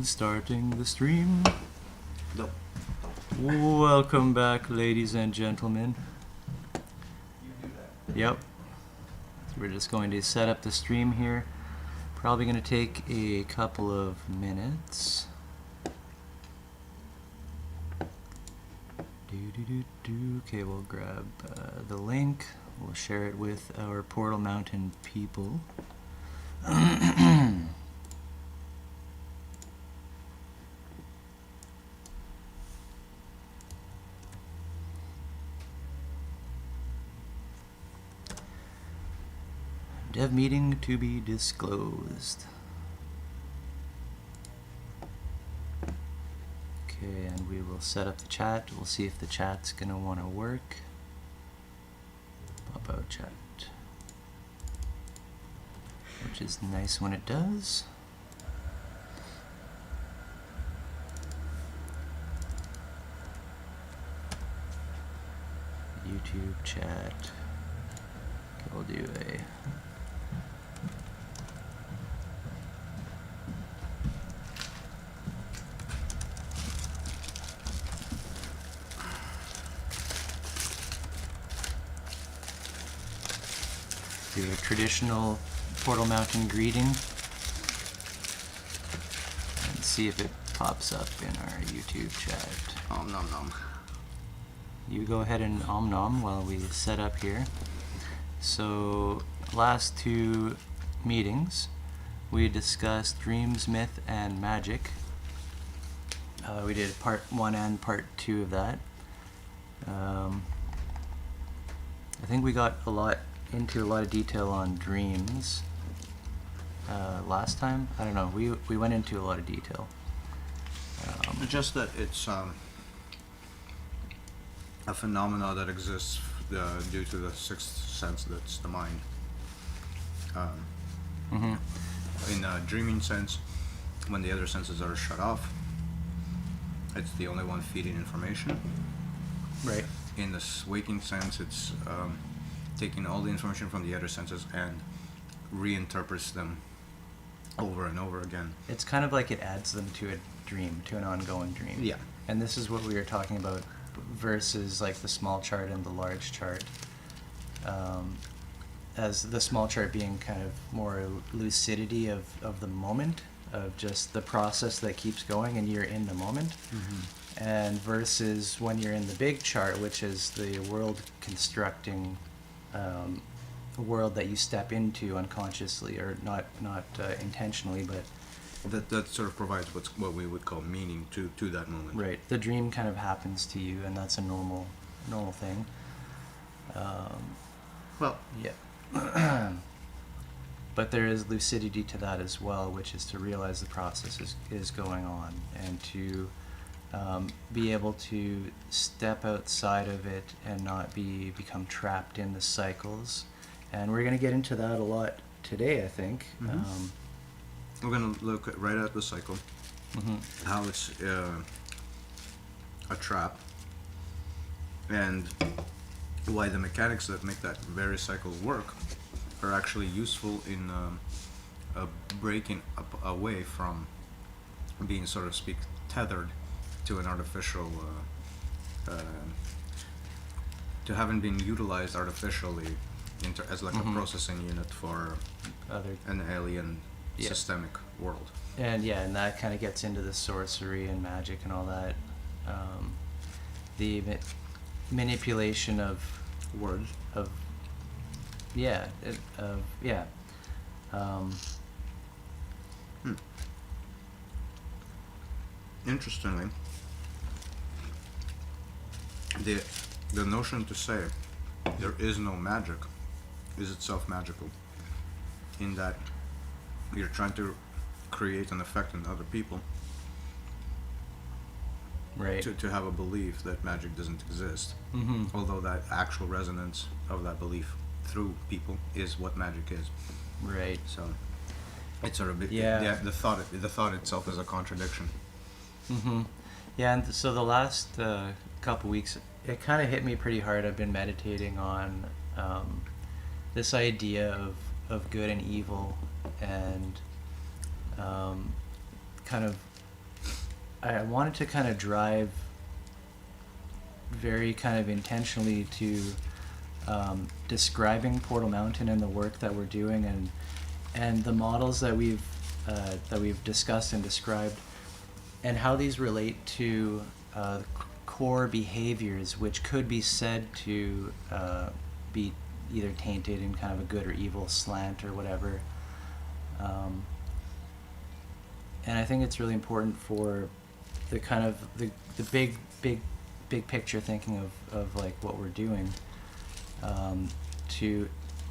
Starting the stream. Nope. Welcome back, ladies and gentlemen. Yep. We're just going to set up the stream here. Probably going to take a couple of minutes. Okay, we'll grab the link. We'll share it with our Portal Mountain people. Dev meeting to be disclosed. Okay, and we will set up the chat. We'll see if the chat's gonna want to work. Pop out chat. Which is nice when it does. YouTube chat. Okay, we'll do a traditional Portal Mountain greeting and see if it pops up in our YouTube chat. Om nom nom. You go ahead and om nom while we set up here. So, last two meetings, we discussed dreams, myth, and magic. We did part 1 and part 2 of that. I think we got into a lot of detail on dreams last time. I don't know. We went into a lot of detail. Just that it's a phenomena that exists due to the sixth sense, that's the mind. In a dreaming sense, when the other senses are shut off, it's the only one feeding information. Right. In this waking sense, it's taking all the information from the other senses and reinterprets them over and over again. It's kind of like it adds them to a dream, to an ongoing dream. Yeah. And this is what we were talking about versus like the small chart and the large chart. As the small chart being kind of more lucidity of the moment, of just the process that keeps going and you're in the moment. And versus when you're in the big chart, which is the world constructing world that you step into unconsciously, or not intentionally, but that sort of provides what we would call meaning to that moment. Right. The dream kind of happens to you, and that's a normal thing. Well, yeah. But there is lucidity to that as well, which is to realize the process is going on, and to be able to step outside of it and not become trapped in the cycles. And we're going to get into that a lot today, I think. We're going to look right at the cycle, how it's a trap, and why the mechanics that make that very cycle work are actually useful in breaking up away from being, so to speak, tethered to an artificial, to having been utilized artificially as like a processing unit for an alien systemic world. And and that kind of gets into the sorcery and magic and all that. The manipulation of words, Interestingly, the notion to say there is no magic is itself magical, in that you're trying to create an effect on other people, right? To have a belief that magic doesn't exist, although that actual resonance of that belief through people is what magic is. Right. So it's sort of the thought itself is a contradiction. Yeah, and so the last couple weeks, it kind of hit me pretty hard. I've been meditating on this idea of good and evil, and kind of I wanted to kind of drive very kind of intentionally to describing Portal Mountain and the work that we're doing, and the models that we've discussed and described, and how these relate to core behaviors which could be said to be either tainted in kind of a good or evil slant or whatever. And I think it's really important for the kind of the big picture thinking of like what we're doing, to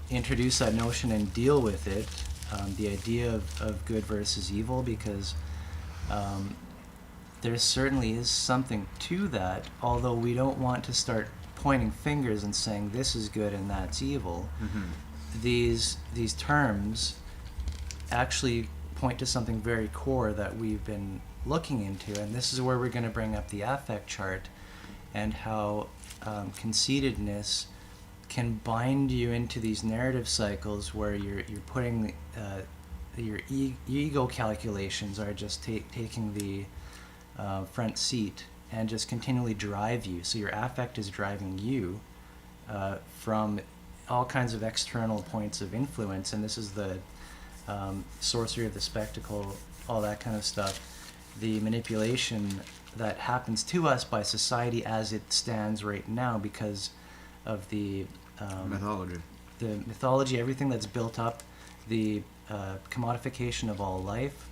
introduce that notion and deal with it, the idea of good versus evil, because there certainly is something to that, although we don't want to start pointing fingers and saying this is good and that's evil. These terms actually point to something very core that we've been looking into, and this is where we're going to bring up the affect chart and how conceitedness can bind you into these narrative cycles where you're putting your ego calculations are just taking the front seat and just continually drive you. So your affect is driving you from all kinds of external points of influence, and this is the sorcery of the spectacle, all that kind of stuff. The manipulation that happens to us by society as it stands right now because of the mythology, everything that's built up, the commodification of all life,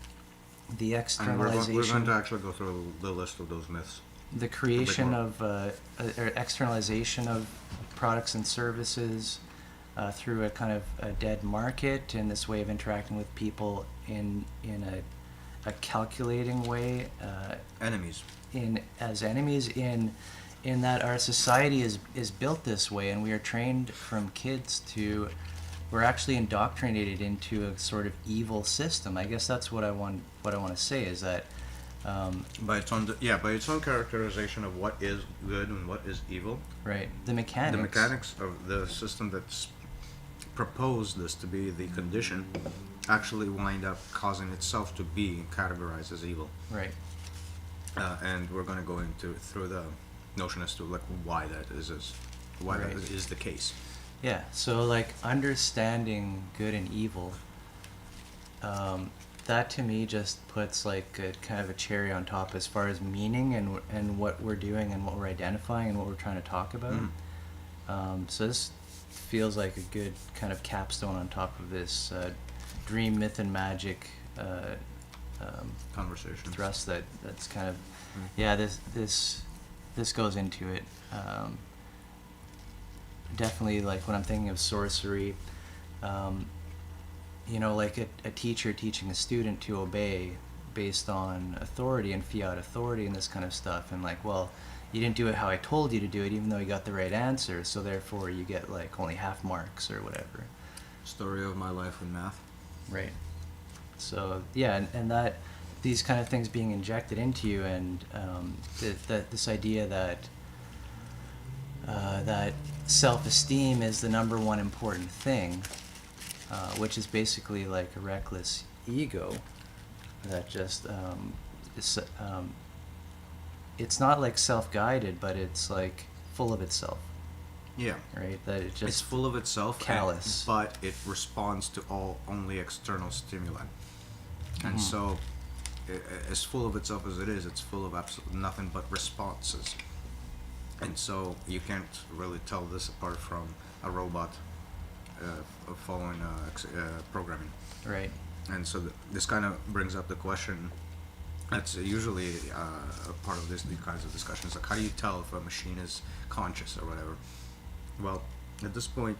the externalization. We're going to actually go through the list of those myths. The creation of or externalization of products and services through a kind of a dead market, and this way of interacting with people in a calculating way. Enemies. As enemies in that our society is built this way, and we are trained from kids to, we're actually indoctrinated into a sort of evil system. I guess that's what I want to say is that by its own characterization of what is good and what is evil. Right. The mechanics of the system that's proposed this to be the condition actually wind up causing itself to be categorized as evil. Right. And we're going to go through the notion as to like why that is the case. Yeah. So like understanding good and evil, that to me just puts like a kind of a cherry on top as far as meaning and what we're doing and what we're identifying and what we're trying to talk about. So this feels like a good kind of capstone on top of this dream, myth, and magic Conversation thrust that's kind of this goes into it. Definitely, like when I'm thinking of sorcery, like a teacher teaching a student to obey based on authority and fiat authority and this kind of stuff, and like, well, you didn't do it how I told you to do it, even though you got the right answer, so therefore you get like only half marks or whatever. Story of my life in math. Right. So yeah, and that these kind of things being injected into you, and this idea that that self-esteem is the number one important thing, which is basically like a reckless ego that just is, it's not like self-guided, but it's like full of itself. Yeah. Right. That it just it's full of itself, callous, but it responds to only external stimuli, and so as full of itself as it is, it's full of absolutely nothing but responses. And so you can't really tell this apart from a robot following programming. Right. And so this kind of brings up the question that's usually a part of these kinds of discussions, like how do you tell if a machine is conscious or whatever? Well, at this point,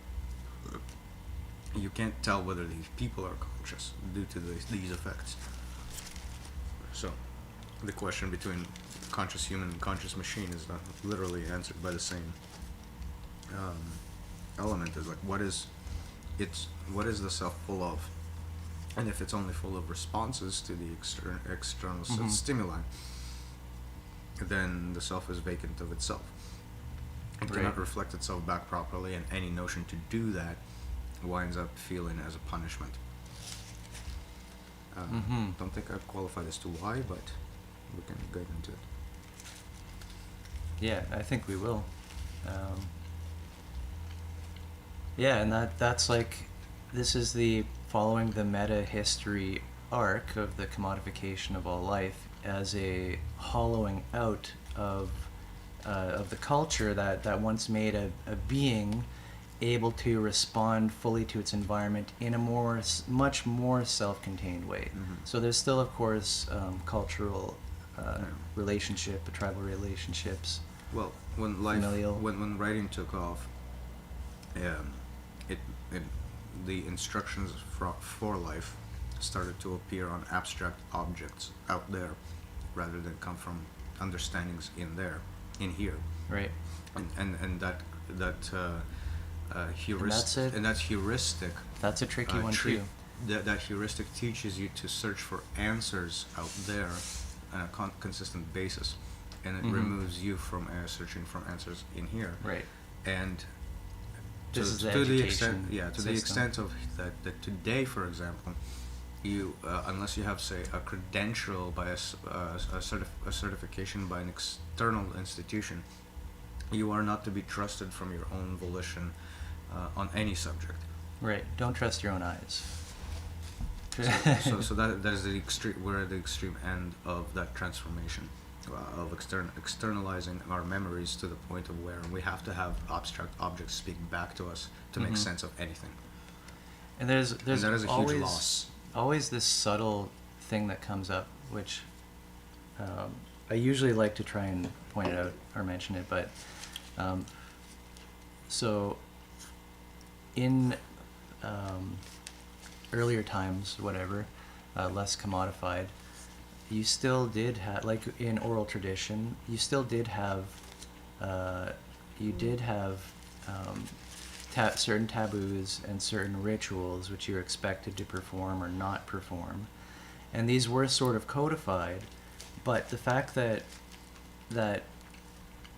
you can't tell whether these people are conscious due to these effects. So the question between conscious human and conscious machine is not literally answered by the same element. Is like what is the self full of, and if it's only full of responses to the external stimuli, then the self is vacant of itself. It cannot reflect itself back properly, and any notion to do that winds up feeling as a punishment. Don't think I'd qualify this to why, but we can get into it. Yeah, I think we will. Yeah, and that's like, this is the following the meta history arc of the commodification of all life as a hollowing out of the culture that once made a being able to respond fully to its environment in a much more self-contained way. Mm-hmm. So there's still, of course, cultural relationship, tribal relationships. Well, when Familial. when writing took off, it the instructions for life started to appear on abstract objects out there, rather than come from understandings in here, Right. and that it. and that heuristic. That's a tricky one too. That heuristic teaches you to search for answers out there on a consistent basis, and it Mhm. removes you from searching for answers in here. Right. And This is the to the education extent, to the system. extent of that today, for example, you unless you have, say, a credential by a certification by an external institution, you are not to be trusted from your own volition on any subject. Right. Don't trust your own eyes. So that is the extreme. We're at the extreme end of that transformation, of externalizing our memories to the point of where we have to have abstract objects speak back to us to make Mhm. sense of anything. And there's And that is a always, huge loss. always this subtle thing that comes up, which I usually like to try and point it out or mention it, but so in earlier times, whatever, less commodified, you still did have, like in oral tradition, you still did have, certain taboos and certain rituals which you were expected to perform or not perform, and these were sort of codified. But the fact that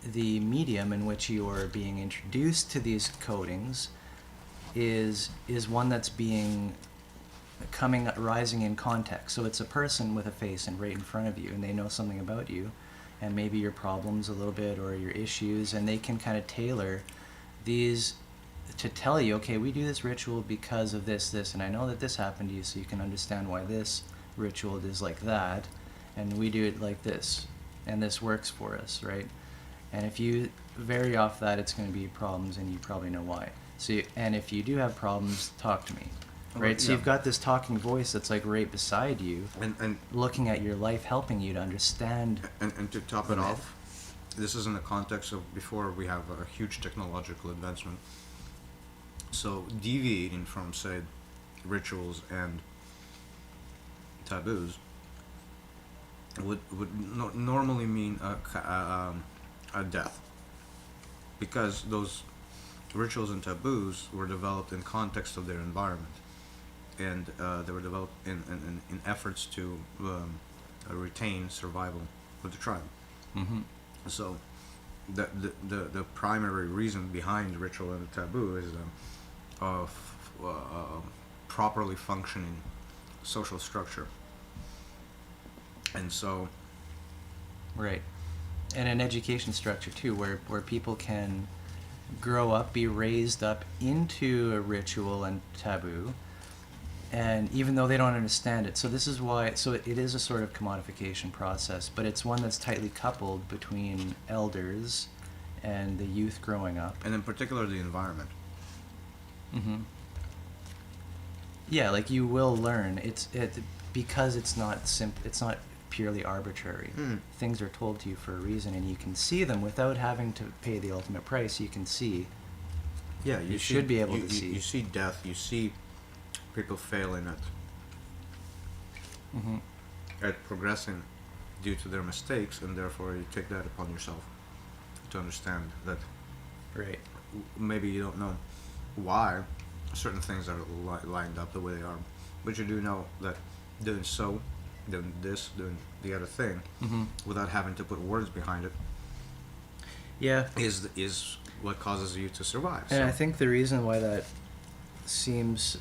the medium in which you are being introduced to these codings is one that's rising in context. So it's a person with a face and right in front of you, and they know something about you, and maybe your problems a little bit or your issues, and they can kind of tailor these to tell you, okay, we do this ritual because of this, and I know that this happened to you, so you can understand why this ritual is like that, and we do it like this, and this works for us, right? And if you vary off that, it's going to be problems, and you probably know why. So, and if you do have problems, talk to me, right? So Yeah. you've got this talking voice that's like right beside you, And looking at your life, helping you to understand. and to top it off, this is in the context of before we have a huge technological advancement. So deviating from, say, rituals and taboos would normally mean a death, because those rituals and taboos were developed in context of their environment, and they were developed in efforts to retain survival of the tribe. Mm-hmm. So the primary reason behind ritual and taboo is properly functioning social structure. And so, Right. And an education structure too, where people can grow up, be raised up into a ritual and taboo, and even though they don't understand it. So this is why, so it is a sort of commodification process, but it's one that's tightly coupled between elders and the youth growing up. and in particular the environment. Mm-hmm. Yeah, like you will learn. Because it's not it's not purely arbitrary. Things are told to you for a reason, and you can see them without having to pay the ultimate price. You can see. Yeah, You should be able to see. You see death. You see people failing Mm-hmm. at progressing due to their mistakes, and therefore you take that upon yourself to understand that Right. maybe you don't know why certain things are lined up the way they are, but you do know that doing this, doing the other thing, Mm-hmm. without having to put words behind it, Yeah. is what causes you to survive. And So- I think the reason why that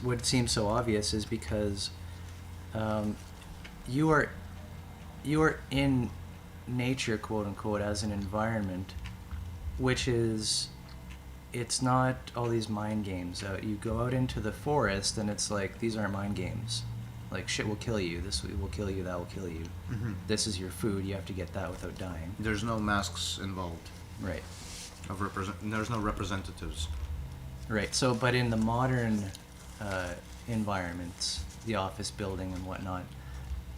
would seem so obvious is because you are in nature, quote unquote, as an environment, which is, it's not all these mind games. You go out into the forest and it's like, these aren't mind games. Like, shit will kill you, this will kill you, that will kill you. Mm-hmm. This is your food, you have to get that without dying. There's no masks involved. Right. There's no representatives. Right. So, but in the modern environments, the office building and whatnot,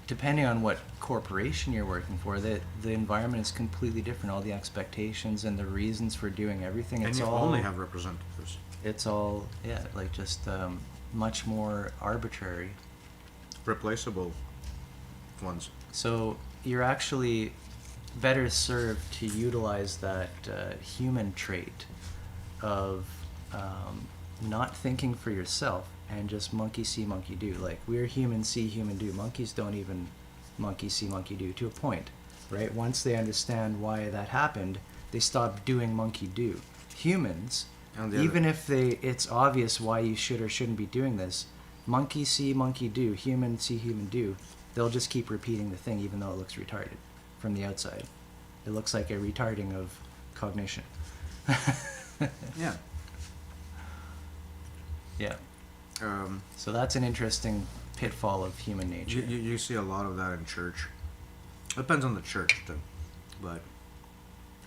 depending on what corporation you're working for, the environment is completely different. All the expectations and the reasons for doing everything. And It's you all, only have representatives. It's all, yeah, like just much more arbitrary. Replaceable ones. So you're actually better served to utilize that human trait of not thinking for yourself and just monkey see, monkey do. Like, we're human see, human do. Monkeys don't even monkey see, monkey do, to a point, right? Once they understand why that happened, they stop doing monkey do. Humans, even if it's obvious why you should or shouldn't be doing this, monkey see, monkey do, human see, human do, they'll just keep repeating the thing even though it looks retarded from the outside. It looks like a retarding of cognition. Yeah. Yeah. So that's an interesting pitfall of human nature. You see a lot of that in church. Depends on the church, too. But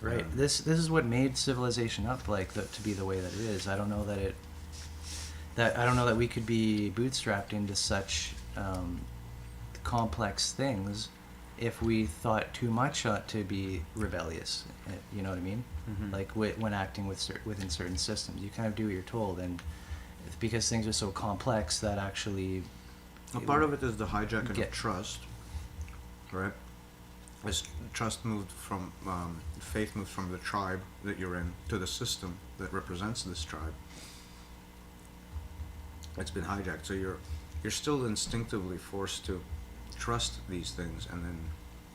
Right. This is what made civilization up to be the way that it is. I don't know that we could be bootstrapped into such complex things if we thought too much ought to be rebellious. You know what I mean? Mm-hmm. Like when acting within certain systems, you kind of do what you're told, and it's because things are so complex that actually. a part of it is the hijacking of trust, right? As trust moved from faith moved from the tribe that you're in to the system that represents this tribe. It's been hijacked, so you're still instinctively forced to trust these things,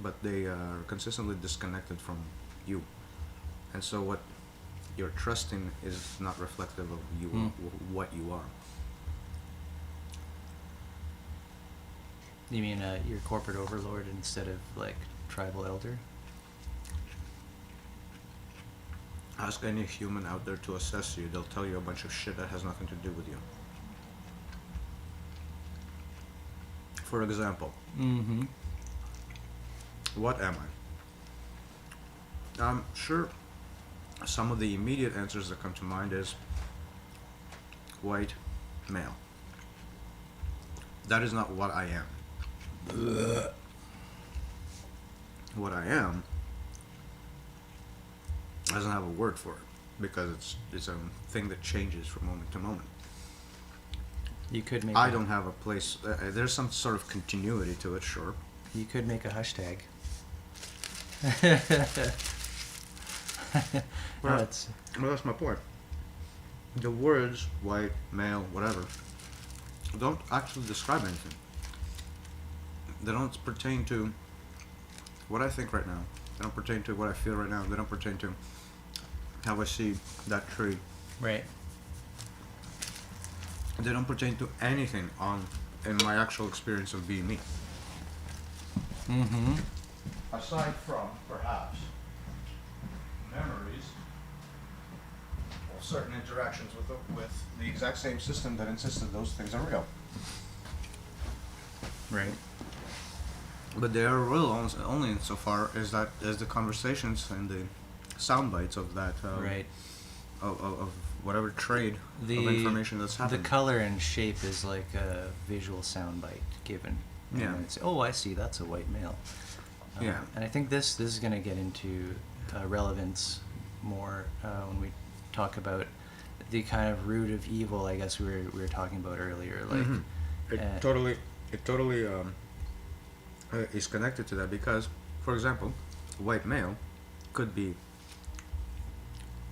but they are consistently disconnected from you, and so what you're trusting is not reflective of you, what you are. You mean your corporate overlord instead of like tribal elder? Ask any human out there to assess you; they'll tell you a bunch of shit that has nothing to do with you. For example, what am I? I'm sure some of the immediate answers that come to mind is white male. That is not what I am. What I am doesn't have a word for it because it's a thing that changes from moment to moment. You could make. I don't have a place. There's some sort of continuity to it, sure. You could make a hashtag. Well, that's my point. The words white, male, whatever don't actually describe anything. They don't pertain to what I think right now. They don't pertain to what I feel right now. They don't pertain to how I see that tree. Right. They don't pertain to anything in my actual experience of being me. Mm-hmm. Aside from, perhaps, memories of certain interactions with the exact same system that insisted those things are real. Right. But they are real only insofar as the conversations and the sound bites of that Right. of whatever trade of information that's happening. The color and shape is like a visual soundbite given. Yeah. And it's, oh, I see, that's a white male. Yeah. And I think this is going to get into relevance more when we talk about the kind of root of evil. I guess we were talking about earlier. Like, It totally is connected to that because, for example, white male could be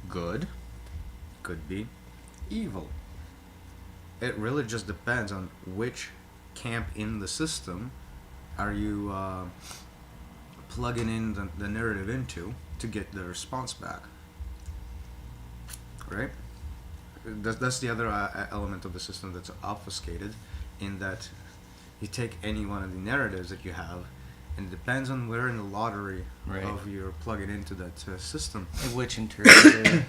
good, could be evil. It really just depends on which camp in the system are you plugging in the narrative into to get the response back. Right? That's the other element of the system that's obfuscated, in that you take any one of the narratives that you have And it depends on where in the lottery Right. of you're plugging into that system. Which interpreter?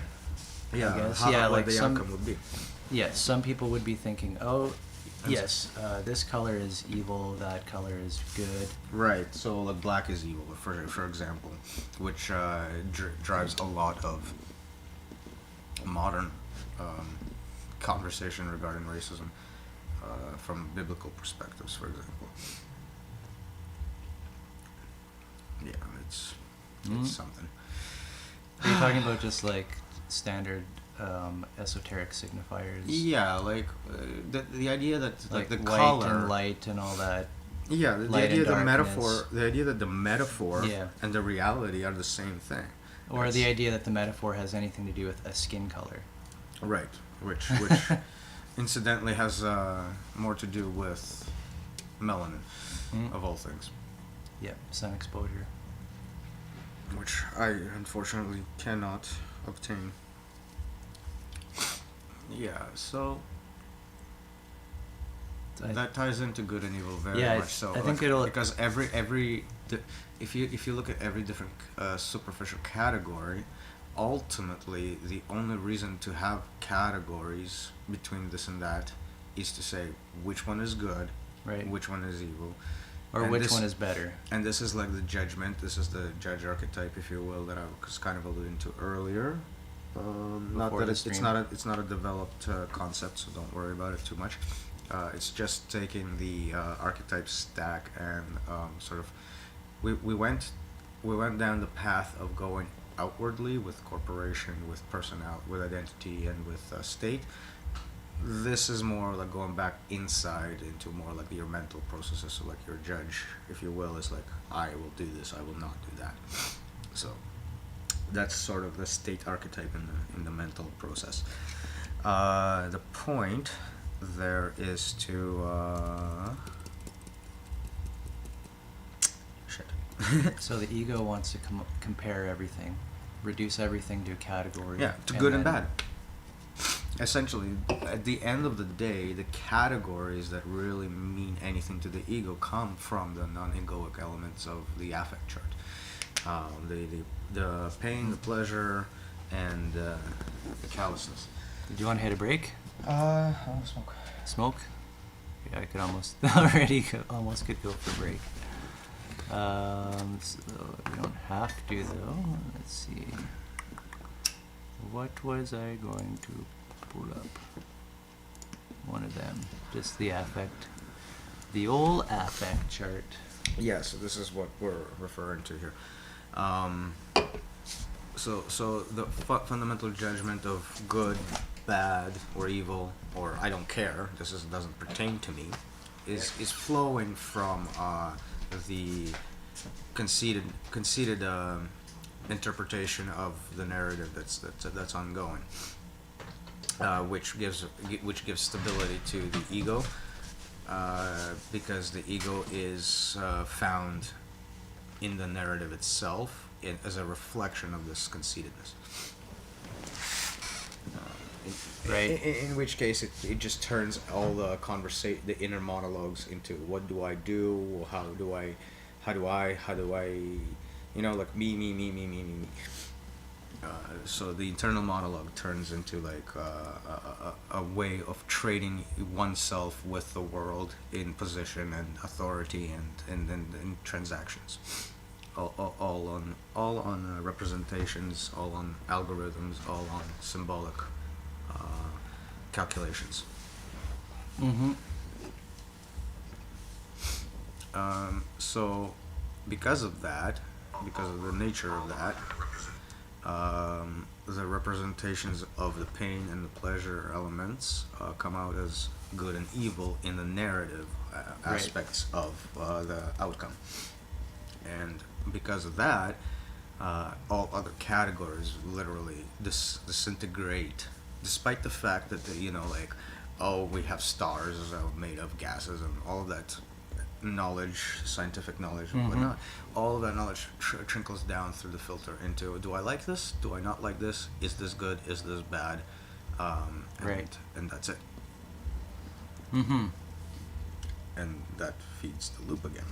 Yeah, I guess. how, Yeah, what like the some, outcome would be. yes, some people would be thinking, oh, yes, this color is evil, that color is good. Right. So like black is evil, for example, which drives a lot of modern conversation regarding racism from biblical perspectives, for example. Yeah, it's something. Are you talking about just like standard esoteric signifiers? Yeah, like the idea that like the white color and light and all that. Yeah, the Light idea and the darkness. metaphor, the idea that the metaphor Yeah. and the reality are the same thing. Or That's- the idea that the metaphor has anything to do with a skin color. Right, which incidentally has more to do with melanin, of all things, Yeah, sun exposure. which I unfortunately cannot obtain. Yeah, so that ties into good and evil very Yeah, much so. I think it'll- because if you look at every different superficial category, ultimately the only reason to have categories between this and that is to say which one is good, Right. which one is evil, Or and which this- one is better. and this is like the judgment. This is the judge archetype, if you will, that I was kind of alluding to earlier. Not Before that the it's stream. not a developed concept, so don't worry about it too much. It's just taking the archetype stack and sort of we went down the path of going outwardly with corporation, with personnel, with identity, and with state. This is more like going back inside into more like your mental processes. So like your judge, if you will, is like, I will do this, I will not do that. So that's sort of the state archetype in the mental process. The point there is to shit. So the ego wants to compare everything, reduce everything to a category. Yeah, to good and bad. Essentially, at the end of the day, the categories that really mean anything to the ego come from the non-egoic elements of the affect chart. The pain, the pleasure, and the callousness. Do you want to hit a break? I'll smoke. Smoke? Yeah, I could almost already could go for a break. So we don't have to though. Let's see. What was I going to pull up? One of them. Just the affect. The old affect chart. Yeah, so this is what we're referring to here. So the fundamental judgment of good, bad, or evil, or I don't care, doesn't pertain to me, is flowing from the conceited interpretation of the narrative that's ongoing, which gives stability to the ego, because the ego is found in the narrative itself as a reflection of this conceitedness. Right. In which case, it just turns all the the inner monologues into what do I do? How do I, like me. So the internal monologue turns into like a way of trading oneself with the world in position and authority and in transactions. All on representations, all on algorithms, all on symbolic calculations. Mm-hmm. So, because of that, because of the nature of that, the representations of the pain and the pleasure elements come out as good and evil in the narrative aspects of the outcome. And because of that, all other categories literally disintegrate, despite the fact that we have stars made of gases and all of that knowledge, scientific knowledge and whatnot. All of that knowledge trickles down through the filter into, do I like this? Do I not like this? Is this good? Is this bad? And that's it. Mm-hmm. And that feeds the loop again.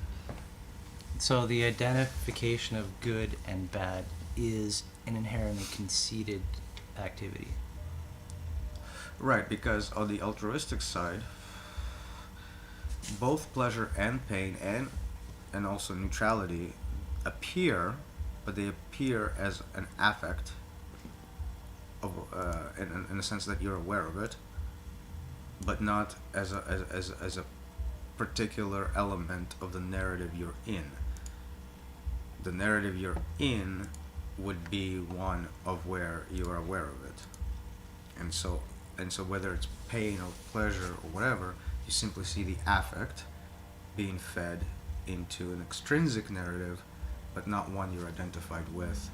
So the identification of good and bad is an inherently conceited activity. Right, because on the altruistic side, both pleasure and pain and also neutrality appear, but they appear as an affect of in the sense that you're aware of it, but not as a particular element of the narrative you're in. The narrative you're in would be one of where you are aware of it, and so whether it's pain or pleasure or whatever, you simply see the affect being fed into an extrinsic narrative, but not one you're identified with,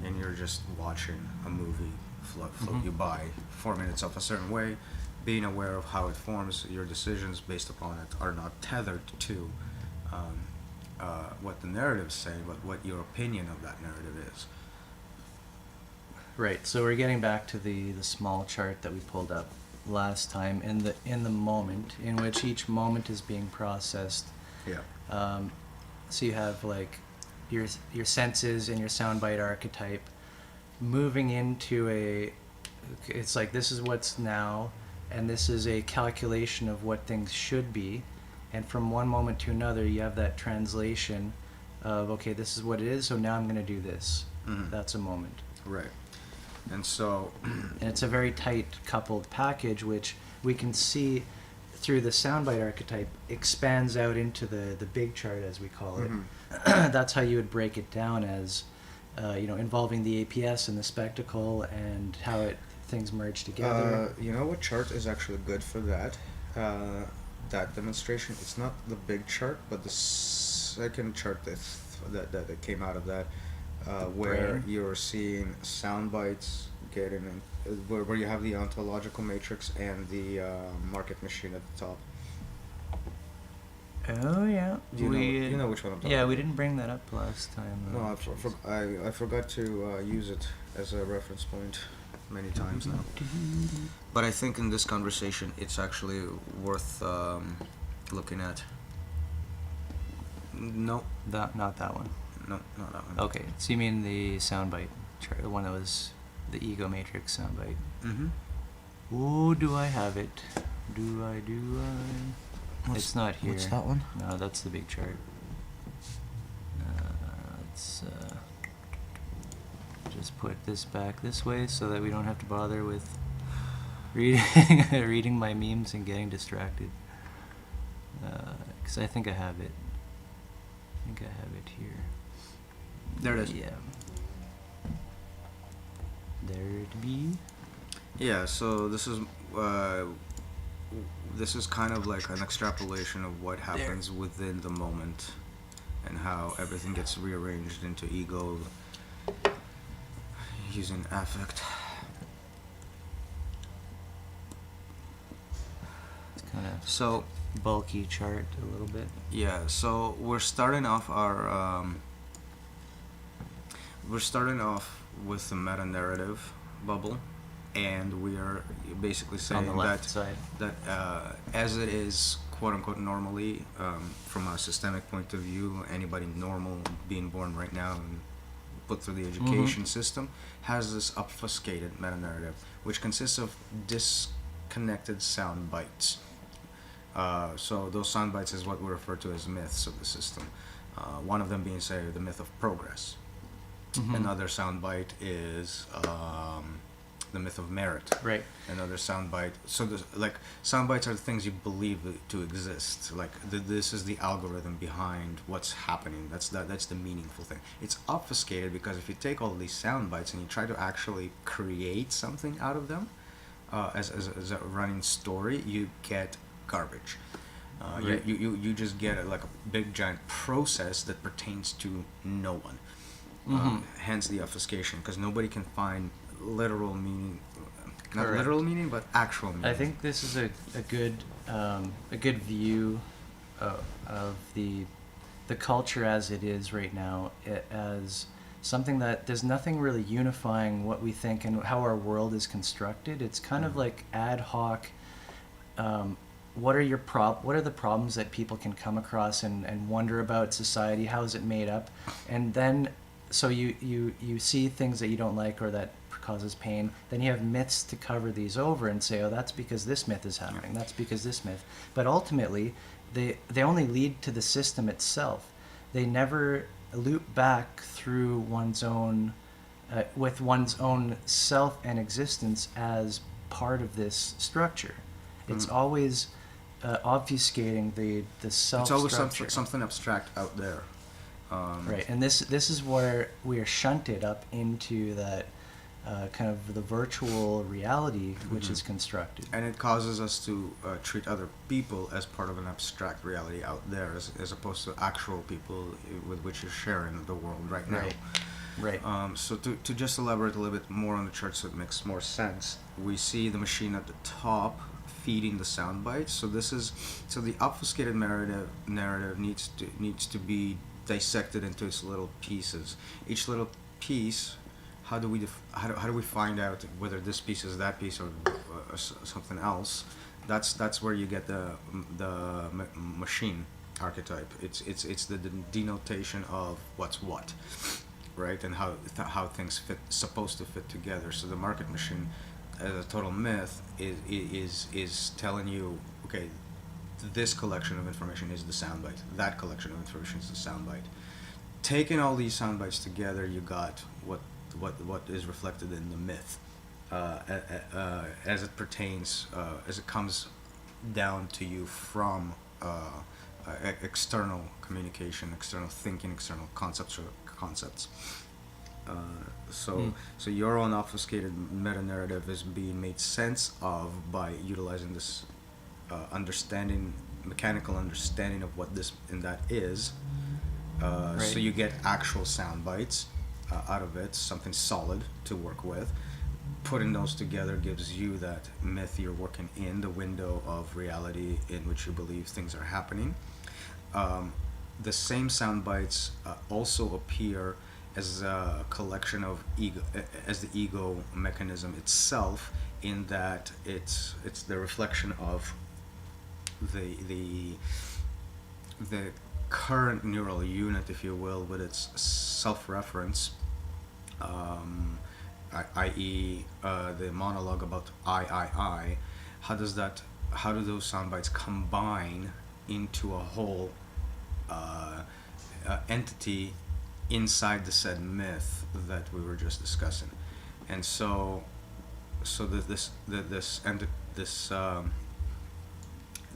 and you're just watching a movie float you by 4 minutes of a certain way, being aware of how it forms. Your decisions based upon it are not tethered to what the narratives say, but what your opinion of that narrative is. Right. So we're getting back to the small chart that we pulled up last time in the moment in which each moment is being processed. Yeah. So you have like your senses and your soundbite archetype moving into it's like this is what's now, and this is a calculation of what things should be, and from one moment to another you have that translation of, okay, this is what it is, so now I'm going to do this. That's a moment. Right. And so And it's a very tight coupled package, which we can see through the soundbite archetype expands out into the big chart, as we call it. That's how you would break it down, as involving the APS and the spectacle and how things merge together. you know what chart is actually good for that? That demonstration. It's not the big chart, but the second chart that came out of that, where Brain. you're seeing sound bites getting in, where you have the ontological matrix and the market machine at the top. Oh yeah, You know which one I'm talking yeah, about. we didn't bring that up last time. No, I forgot to use it as a reference point many times now. But I think in this conversation, it's actually worth looking at. No, Not that one. no, not that one. Okay, so you mean the soundbite chart, the one that was the ego matrix soundbite. Mm-hmm. Oh, do I have it? Do I? It's not here. What's that one? No, that's the big chart. Let's just put this back this way so that we don't have to bother with reading my memes and getting distracted. Because I think I have it. I think I have it here. There it is. Yeah. There it be. Yeah, so this is kind of like an extrapolation of what happens within the moment and how everything gets rearranged into ego using affect. It's kind of So bulky chart a little bit. yeah, so we're starting off with the meta-narrative bubble, and we are basically saying On the left side. that as it is quote unquote normally, from a systemic point of view, anybody normal being born right now and put through the education system has this obfuscated meta-narrative, which consists of disconnected sound bites. So those sound bites is what we refer to as myths of the system. One of them being, say, the myth of progress. Another soundbite is the myth of merit. Right. Another soundbite. So, soundbites are the things you believe to exist. Like, this is the algorithm behind what's happening. That's the meaningful thing. It's obfuscated because if you take all these soundbites and you try to actually create something out of them, as a running story, you get garbage. Right. You just get a big giant process that pertains to no one. Hence the obfuscation, because nobody can find literal meaning, not Correct. literal meaning, but actual meaning. I think this is a good view of the culture as it is right now, as something that there's nothing really unifying what we think and how our world is constructed. It's kind of like ad hoc what are the problems that people can come across and wonder about society? How is it made up? And then, so you see things that you don't like or that causes pain. Then you have myths to cover these over and say, oh, that's because this myth is happening. That's because this myth. But ultimately, they only lead to the system itself. They never loop back through one's own, with one's own self and existence as part of this structure. It's always obfuscating the self. It's always something abstract out there. Right, and this is where we are shunted up into that kind of the virtual reality which is constructed. And it causes us to treat other people as part of an abstract reality out there, as opposed to actual people with which you're sharing the world right now. Right. So to just elaborate a little bit more on the chart so it makes more sense, we see the machine at the top feeding the sound bites. So the obfuscated narrative needs to be dissected into its little pieces. Each little piece, how do we find out whether this piece is that piece or something else? That's where you get the machine archetype. It's the denotation of what's what, right? And how things supposed to fit together. So the market machine, as a total myth, is telling you, okay, this collection of information is the soundbite. That collection of information is the soundbite. Taking all these soundbites together, you got what is reflected in the myth, as it pertains, as it comes down to you from external communication, external thinking, external concepts. So your own obfuscated meta-narrative is being made sense of by utilizing this mechanical understanding of what this and that is. Right. So you get actual sound bites out of it, something solid to work with. Putting those together gives you that myth you're working in, the window of reality in which you believe things are happening. The same sound bites also appear as a collection of ego, as the ego mechanism itself, in that it's the reflection of the current neural unit, if you will, with its self-reference, i.e. The monologue about I. How do those sound bites combine into a whole entity inside the said myth that we were just discussing? And so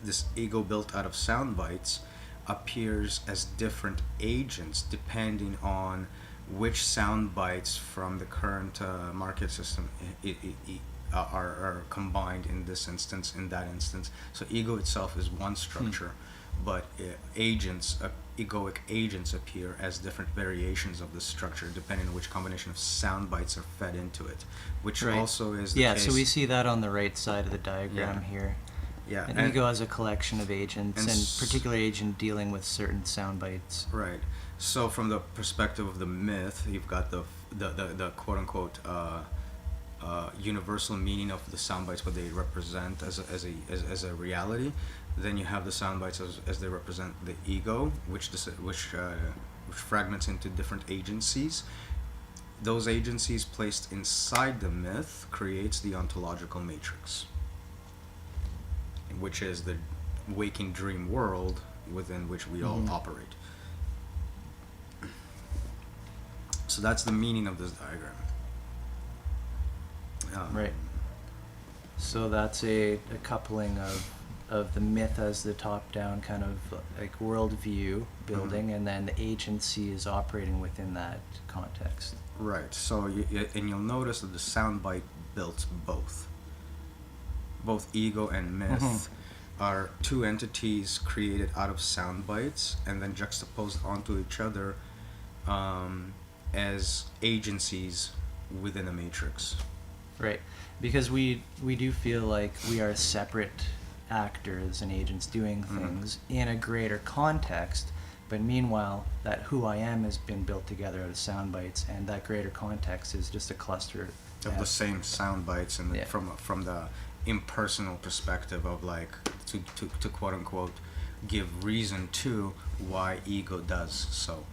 this ego built out of sound bites appears as different agents depending on which sound bites from the current market system are combined in this instance, in that instance. So ego itself is one structure, but egoic agents appear as different variations of this structure depending on which combination of sound bites are fed into it, which also is the case. So we see that on the right side of the diagram here. Yeah, and ego as a collection of agents, and particular agent dealing with certain sound bites. Right. So from the perspective of the myth, you've got the quote unquote universal meaning of the sound bites, what they represent as a reality. Then you have the sound bites as they represent the ego, which fragments into different agencies. Those agencies placed inside the myth creates the ontological matrix, which is the waking dream world within which we all operate. So that's the meaning of this diagram. Right. So that's a coupling of the myth as the top-down kind of like worldview building, and then the agency is operating within that context. Right. So you'll notice that the soundbite builds both ego and myth are two entities created out of sound bites and then juxtaposed onto each other as agencies within a matrix. Right, because we do feel like we are separate actors and agents doing things in a greater context, but meanwhile that who I am has been built together out of sound bites, and that greater context is just a cluster of the same sound bites and from the impersonal perspective of like to quote unquote give reason to why ego does so.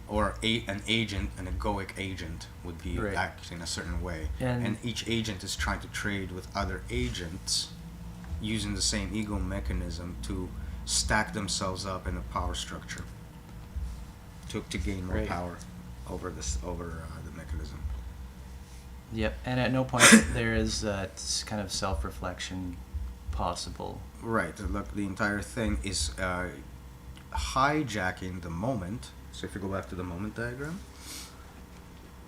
Or an agent, an egoic agent would be Right. acting a certain way, And each agent is trying to trade with other agents using the same ego mechanism to stack themselves up in a power structure to gain more Right. power over the mechanism. Yep, and at no point there is that kind of self-reflection possible. Right. Look, the entire thing is hijacking the moment. So if you go back to the moment diagram,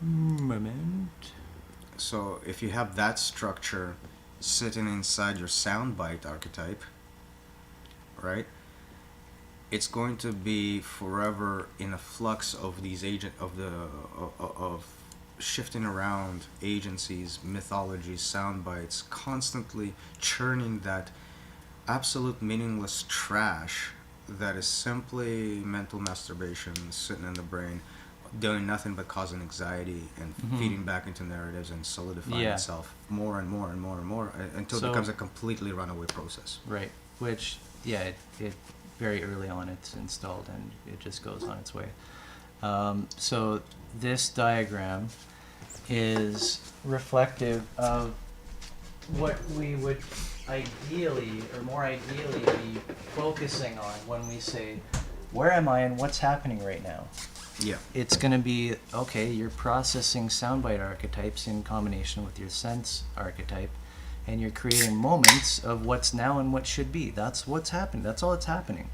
Moment. so if you have that structure sitting inside your soundbite archetype, right? It's going to be forever in a flux of these of shifting around agencies, mythologies, soundbites, constantly churning that absolute meaningless trash that is simply mental masturbation sitting in the brain, doing nothing but causing anxiety and feeding back into narratives and solidifying Yeah. itself more and more and more and more until So- it becomes a completely runaway process. Right, which, yeah, it very early on it's installed and it just goes on its way. So this diagram is reflective of what we would ideally, or more ideally, be focusing on when we say, where am I and what's happening right now? Yeah. It's going to be, okay, you're processing soundbite archetypes in combination with your sense archetype, and you're creating moments of what's now and what should be. That's what's happening. That's all that's happening.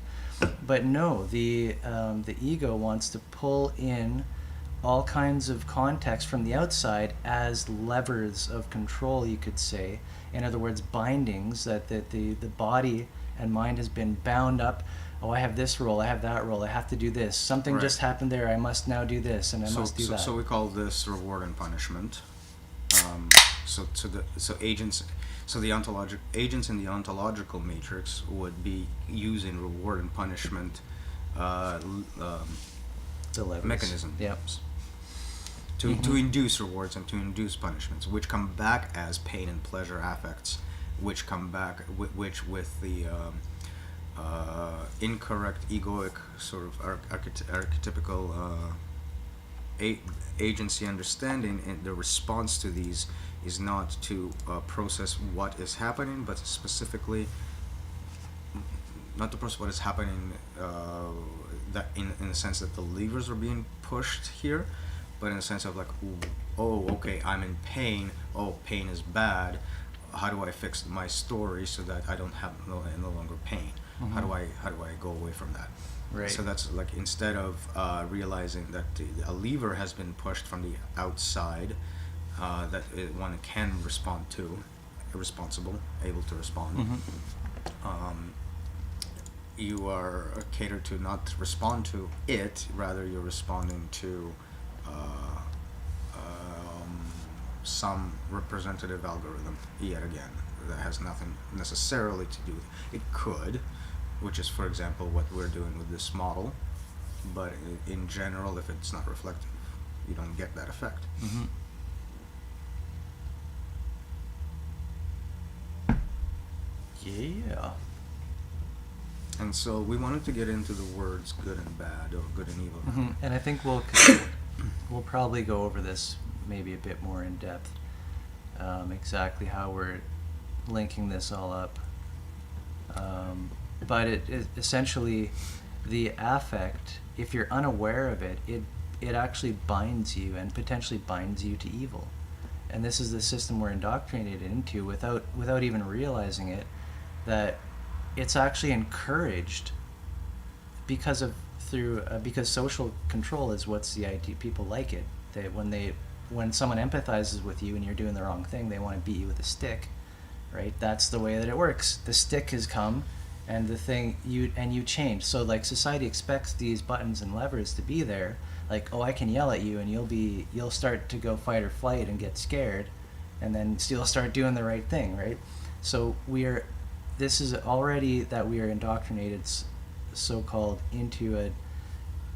But no, the ego wants to pull in all kinds of context from the outside as levers of control, you could say. In other words, bindings that the body and mind has been bound up. Oh, I have this role, I have that role, I have to do this. Something Right. just happened there, I must now do this, and I must do that. So we call this reward and punishment. Agents in the ontological matrix would be using reward and punishment The levers. mechanism. Yep. To induce rewards and to induce punishments, which come back as pain and pleasure affects, which come back which with the incorrect egoic sort of archetypical agency understanding, and the response to these is not to process what is happening, but specifically not to process what is happening that in the sense that the levers are being pushed here, but in the sense of like, oh, okay, I'm in pain. Oh, pain is bad. How do I fix my story so that I don't have no longer pain? How do I go away from that? Right. So that's like, instead of realizing that a lever has been pushed from the outside that one can respond to, able to respond. You are catered to not respond to it, rather you're responding to some representative algorithm yet again that has nothing necessarily to do with it. It could, which is, for example, what we're doing with this model, but in general, if it's not reflective, you don't get that effect. Yeah. And so we wanted to get into the words good and bad, or good and evil. And I think we'll probably go over this maybe a bit more in depth, exactly how we're linking this all up. But it essentially, the affect, if you're unaware of it, it actually binds you and potentially binds you to evil. And this is the system we're indoctrinated into without even realizing it, that it's actually encouraged because social control is what's the idea. People like it. When someone empathizes with you and you're doing the wrong thing, they want to beat you with a stick, right? That's the way that it works. The stick has come, and you change. So like, society expects these buttons and levers to be there. Like, oh, I can yell at you and you'll start to go fight or flight and get scared, and then you'll start doing the right thing, right? So this is already that we are indoctrinated, so-called, into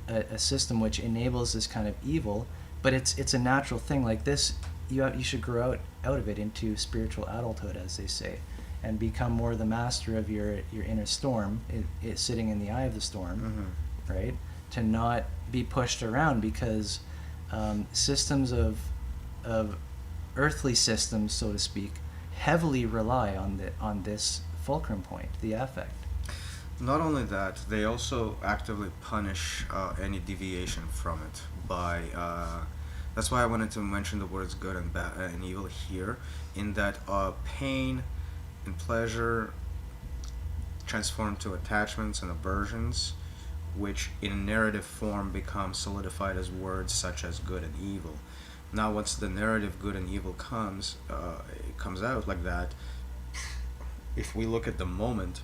a system which enables this kind of evil, but it's a natural thing. Like this, you should grow out of it into spiritual adulthood, as they say, and become more the master of your inner storm, it sitting in the eye of the storm, right? To not be pushed around, because systems of earthly systems, so to speak, heavily rely on this fulcrum point, the affect. Not only that, they also actively punish any deviation from it by. That's why I wanted to mention the words good and bad and evil here, in that pain and pleasure transform to attachments and aversions, which in narrative form become solidified as words such as good and evil. Now, once the narrative good and evil comes out like that, if we look at the moment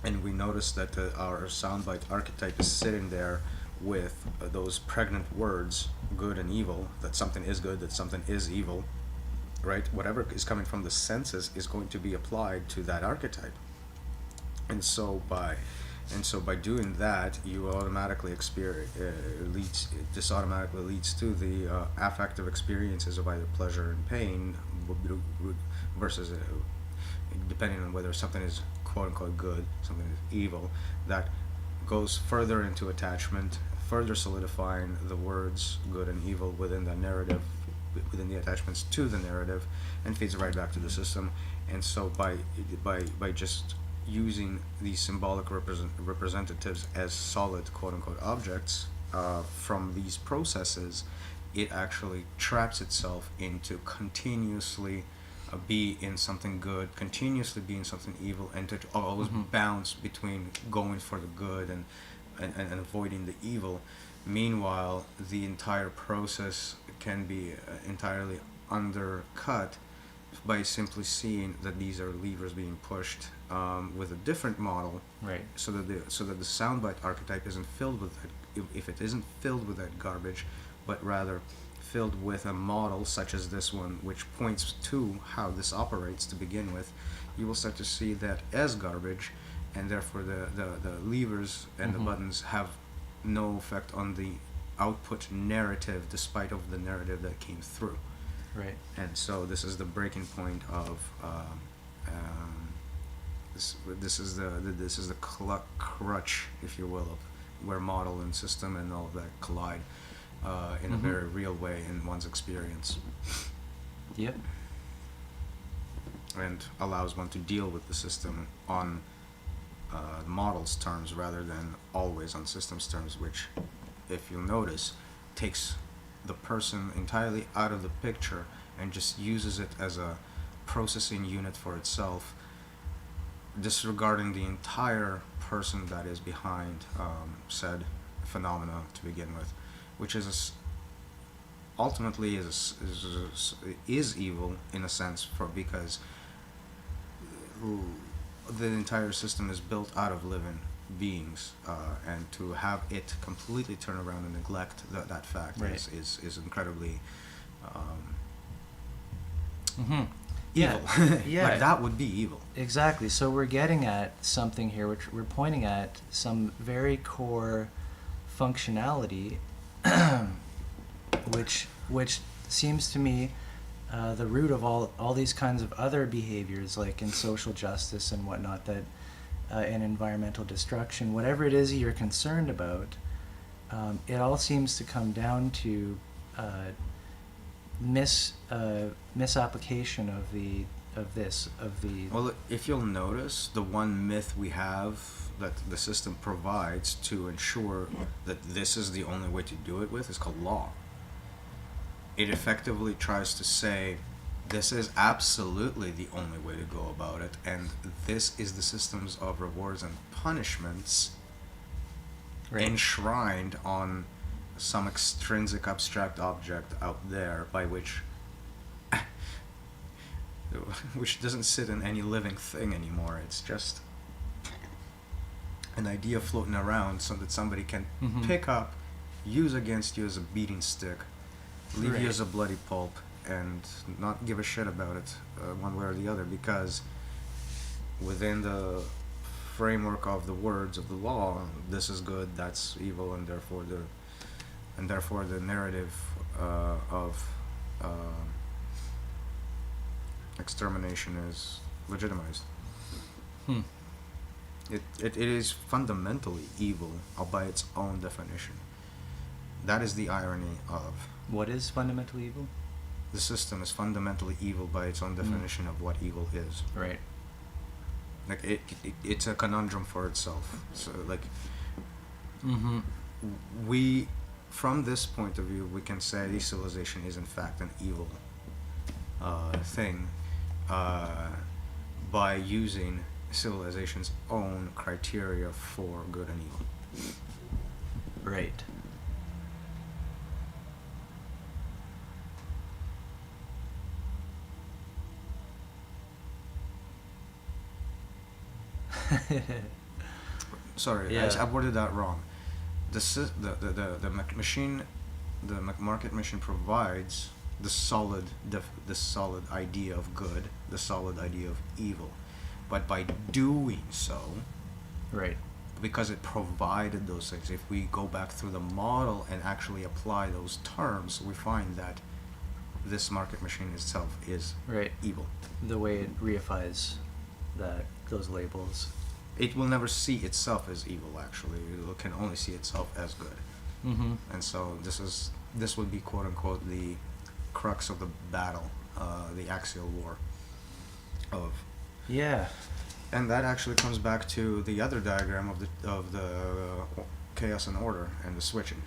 and we notice that our soundbite archetype is sitting there with those pregnant words, good and evil, that something is good, that something is evil, right? Whatever is coming from the senses is going to be applied to that archetype. And so by doing that, you automatically this automatically leads to the affective experiences of either pleasure and pain, versus depending on whether something is quote unquote good, something is evil, that goes further into attachment, further solidifying the words good and evil within the narrative, within the attachments to the narrative, and feeds right back to the system. And so by just using these symbolic representatives as solid quote unquote objects from these processes, it actually traps itself into continuously be in something good, continuously be in something evil, and to always bounce between going for the good and avoiding the evil. Meanwhile, the entire process can be entirely undercut by simply seeing that these are levers being pushed with a different model, Right. So that the soundbite archetype isn't filled with that. If it isn't filled with that garbage, but rather filled with a model such as this one, which points to how this operates to begin with, you will start to see that as garbage, and therefore the levers and the buttons have no effect on the output narrative, despite of the narrative that came through. Right. And so this is the breaking point of this is the crutch, if you will, of where model and system and all of that collide in a very real way in one's experience. Yep. And allows one to deal with the system on the model's terms rather than always on system's terms, which, if you'll notice, takes the person entirely out of the picture and just uses it as a processing unit for itself, disregarding the entire person that is behind said phenomena to begin with, which is ultimately is evil in a sense, because the entire system is built out of living beings, and to have it completely turn around and neglect that fact Right. is incredibly Yeah. evil. Yeah. Like, that would be evil. Exactly. So we're getting at something here, which we're pointing at some very core functionality, which seems to me the root of all these kinds of other behaviors, like in social justice and whatnot, that in environmental destruction, whatever it is you're concerned about, it all seems to come down to misapplication of the. Well, if you'll notice, the one myth we have that the system provides to ensure that this is the only way to do it with is called law. It effectively tries to say this is absolutely the only way to go about it, and this is the systems of rewards and punishments Right. enshrined on some extrinsic abstract object out there, by which doesn't sit in any living thing anymore. It's just an idea floating around so that somebody can pick up, use against you as a beating stick, leave Right. you as a bloody pulp, and not give a shit about it one way or the other, because within the framework of the words of the law, this is good, that's evil, and therefore the narrative of extermination is legitimized. Hmm. It is fundamentally evil by its own definition. That is the irony of What is fundamental evil? the system is fundamentally evil by its own definition of what evil is. Right. Like it's a conundrum for itself. So like Mm-hmm. we, from this point of view, we can say civilization is in fact an evil thing by using civilization's own criteria for good and evil. Right. Sorry, Yeah. I worded that wrong. The machine, the market machine provides the solid idea of good, the solid idea of evil, but by doing so, Right. because it provided those things, if we go back through the model and actually apply those terms, we find that this market machine itself is Right. evil. The way it reifies those labels. It will never see itself as evil, actually. It can only see itself as good. Mm-hmm. And so this would be quote unquote the crux of the battle, the axial war of. Yeah. And that actually comes back to the other diagram of the chaos and order and the switching.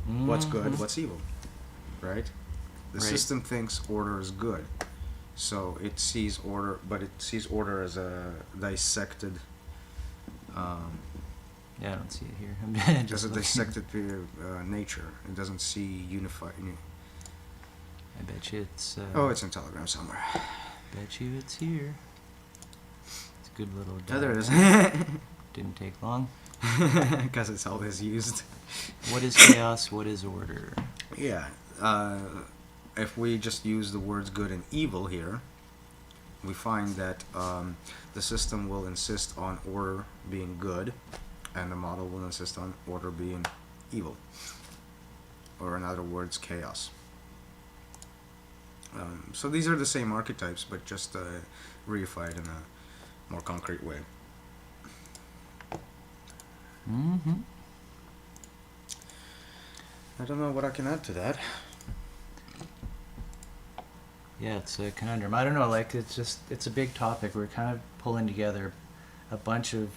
What's good? What's evil? Right? The Right. system thinks order is good, so it sees order, but it sees order as a dissected. Yeah, I don't see it here. I'm As just a looking. dissected nature. It doesn't see unified. I bet you it's. Oh, it's in Telegram somewhere. Bet you it's here. It's a good little. Oh, there it is. diagram. Didn't take long. Because it's always used. What is chaos? What is order? Yeah. If we just use the words good and evil here, we find that the system will insist on order being good, and the model will insist on order being evil. Or in other words, chaos. So these are the same archetypes, but just reified in a more concrete way. Mm-hmm. I don't know what I can add to that. Yeah, it's a conundrum. I don't know, like, it's a big topic. We're kind of pulling together a bunch of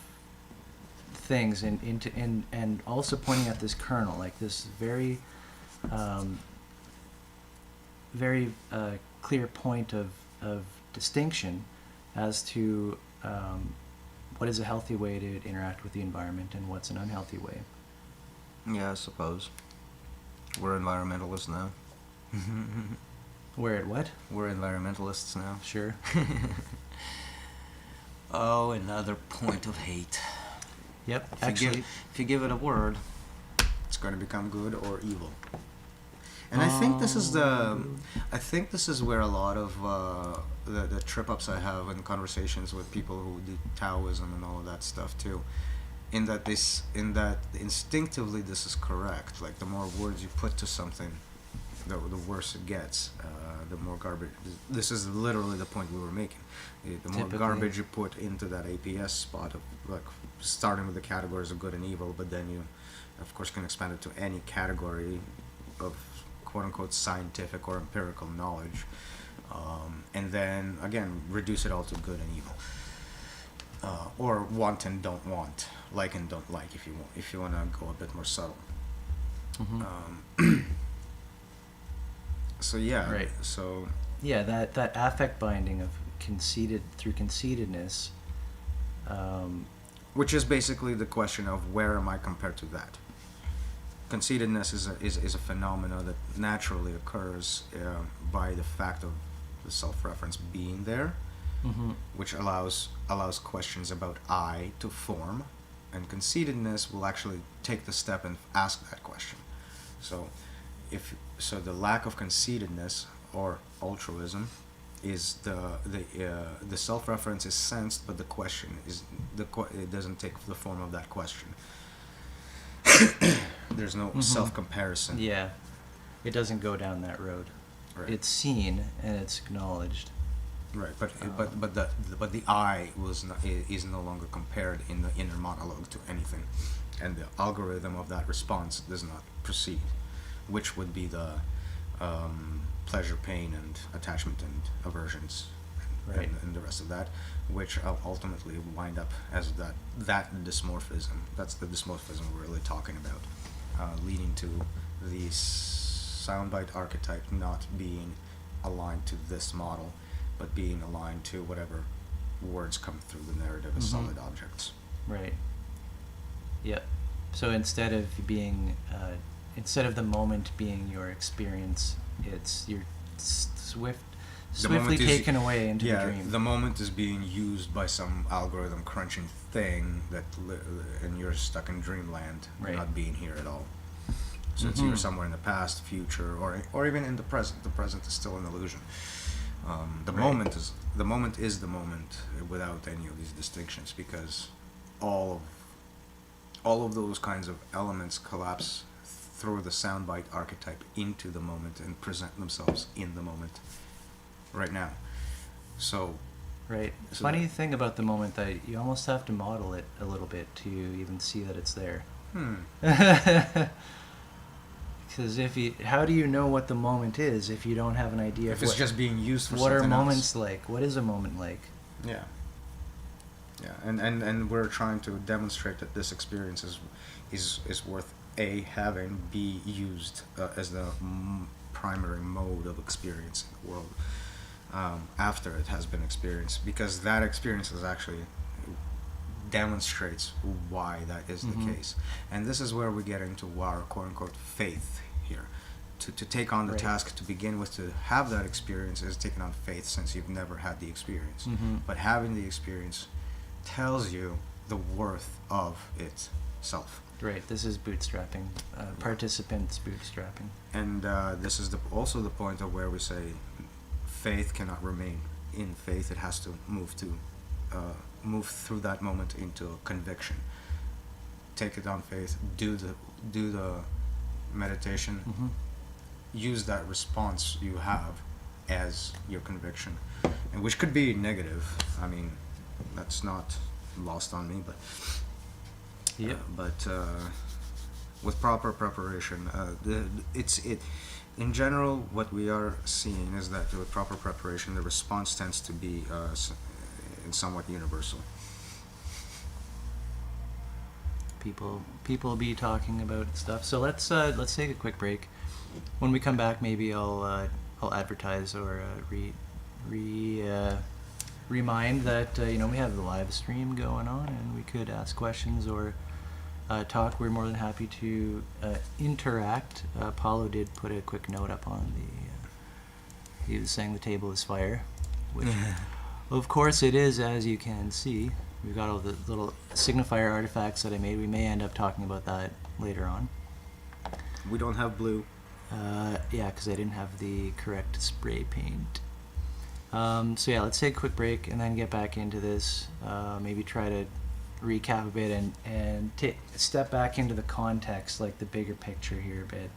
things and also pointing at this kernel, like this very, very clear point of distinction as to what is a healthy way to interact with the environment and what's an unhealthy way. Yeah, I suppose. We're environmentalists now. Where at what? We're environmentalists now. Sure. Oh, another point of hate. Yep. If Actually, if you give it a word, it's going to become good or evil. And I think this is where a lot of the trip ups I have in conversations with people who do Taoism and all of that stuff too. In that instinctively this is correct. Like the more words you put to something, the worse it gets. The more garbage. This is literally the point we were making. The more Typically. garbage you put into that APS spot of like starting with the categories of good and evil, but then you, of course, can expand it to any category of quote unquote scientific or empirical knowledge, and then again reduce it all to good and evil, or want and don't want, like and don't like, if you want to go a bit more subtle. Mm-hmm. So yeah, Right. So Yeah, that affect binding of conceitedness. which is basically the question of where am I compared to that? Conceitedness is a phenomena that naturally occurs by the fact of the self-reference being there, Mm-hmm. which allows questions about I to form, and conceitedness will actually take the step and ask that question. So the lack of conceitedness or altruism is the self-reference is sensed, but the question is it doesn't take the form of that question. There's no self-comparison. Yeah, it doesn't go down that road. Right. it's seen and it's acknowledged. Right, but the I is no longer compared in the inner monologue to anything, and the algorithm of that response does not proceed, which would be the pleasure, pain, and attachment and aversions, Right. and the rest of that, which ultimately wind up as that dysmorphism. That's the dysmorphism we're really talking about, leading to the soundbite archetype not being aligned to this model, but being aligned to whatever words come through the narrative as solid objects. Right. Yep. So instead of the moment being your experience, you're swiftly taken away into the dream. The moment is being used by some algorithm crunching thing and you're stuck in dreamland, Right. not being here at all. So it's either somewhere in the past, future, or even in the present. The present is still an illusion. The Right. moment is the moment without any of these distinctions, because all of those kinds of elements collapse through the soundbite archetype into the moment and present themselves in the moment right now. So Right. The funny thing about the moment that you almost have to model it a little bit to even see that it's there. Because how do you know what the moment is if you don't have an idea if of it's just being used for what something are else? moments like? What is a moment like? Yeah. And we're trying to demonstrate that this experience is worth A, having, B, used as the primary mode of experiencing the world after it has been experienced, because that experience is actually demonstrates why that is the case. And this is where we get into our quote-unquote faith here. To take on the Right. task to begin with, to have that experience, is taking on faith, since you've never had the experience. But having the experience tells you the worth of itself. Right. This is bootstrapping. Participants bootstrapping. And this is also the point of where we say faith cannot remain in faith. It has to move through that moment into a conviction. Take it on faith. Do the meditation. Use that response you have as your conviction, and which could be negative. I mean, that's not lost on me, but Yep. with proper preparation, in general, what we are seeing is that with proper preparation, the response tends to be somewhat universal. People be talking about stuff. So let's take a quick break. When we come back, maybe I'll advertise or remind that we have the live stream going on, and we could ask questions or talk. We're more than happy to interact. Paulo did put a quick note up on he was saying the table is fire, which of course it is, as you can see. We've got all the little signifier artifacts that I made. We may end up talking about that later on. We don't have blue. Yeah, because I didn't have the correct spray paint. So yeah, let's take a quick break and then get back into this. Maybe try to recap a bit and step back into the context, like the bigger picture here a bit,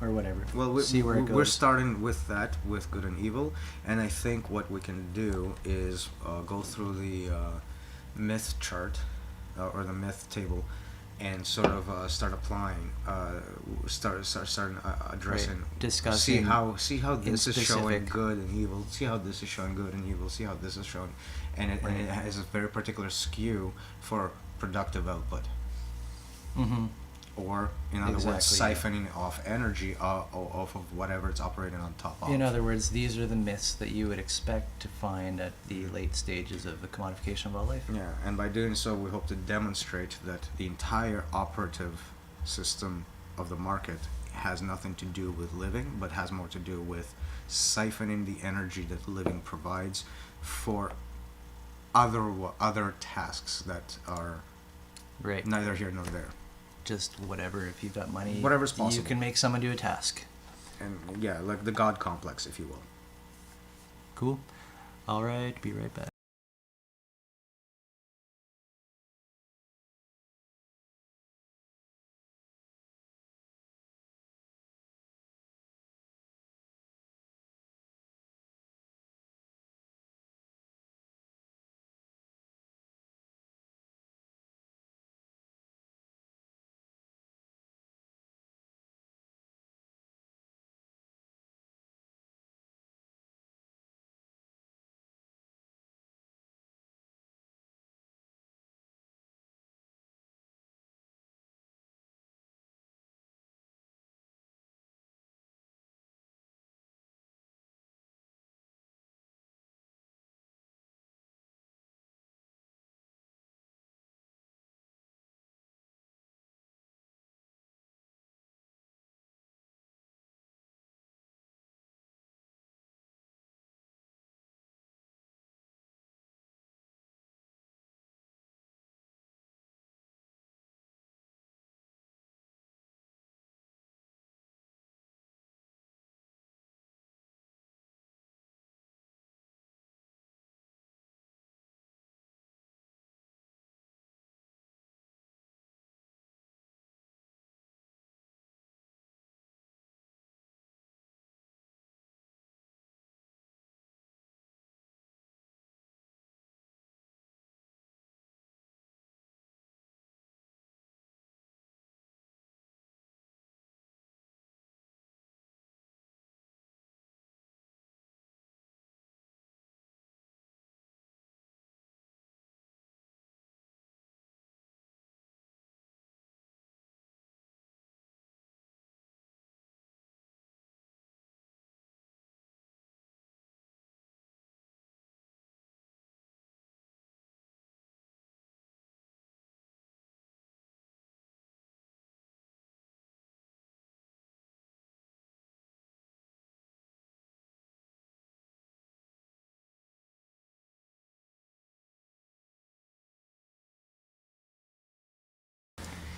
or whatever. Well, see where it goes. We're starting with that, with good and evil, and I think what we can do is go through the myth chart or the myth table, and sort of start applying, start addressing, Right. Discussing. See how this is showing specific. good and evil. See how this is showing good and evil. See how this is showing, and it has a very particular skew for productive output. Mm-hmm. Or, in other words, Exactly. siphoning off energy off of whatever it's operating on top of. In other words, these are the myths that you would expect to find at the late stages of the commodification of all life. Yeah, and by doing so, we hope to demonstrate that the entire operative system of the market has nothing to do with living, but has more to do with siphoning the energy that living provides for other tasks that are Right. neither here nor there. Just whatever. If you've got money, Whatever's possible. you can make someone do a task. And yeah, like the God complex, if you will. Cool. All right. Be right back.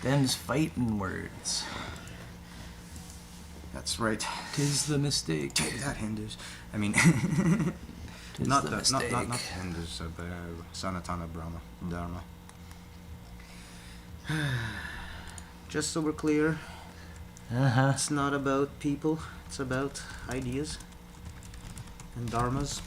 Them's fighting words. That's right. 'Tis the mistake. Take that, Hindus. I mean, 'Tis not the the mistake. not Hindus, but Sanatana Dharma. Just so we're clear, Uh-huh. it's not about people. It's about ideas and dharmas.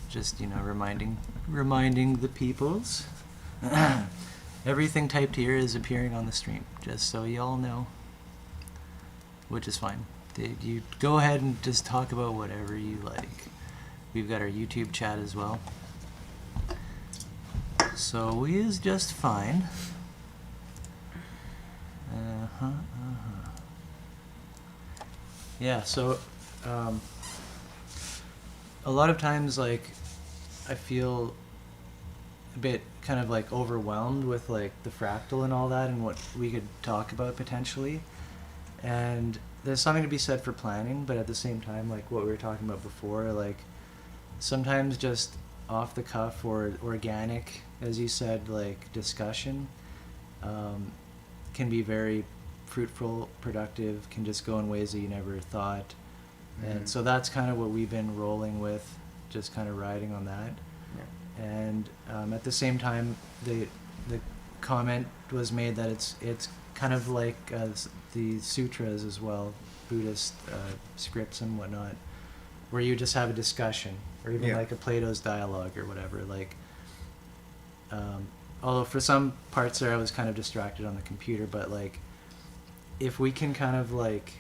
Just, reminding the peoples. Everything typed here is appearing on the stream, just so you all know. Which is fine. You go ahead and just talk about whatever you like. We've got our YouTube chat as well. So we is just fine. Yeah, so a lot of times, like, I feel a bit kind of like overwhelmed with like the fractal and all that and what we could talk about potentially. And there's something to be said for planning, but at the same time, like what we were talking about before, like sometimes just off the cuff or organic, as you said, like discussion can be very fruitful, productive, can just go in ways that you never thought. And so that's kind of what we've been rolling with, just kind of riding on that. Yeah. And at the same time, the comment was made that it's kind of like the sutras as well, Buddhist scripts and whatnot, where you just have a discussion, or even like a Plato's dialogue or whatever. Like, although for some parts there I was kind of distracted on the computer, but like, if we can kind of like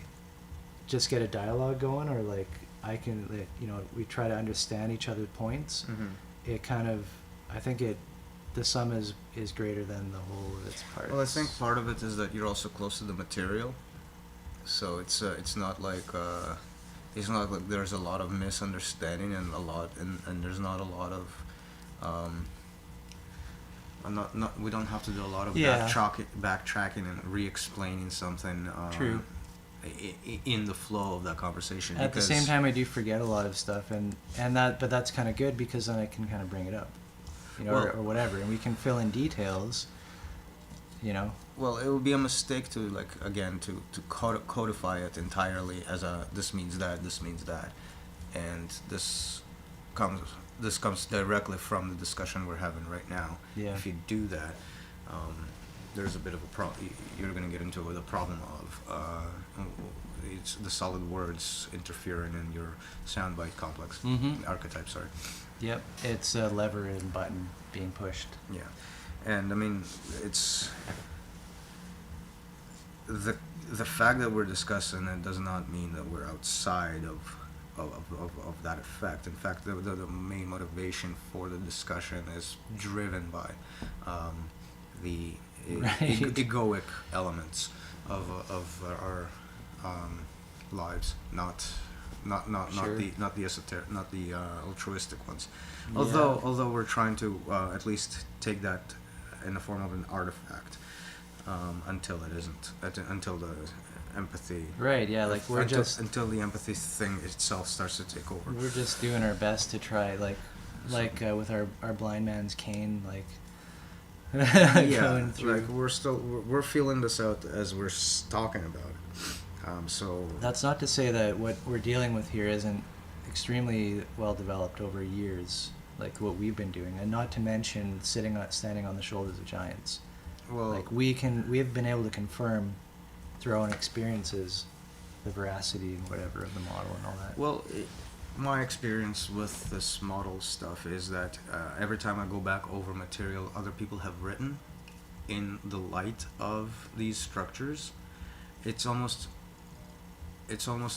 just get a dialogue going, or like I can, like, we try to understand each other's points. It kind of, I think the sum is greater than the whole of its parts. Well, I think part of it is that you're also close to the material, so it's not like there's a lot of misunderstanding and there's not a lot of we don't have to do a lot of backtracking and re-explaining something. True. In the flow of that conversation. At the same time, I do forget a lot of stuff, but that's kind of good, because then I can kind of bring it up, or whatever, and we can fill in details, Well, it would be a mistake to to codify it entirely as this means that, and this comes directly from the discussion we're having right now. Yeah. If you do that, there's a bit of a problem. You're going to get into the problem of it's the solid words interfering in your soundbite complex. Archetype, sorry. Yep, it's a lever and button being pushed. Yeah, and I mean, it's the fact that we're discussing it does not mean that we're outside of that effect. In fact, the main motivation for the discussion is driven by the egoic elements of our lives, not the esoteric, not the altruistic ones. Yeah. Although we're trying to at least take that in the form of an artifact, until it isn't, until the empathy. Right. Yeah. Like until the empathy thing itself starts to take over. We're just doing our best to try, like with our blind man's cane, like. Going through. Like we're feeling this out as we're talking about it. So that's not to say that what we're dealing with here isn't extremely well developed over years, like what we've been doing, and not to mention standing on the shoulders of giants. Well, like we have been able to confirm through our own experiences the veracity and whatever of the model and all that. Well, my experience with this model stuff is that every time I go back over material other people have written in the light of these structures, it's almost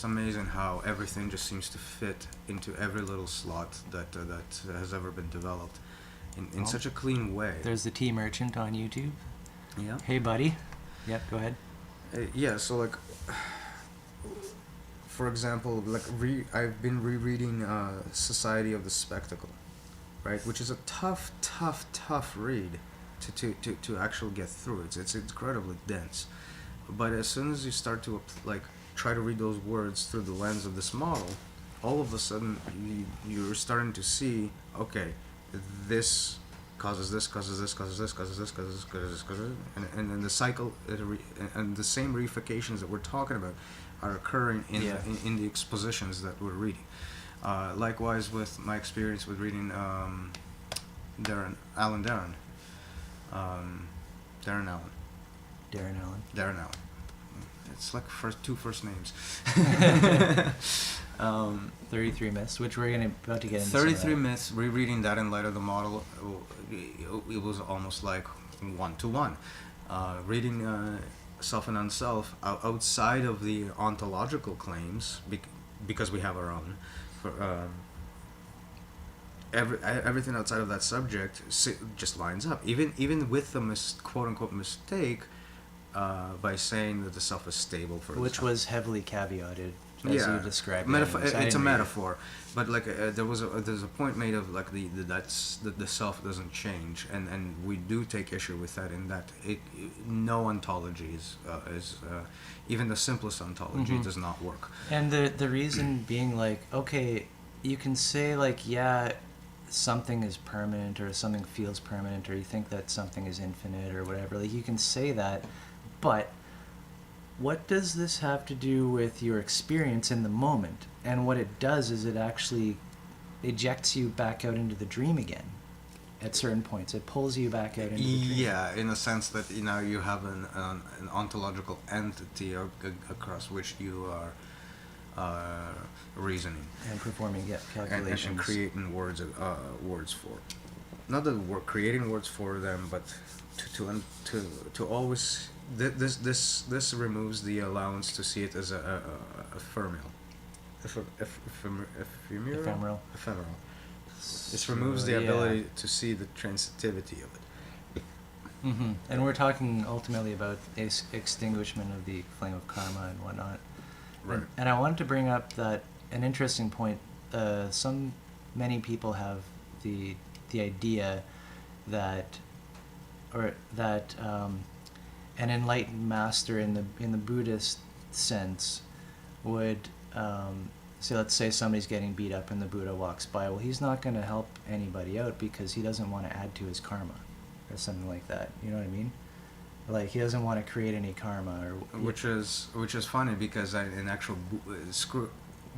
amazing how everything just seems to fit into every little slot that has ever been developed in such a clean way. There's the T Merchant on YouTube. Yeah. Hey, buddy. Yep, go ahead. Yeah, so like, for example, like I've been rereading Society of the Spectacle, right, which is a tough read to actually get through. It's incredibly dense, but as soon as you start to try to read those words through the lens of this model, all of a sudden you're starting to see, okay, this causes this, causes this, causes this, causes this, causes this, causes this, causes this, and then the cycle, and the same reifications that we're talking about are occurring in the expositions that we're reading. Likewise, with my experience with reading Darren Allen. It's like two first names. 33 Myths, which we're about to get into. 33 Myths, rereading that in light of the model, it was almost like one-to-one. Reading Self and Unself outside of the ontological claims, because we have our own. Everything outside of that subject just lines up. Even with the quote-unquote mistake, by saying that the self is stable, for which example. was heavily caveated, as you described. It's a metaphor, but like there's a point made of like the self doesn't change, and we do take issue with that. In that no ontology is even the simplest ontology does not work. And the reason being, like, okay, you can say like, yeah, something is permanent, or something feels permanent, or you think that something is infinite, or whatever. Like, you can say that, but what does this have to do with your experience in the moment? And what it does is it actually ejects you back out into the dream again. At certain points, it pulls you back out into the dream. Yeah, in a sense that you have an ontological entity across which you are reasoning and performing calculations and creating words for. Not that we're creating words for them, but to always. This removes the allowance to see it as a ephemeral. This removes the ability to see the transitivity of it. And we're talking ultimately about extinguishment of the flame of karma and whatnot. Right. And I wanted to bring up that an interesting point. Many people have the idea that an enlightened master in the Buddhist sense would say, let's say somebody's getting beat up and the Buddha walks by. Well, he's not going to help anybody out because he doesn't want to add to his karma, or something like that. You know what I mean? Like, he doesn't want to create any karma, or which is funny, because in actual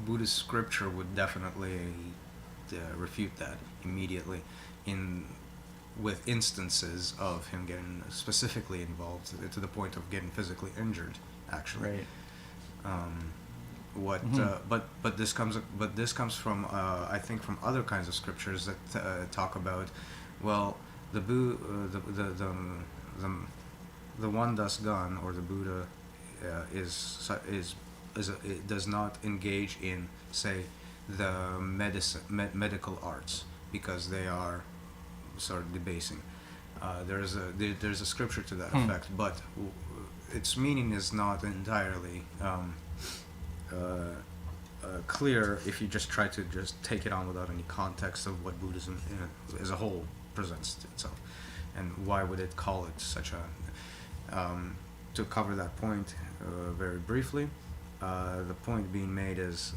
Buddhist scripture would definitely refute that immediately, with instances of him getting specifically involved to the point of getting physically injured, actually. Right. But this comes from I think from other kinds of scriptures that talk about, well, the one thus gone, or the Buddha, it does not engage in, say, the medical arts, because they are sort of debasing. There's a scripture to that effect, but its meaning is not entirely clear if you just try to just take it on without any context of what Buddhism as a whole presents to itself, and why would it call it such a. To cover that point very briefly, the point being made is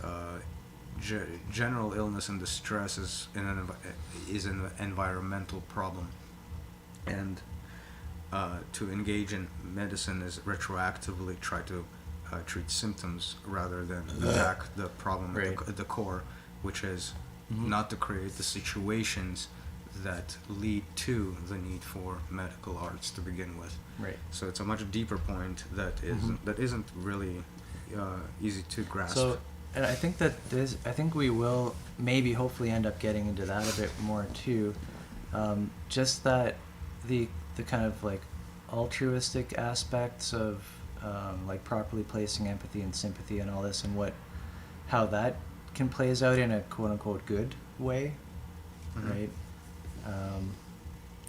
general illness and distress is an environmental problem, and to engage in medicine is retroactively try to treat symptoms rather than attack the problem at the core, which is not to create the situations that lead to the need for medical arts to begin with. Right. So it's a much deeper point that isn't really easy to grasp. So, and I think we will maybe hopefully end up getting into that a bit more too. Just that the kind of like altruistic aspects of like properly placing empathy and sympathy and all this, and how that can plays out in a quote unquote good way, right?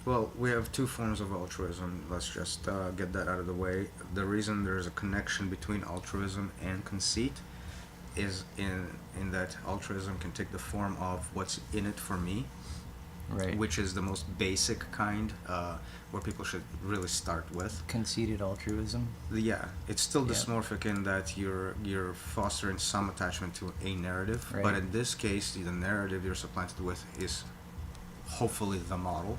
Well, we have two forms of altruism. Let's just get that out of the way. The reason there's a connection between altruism and conceit is in that altruism can take the form of what's in it for me, Right. which is the most basic kind, where people should really start with. Conceited altruism. Yeah, it's still Yeah. dysmorphic in that you're fostering some attachment to a narrative, Right. but in this case, the narrative you're supplanted with is hopefully the model,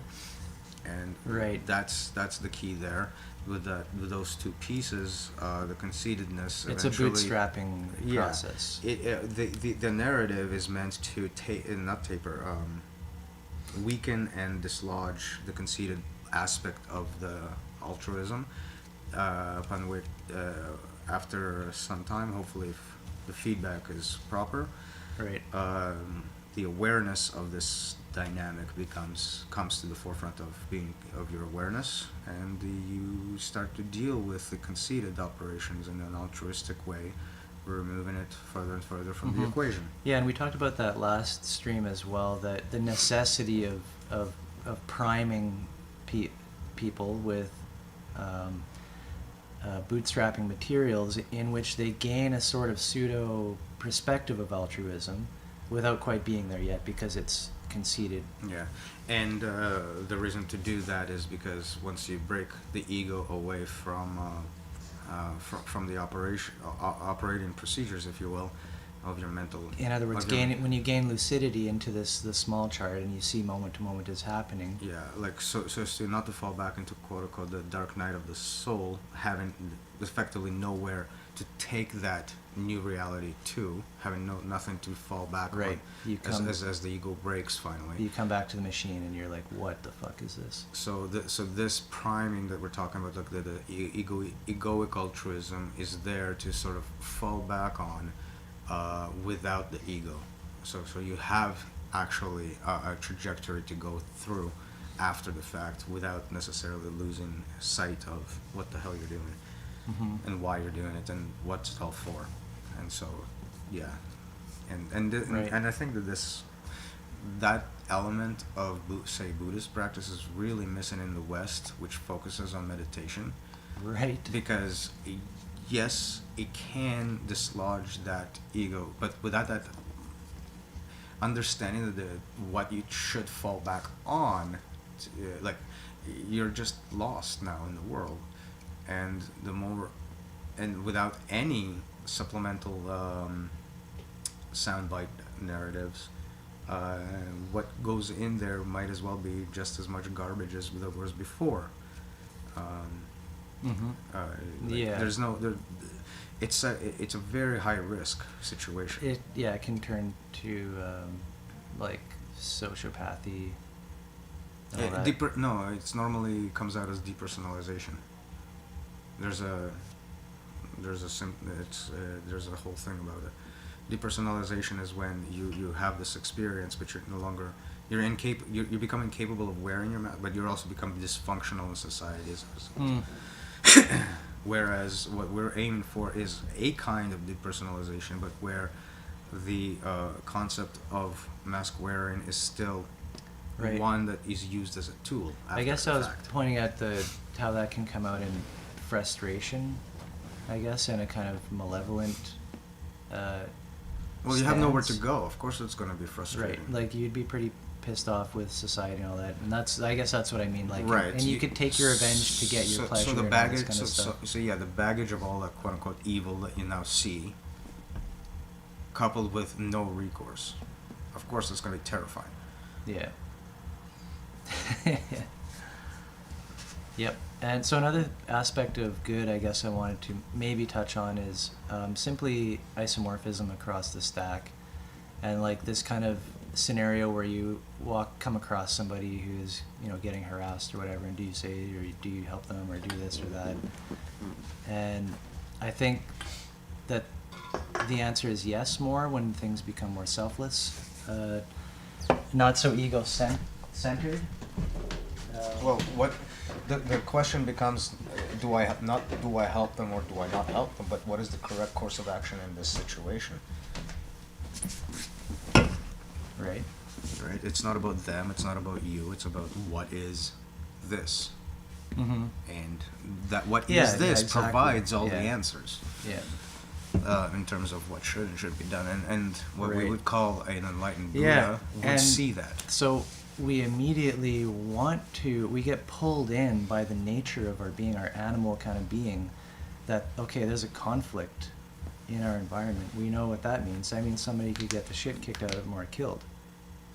and Right. that's the key there. With those two pieces, the conceitedness. It's a eventually, bootstrapping yeah, process. the narrative is meant to not taper, weaken and dislodge the conceited aspect of the altruism, upon which, after some time, hopefully if the feedback is proper, Right. the awareness of this dynamic comes to the forefront of your awareness, and you start to deal with the conceited operations in an altruistic way, removing it further and further from the equation. Yeah, and we talked about that last stream as well, that the necessity of priming people with bootstrapping materials in which they gain a sort of pseudo perspective of altruism without quite being there yet, because it's conceited. Yeah, and the reason to do that is because once you break the ego away from the operating procedures, if you will, of your mental. In other words, of your- when you gain lucidity into the small chart and you see moment to moment is happening. Yeah, like so as to not to fall back into quote unquote the dark night of the soul, having effectively nowhere to take that new reality to, having nothing to fall back Right. on, as the ego breaks finally. You come back to the machine and you're like, what the fuck is this? So this priming that we're talking about, like the egoic altruism, is there to sort of fall back on, without the ego. So you have actually a trajectory to go through after the fact, without necessarily losing sight of what the hell you're doing, and why you're doing it, and what's it all for. And so, yeah, Right. and I think that element of say Buddhist practice is really missing in the West, which focuses on meditation. Right. Because yes, it can dislodge that ego, but without that understanding that what you should fall back on, like you're just lost now in the world, and without any supplemental soundbite narratives, what goes in there might as well be just as much garbage as there was before. Yeah. There's no there. It's a very high risk situation. It can turn to like sociopathy. and all that. No, it's normally comes out as depersonalization. There's a whole thing about it. Depersonalization is when you have this experience, but you're no longer you become incapable of wearing your mask, but you're also become dysfunctional in society. Whereas what we're aiming for is a kind of depersonalization, but where the concept of mask wearing is still Right. one that is used as a tool. I guess after I the was fact. pointing at how that can come out in frustration, I guess, and a kind of malevolent. Well, you have nowhere to go. Of course, it's going to be frustrating. Right, like you'd be pretty pissed off with society and all that, and I guess that's what I mean. Like, Right. and you could take your revenge to get your pleasure. So the and all this baggage, kind of stuff. so yeah, the baggage of all that quote unquote evil that you now see, coupled with no recourse, of course, it's going to be terrifying. Yeah. Yep. And so another aspect of good, I guess I wanted to maybe touch on is simply isomorphism across the stack, and like this kind of scenario where you come across somebody who's getting harassed or whatever, and do you say or do you help them or do this or that? And I think that the answer is yes, more when things become more selfless, not so ego-centered. Well, what the question becomes: do I help them or do I not help them? But what is the correct course of action in this situation? Right. Right. It's not about them. It's not about you. It's about what is this, Mm-hmm. and that what is Yeah, yeah, this exactly. provides all the Yeah. answers. Yeah. In terms of what should and should be done, and what we Right. would call an enlightened Buddha Yeah, would and see that. So we immediately we get pulled in by the nature of our being, our animal kind of being, that, okay, there's a conflict in our environment. We know what that means. That means somebody could get the shit kicked out of them or killed.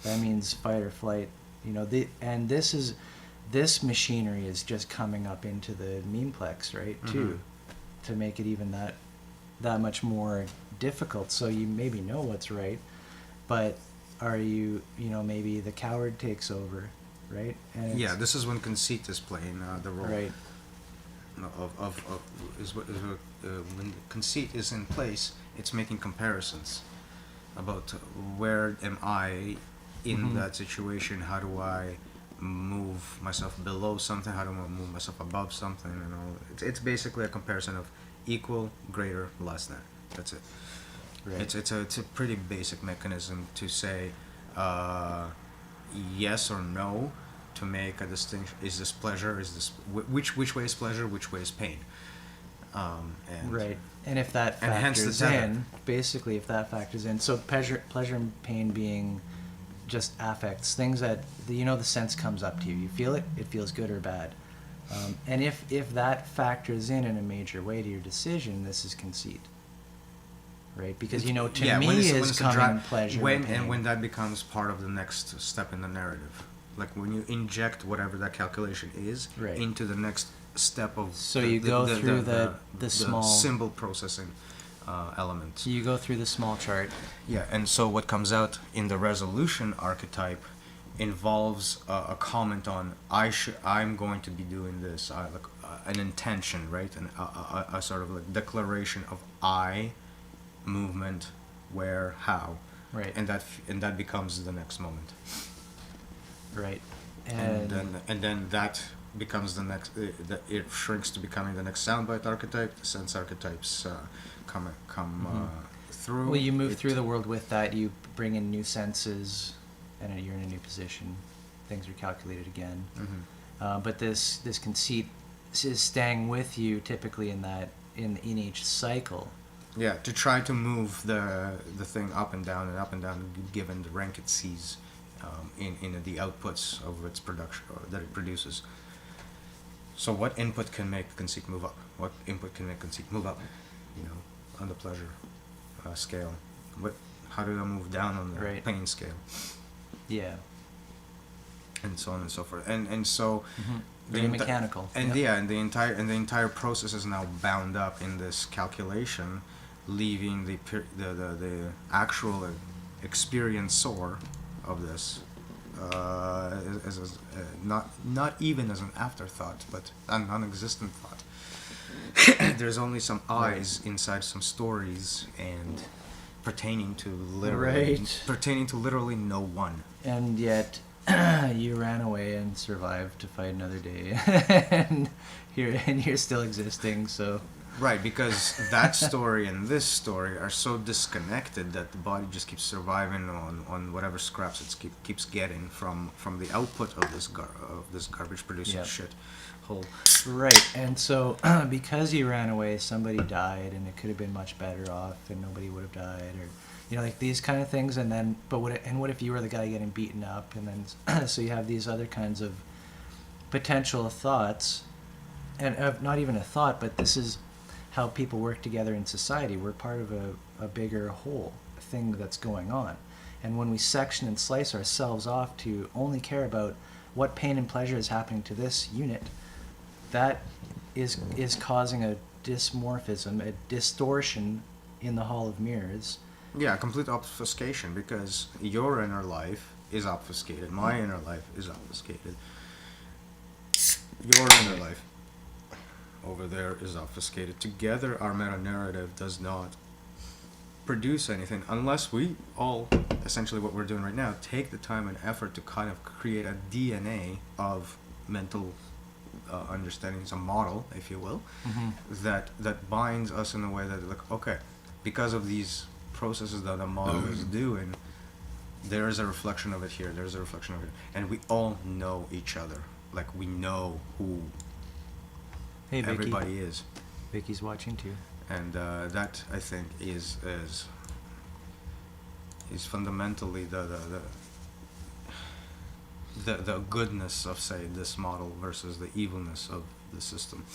That means fight or flight. And this machinery is just coming up into the memeplex, right, too, to make it even that much more difficult. So you maybe know what's right, but are you, maybe the coward takes over, right? And this is when conceit is playing the role. Right. When conceit is in place, it's making comparisons about where am I in that situation, how do I move myself below something, how do I move myself above something, it's basically a comparison of equal, greater, less than. That's it. Right. It's a pretty basic mechanism to say yes or no, to make a distinction. Is this pleasure? Is this which way is pleasure? Which way is pain? Right. And if that factors in, basically, if that factors in, so pleasure and pain being just affects, things that the sense comes up to you. You feel it. It feels good or bad. And if that factors in a major way to your decision, this is conceit. Right, because to me is coming pleasure and pain. And when that becomes part of the next step in the narrative, like when you inject whatever that calculation is into the next step of you go through the small symbol processing element. So you go through the small chart. Yeah, and so what comes out in the resolution archetype involves a comment on I'm going to be doing this, an intention, right, and a sort of like declaration of I. Movement, where, how, right, and that becomes the next moment, right, and then that becomes the next. It shrinks to becoming the next soundbite archetype. The sense archetypes come through. Well, you move through the world with that. You bring in new senses, and you're in a new position. Things are calculated again. But this conceit is staying with you typically in each cycle. Yeah, to try to move the thing up and down, given the rank it sees in the outputs of its production that it produces. So what input can make conceit move up? What input can make conceit move up? On the pleasure scale. How do I move down on the pain scale? Yeah. And so on and so forth. And so very mechanical. And and the entire process is now bound up in this calculation, leaving the actual experiencer of this as not even as an afterthought, but a non-existent thought. There's only some eyes inside some stories, and pertaining to literally no one. And yet you ran away and survived to fight another day, and you're still existing. So right, because that story and this story are so disconnected that the body just keeps surviving on whatever scraps it keeps getting from the output of this garbage producing shit hole. Right, and so because you ran away, somebody died, and it could have been much better off, and nobody would have died, or like these kind of things. And then, what if you were the guy getting beaten up, and then so you have these other kinds of potential thoughts, and not even a thought, but this is how people work together in society. We're part of a bigger whole thing that's going on. And when we section and slice ourselves off to only care about what pain and pleasure is happening to this unit, that is causing a dysmorphism, a distortion in the Hall of Mirrors. Yeah, complete obfuscation, because your inner life is obfuscated. My inner life is obfuscated. Your inner life over there is obfuscated. Together, our meta-narrative does not produce anything unless we all, essentially what we're doing right now, take the time and effort to kind of create a DNA of mental understandings, a model, if you will, that binds us in a way that, like, okay, because of these processes that the model is doing, there is a reflection of it here, there's a reflection of it, and we all know each other. Like, we know who everybody is. Vicky's watching too. And that, I think, is fundamentally the goodness of, say, this model versus the evilness of the system,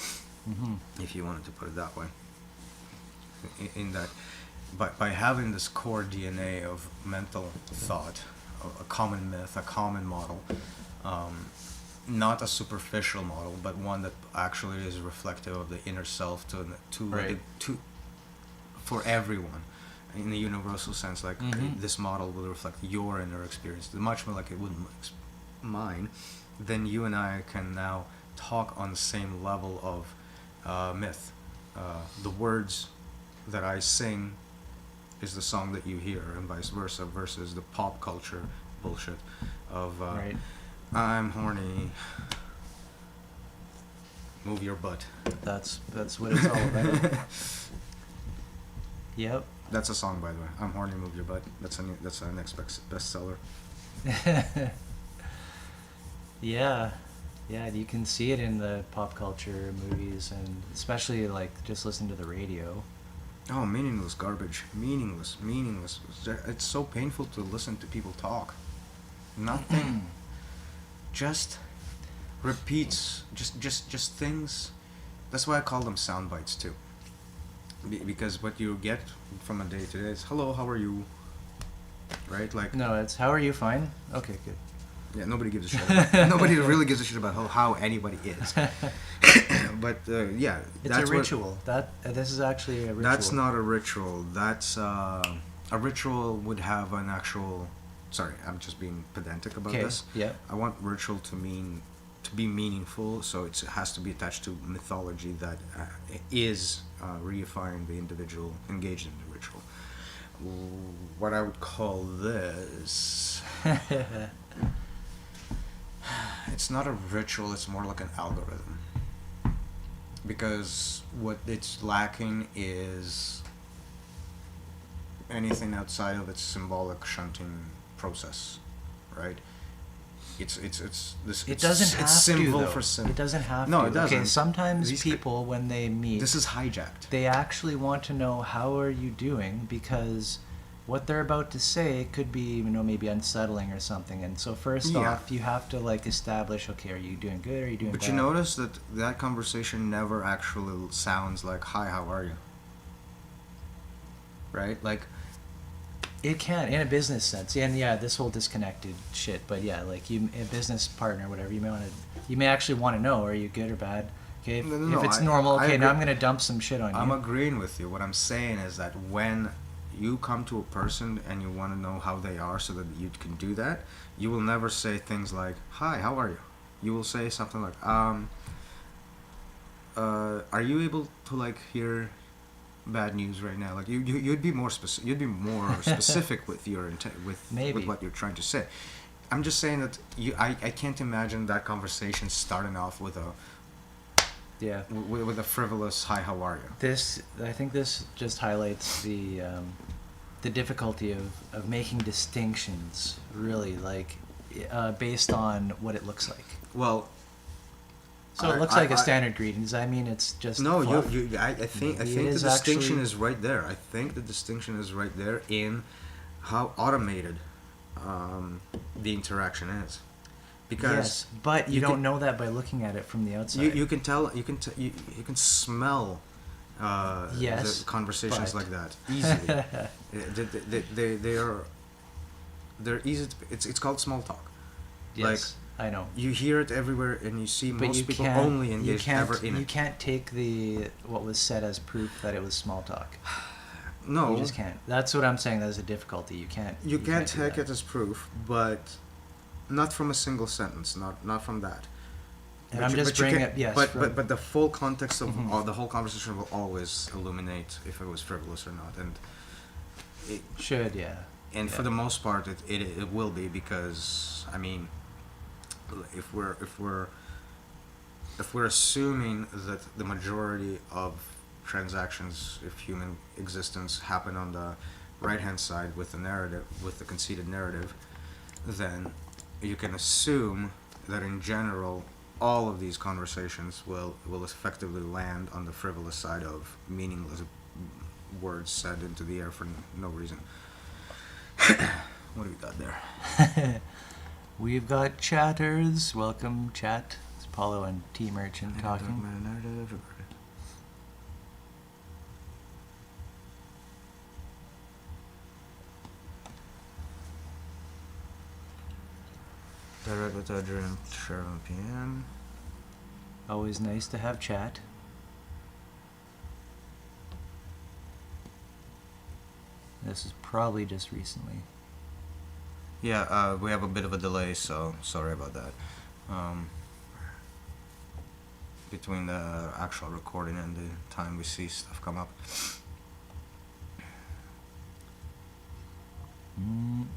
if you wanted to put it that way. In that, by having this core DNA of mental thought, a common myth, a common model, not a superficial model, but one that actually is reflective of the inner self to for everyone, in the universal sense, like this model will reflect your inner experience much more like it would mine. Then you and I can now talk on the same level of myth. The words that I sing is the song that you hear, and vice versa, versus the pop culture bullshit of I'm horny, move your butt. That's what it's all about. Yep. That's a song, by the way. I'm horny, move your butt. That's our next bestseller. Yeah, you can see it in the pop culture movies, and especially like just listening to the radio. Oh, meaningless garbage. Meaningless. It's so painful to listen to people talk. Nothing. Just repeats. Just things. That's why I call them sound bites too. Because what you get from a day to day is, hello, how are you? Right? Like. No, it's how are you? Fine. Okay, good. Yeah, nobody gives a shit. Nobody really gives a shit about how anybody is. But yeah, it's a ritual. This is actually a ritual. That's not a ritual. That's a ritual would have an actual. Sorry, I'm just being pedantic about this. Yeah. I want ritual to be meaningful, so it has to be attached to mythology that is reifying the individual engaged in the ritual. What I would call this. It's not a ritual, it's more like an algorithm. Because what it's lacking is anything outside of its symbolic shunting process, right? It's this. It doesn't have it's to, symbol though. for symbol. It doesn't have to. No, it doesn't. Okay, sometimes people, when they meet... This is hijacked. They actually want to know, how are you doing? Because what they're about to say could be, maybe unsettling or something. And so first off, you have to like establish, okay, are you doing good? Are you doing bad? But you notice that conversation never actually sounds like, hi, how are you? Right? Like, it can, in a business sense. And yeah, this whole disconnected shit. But yeah, like a business partner or whatever, you may actually want to know, are you good or bad? Okay, if it's normal, okay, now I'm going to dump some shit on you. I'm agreeing with you. What I'm saying is that when you come to a person and you want to know how they are so that you can do that, you will never say things like, hi, how are you? You will say something like, are you able to like hear bad news right now? Like you'd be more specific. You'd be more specific with your intent, with what you're trying to say. I'm just saying that I can't imagine that conversation starting off with with a frivolous, hi, how are you? I think this just highlights the difficulty of making distinctions, really, like based on what it looks like. Well, so it looks like a standard greeting. Does that mean it's just no? fluff? I think the distinction is right there. I think the distinction is right there in how automated the interaction is. Because yes, but you don't know that by looking at it from the outside. You can tell. You can smell. Yes, the conversations like that easily. They're easy. It's called small talk. Yes, like, I know. You hear it everywhere, and you see most people only engage ever in it. You can't take what was said as proof that it was small talk. No, you just can't. That's what I'm saying. That's a difficulty. You can't. You can't take it as proof, but not from a single sentence. Not from that. And I'm just bringing it. Yes, but the full context of the whole conversation will always illuminate if it was frivolous or not, and it should, yeah. And for the most part, it will be, because I mean, if we're assuming that the majority of transactions of human existence happen on the right-hand side with the conceded narrative, then you can assume that in general all of these conversations will effectively land on the frivolous side of meaningless words said into the air for no reason. What do we got there? We've got chatters. Welcome, chat. It's Paulo and T Merchant talking. Metanarrative. Direct Judgement, 7 p.m. Always nice to have chat. This is probably just recently. Yeah, we have a bit of a delay, so sorry about that. Between the actual recording and the time we see stuff come up.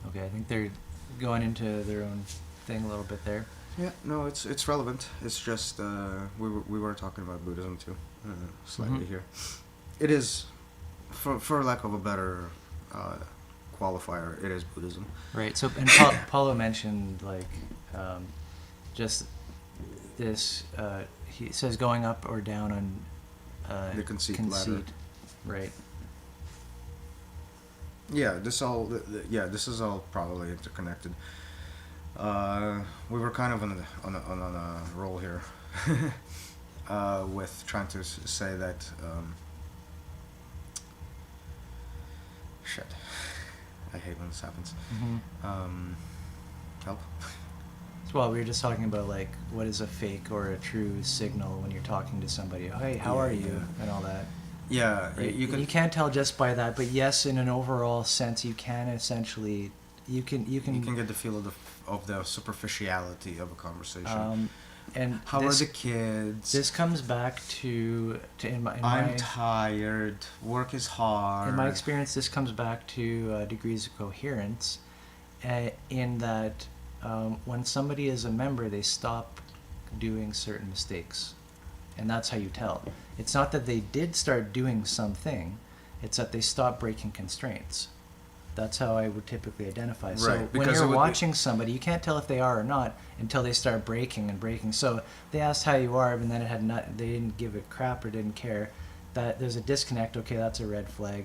Okay, I think they're going into their own thing a little bit there. Yeah, no, it's relevant. It's just we were talking about Buddhism too, slightly here. It is, for lack of a better qualifier, it is Buddhism. Right. So, and Paulo mentioned like just this. He says going up or down on The conceit ladder. Right. Yeah, this is all probably interconnected. We were kind of on a roll here with trying to say that shit. I hate when this happens. Help. Well, we were just talking about like what is a fake or a true signal when you're talking to somebody. Hey, how are you? And all that. Yeah, Right? you You can't tell just by that, but yes, in an overall sense, you can essentially you can get the feel of the superficiality of a conversation. And how are the kids? This comes back to in my I'm tired. Work is hard. in my experience, this comes back to degrees of coherence, in that when somebody is a member, they stop doing certain mistakes, and that's how you tell. It's not that they did start doing something; it's that they stop breaking constraints. That's how I would typically identify. Right, So when because you're watching somebody, you can't tell if they are or not until they start breaking and breaking. So they asked how you are, and then they didn't give a crap or didn't care. That there's a disconnect. Okay, that's a red flag.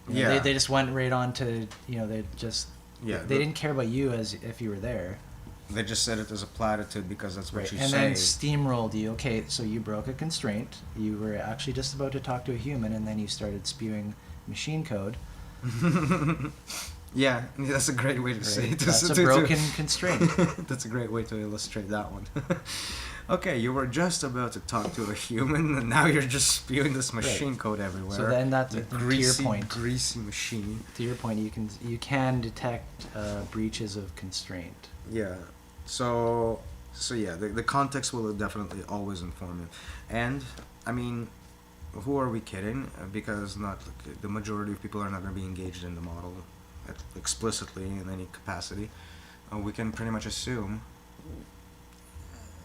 You know, they just went right on to they just they didn't care about you as if you were there. They just said it as a platitude because that's what you And say. then steamrolled you. Okay, so you broke a constraint. You were actually just about to talk to a human, and then you started spewing machine code. Yeah, that's a great way to say it. That's a broken constraint. That's a great way to illustrate that one. Okay, you were just about to talk to a human, and now you're just spewing this machine code everywhere. So then that's greasy, to your point. Greasy machine. To your point, you can detect breaches of constraint. Yeah. So yeah, the context will definitely always inform you, and I mean, who are we kidding? Because the majority of people are not going to be engaged in the model explicitly in any capacity. We can pretty much assume,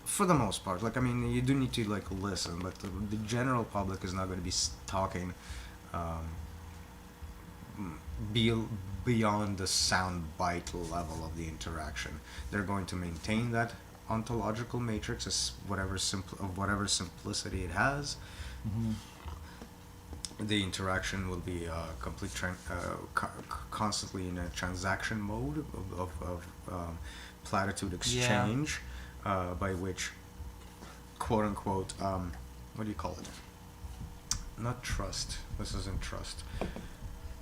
for the most part, you do need to listen, but the general public is not going to be talking beyond the sound bite level of the interaction. They're going to maintain that ontological matrix as whatever simplicity it has. The interaction will be constantly in a transaction mode of platitude exchange, by which, quote unquote, what do you call it? Not trust. This isn't trust.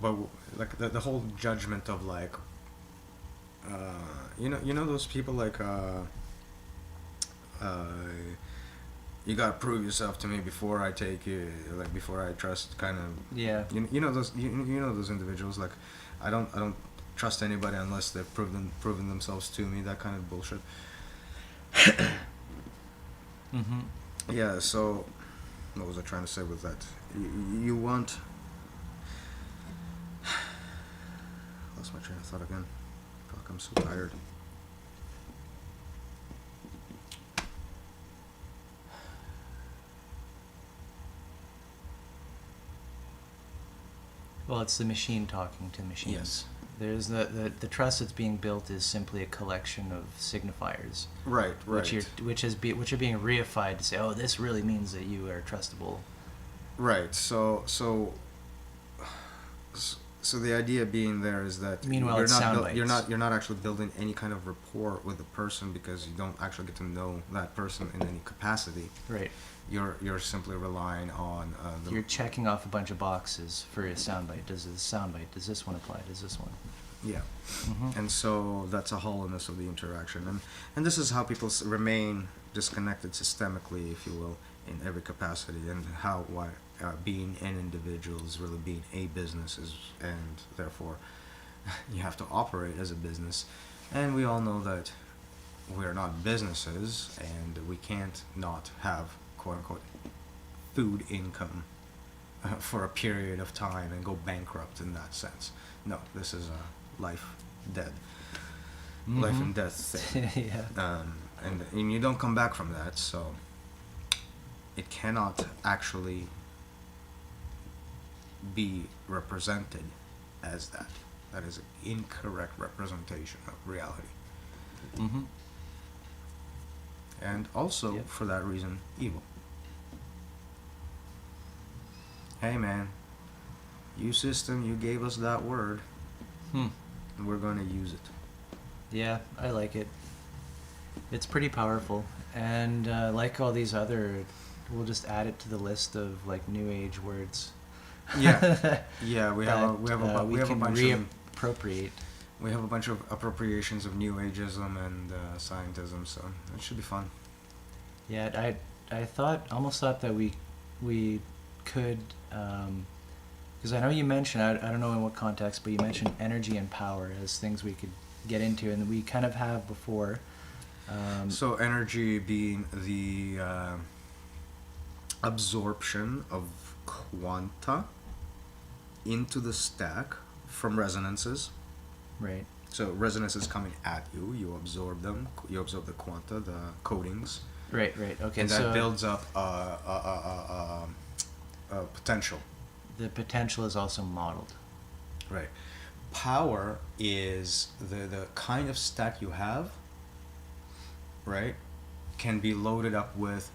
But the whole judgment of you know those people you gotta prove yourself to me before I take you, before I trust, kind of. Yeah. You know those those individuals, I don't trust anybody unless they've proven themselves to me, that kind of bullshit. Yeah. So, what was I trying to say with that? You want. Lost my train of thought again. Fuck, I'm so tired. Well, it's the machine talking to machines. Yes. There's the trust that's being built is simply a collection of signifiers. Right. Which are being reified to say, oh, this really means that you are trustable. Right. So So the idea being there is that Meanwhile, it's sound bites. you're not actually building any kind of rapport with the person because you don't actually get to know that person in any capacity. Right. You're simply relying on You're checking off a bunch of boxes for a soundbite. Does this one apply? Does this one? Yeah. Mm-hmm. And so that's a hollowness of the interaction, and this is how people remain disconnected systemically, if you will, in every capacity, and why being an individual is really being a business is, and therefore you have to operate as a business, and we all know that we're not businesses, and we can't not have quote unquote food income for a period of time and go bankrupt in that sense. No, this is a life and death thing. Yeah. And you don't come back from that, so it cannot actually be represented as that. That is an incorrect representation of reality. Mm-hmm. And also, Yep. for that reason, evil. Hey man, you system, you gave us that word, and we're going to use it. Yeah, I like it. It's pretty powerful, and like all these other, we'll just add it to the list of like new age words. Yeah, yeah. We have We a bunch of reappropriate. we have a bunch of appropriations of New Ageism and scientism, so it should be fun. Yeah, I almost thought that we could, because I know you mentioned, I don't know in what context, but you mentioned energy and power as things we could get into, and we kind of have before. So energy being the absorption of quanta into the stack from resonances. Right. So resonances coming at you, you absorb them, you absorb the quanta, the codings. Right. Okay. And that so builds up potential. the potential is also modeled. Right. Power is the kind of stack you have, right, can be loaded up with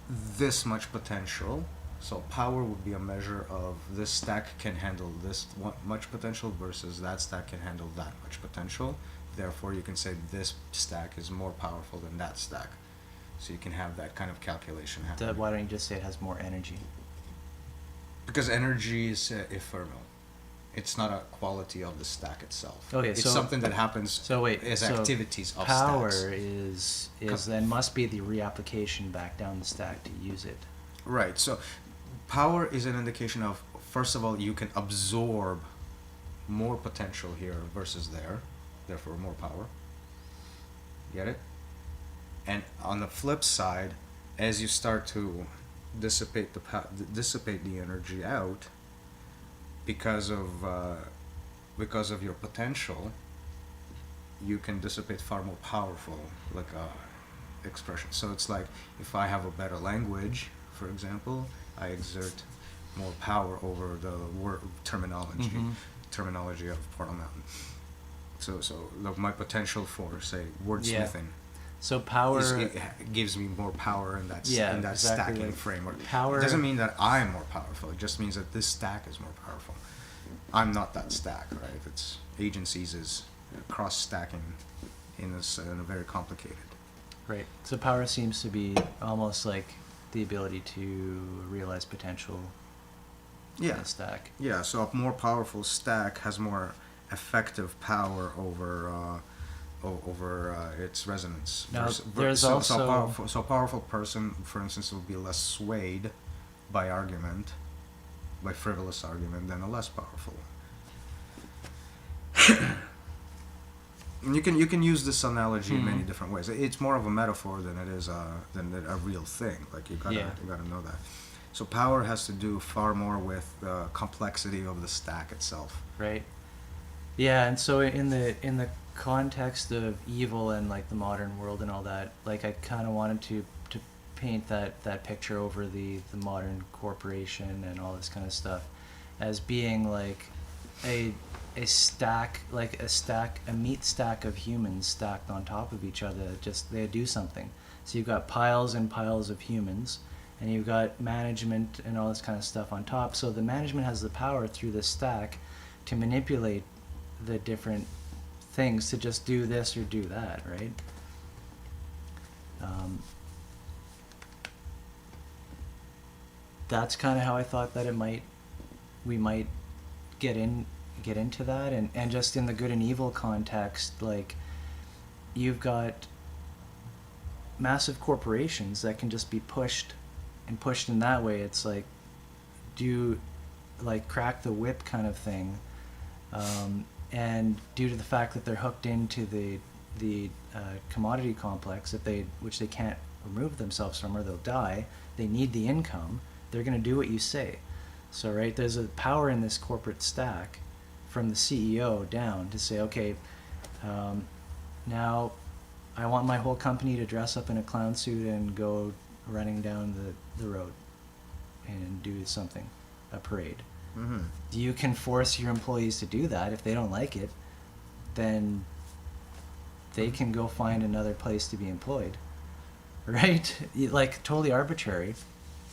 this much potential. So power would be a measure of this stack can handle this much potential versus that stack can handle that much potential. Therefore, you can say this stack is more powerful than that stack. So you can have that kind of calculation happen. Why don't you just say it has more energy? Because energy is ephemeral. It's not a quality of the stack itself. Okay, it's so something that happens so wait, as so activities of power stacks. is then must be the reapplication back down the stack to use it. Right. So power is an indication of, first of all, you can absorb more potential here versus there, therefore more power. Get it? And on the flip side, as you start to dissipate the energy out because of your potential, you can dissipate far more powerful expression. So it's like if I have a better language, for example, I exert more power over the word terminology of Portal Mountain. So my potential for, say, wordsmithing. So power It gives me more power in that exactly stacking like framework. Power It doesn't mean that I'm more powerful. It just means that this stack is more powerful. I'm not that stack, right? It's agencies is cross-stacking in a very complicated. Right. So power seems to be almost like the ability to realize potential in a stack. Yeah, so a more powerful stack has more effective power over its resonance. Now, there's also... So a powerful person, for instance, will be less swayed by argument, by frivolous argument, than a less powerful one. And you can use this analogy in many different ways. It's more of a metaphor than it is a real thing. Like you gotta know that. So power has to do far more with the complexity of the stack itself. Right. Yeah, and so in the context of evil and like the modern world and all that, like I kind of wanted to paint that picture over the modern corporation and all this kind of stuff as being like a meat stack of humans stacked on top of each other. Just they do something. So you've got piles and piles of humans, and you've got management and all this kind of stuff on top. So the management has the power through the stack to manipulate the different things to just do this or do that, right? That's kind of how I thought that we might get into that, and just in the good and evil context, like, you've got massive corporations that can just be pushed in that way. It's like, crack the whip kind of thing, and due to the fact that they're hooked into the commodity complex which they can't remove themselves from or they'll die, they need the income, they're going to do what you say. So, right, there's a power in this corporate stack from the CEO down to say, okay, now I want my whole company to dress up in a clown suit and go running down the road and do something, a parade. Mm-hmm. You can force your employees to do that. If they don't like it, then they can go find another place to be employed, right? Like, totally arbitrary.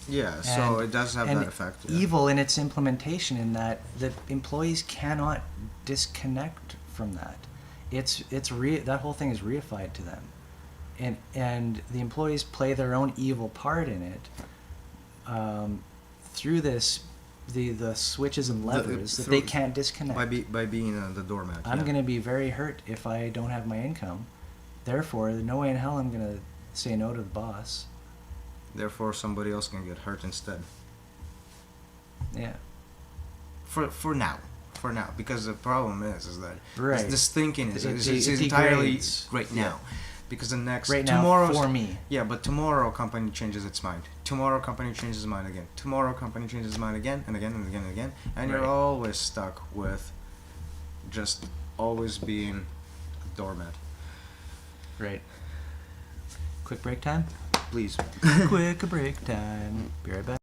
Yeah, so it does have that effect. Yeah. Evil in its implementation, in that the employees cannot disconnect from that. That whole thing is reified to them, and the employees play their own evil part in it, through the switches and levers that they can't disconnect. By being the doormat. I'm going to be very hurt if I don't have my income. Therefore, no way in hell I'm going to say no to the boss. Therefore, somebody else can get hurt instead. Yeah. For now, because the problem is that Right. this thinking is It entirely degrades. right now, because the next Right now, tomorrow's for me. Yeah, but tomorrow company changes its mind. Tomorrow company changes its mind again. Tomorrow company changes its mind again and again and again and again, and you're Right. always stuck with just always being a doormat. Right. Quick break time? Please. Quick break time. Be right back.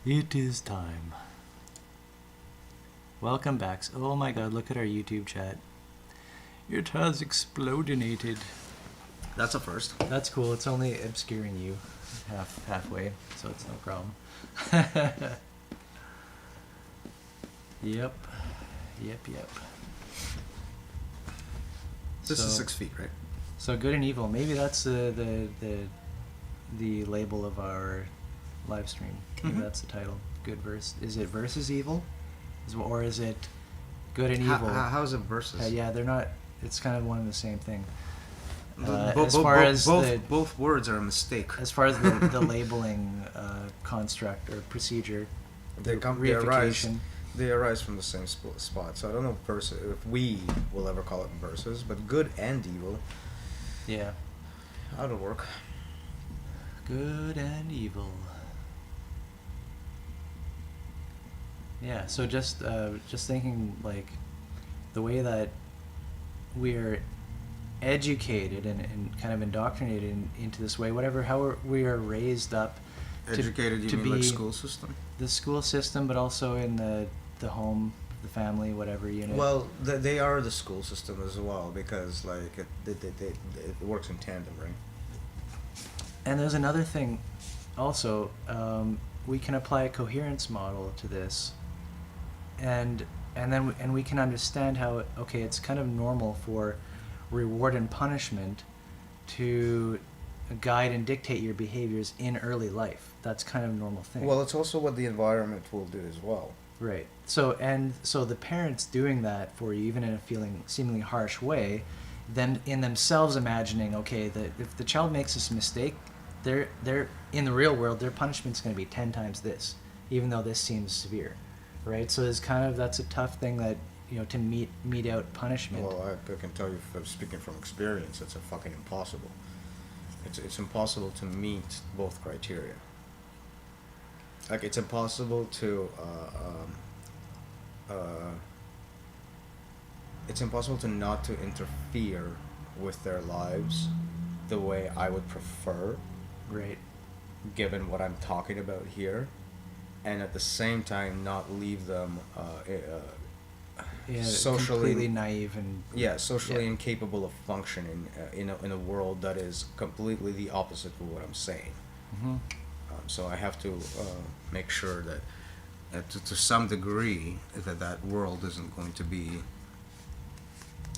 It is time. Welcome back. Oh my god, look at our YouTube chat. It has explodinated. That's a first. That's cool. It's only obscuring you halfway, so it's no problem. Yep. This is 6 feet, right? So good and evil. Maybe that's the label of our live stream. Maybe that's the title. Good verse. Is it versus evil, or is it good and evil? How is it versus? Yeah, they're not. It's kind of one and the same thing. Both words are a mistake. As far as the labeling construct or procedure, They arise from the same spot. So I don't know if we will ever call it versus, but good and evil. Yeah. How'd it work? Good and evil. Yeah. So just thinking, like, the way that we're educated and kind of indoctrinated into this way, how we are raised up. Educated, you mean like school system? The school system, but also in the home, the family, whatever unit. Well, they are the school system as well, because like it works in tandem, right? And there's another thing, also, we can apply a coherence model to this, and we can understand how it's kind of normal for reward and punishment to guide and dictate your behaviors in early life. That's kind of a normal thing. Well, it's also what the environment will do as well. Right. So the parents doing that for you, even in a seemingly harsh way, then in themselves imagining, that if the child makes this mistake, they're in the real world, their punishment's going to be 10 times this, even though this seems severe, right? So that's a tough thing that to mete out punishment. Well, I can tell you, from speaking from experience, it's a fucking impossible. It's impossible to meet both criteria. Like, it's impossible to not to interfere with their lives the way I would prefer, right? Given what I'm talking about here, and at the same time not leave them socially completely naive and socially incapable of functioning in a world that is completely the opposite of what I'm saying. Mm-hmm. So I have to make sure that to some degree that world isn't going to be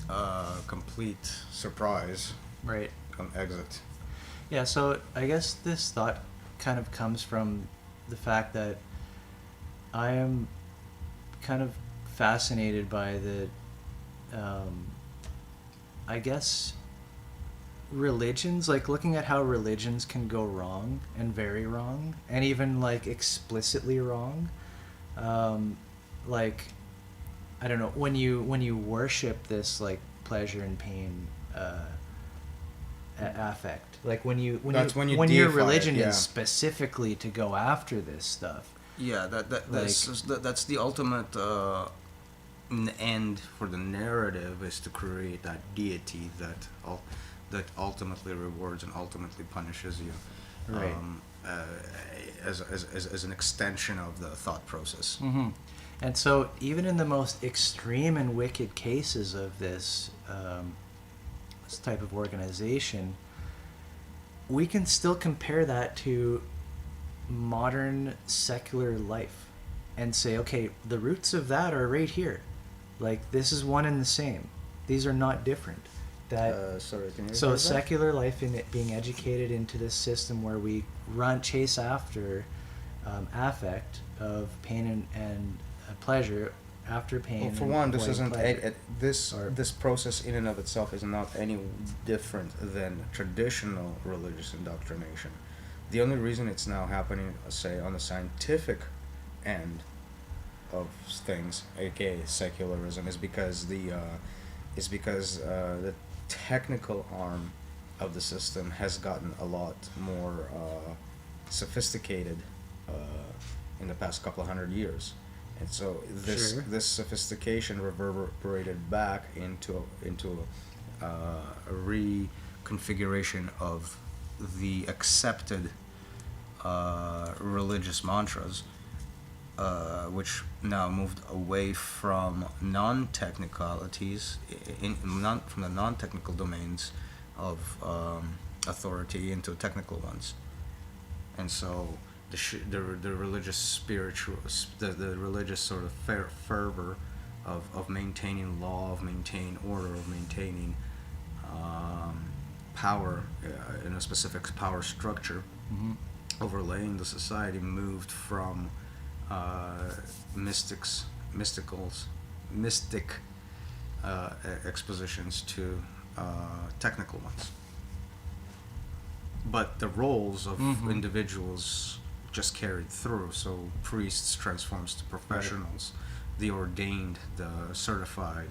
a complete surprise, right, on exit. Yeah, so I guess this thought kind of comes from the fact that I am kind of fascinated by the I guess religions, like looking at how religions can go wrong and very wrong, and even like explicitly wrong. Like, I don't know, when you worship this like pleasure and pain affect, like when your religion is specifically to go after this stuff. Yeah, that's the ultimate end for the narrative, is to create that deity that ultimately rewards and ultimately punishes you, right? As an extension of the thought process. Mm-hmm. And so, even in the most extreme and wicked cases of this type of organization, we can still compare that to modern secular life and say, okay, the roots of that are right here. Like, this is one and the same. These are not different. Sorry, can you so secular life, in it being educated into this system where we chase after affect of pain and pleasure after pain. Well, for one, this isn't this process in and of itself is not any different than traditional religious indoctrination. The only reason it's now happening, say, on the scientific end of things, aka secularism, is because the technical arm of the system has gotten a lot more sophisticated in the past couple of 100 years, and so this sophistication reverberated back into a reconfiguration of the accepted religious mantras, which now moved away from non-technicalities, from the non-technical domains of authority into technical ones, and so the religious the religious sort of fervor of maintaining law, of maintaining order, of maintaining power in a specific power structure, overlaying the society, moved from mystic expositions to technical ones. But the roles of individuals just carried through. So priests transforms to professionals, the ordained, the certified,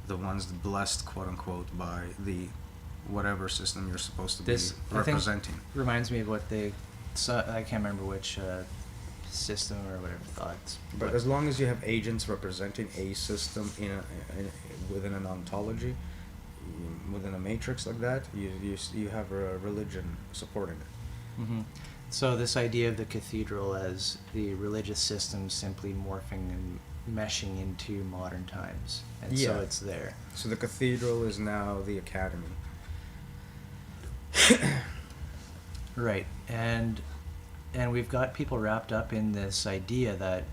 the ones blessed, quote unquote, by the whatever system you're supposed to be representing. I think, reminds me of what they. So I can't remember which system or whatever thoughts. But as long as you have agents representing a system within an ontology, within a matrix like that, you have a religion supporting it. So this idea of the cathedral as the religious system simply morphing and meshing into modern times, and so it's there. So the cathedral is now the academy. Right, and we've got people wrapped up in this idea that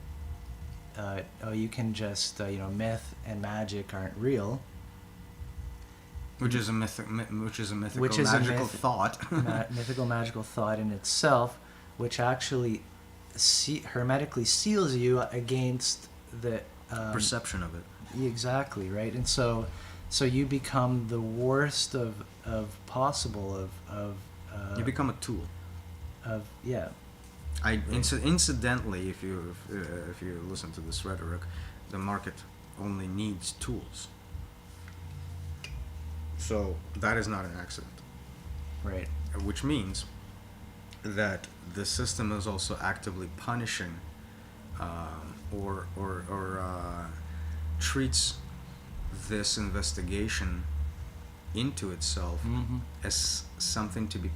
you can just myth and magic aren't real, which is a magical thought. Mythical magical thought in itself, which actually hermetically seals you against the perception of it. Exactly, right, and so you become the worst of possible of you become a tool. Incidentally, if you listen to this rhetoric, the market only needs tools. So that is not an accident. Right. Which means that the system is also actively punishing or treats this investigation into itself as something to be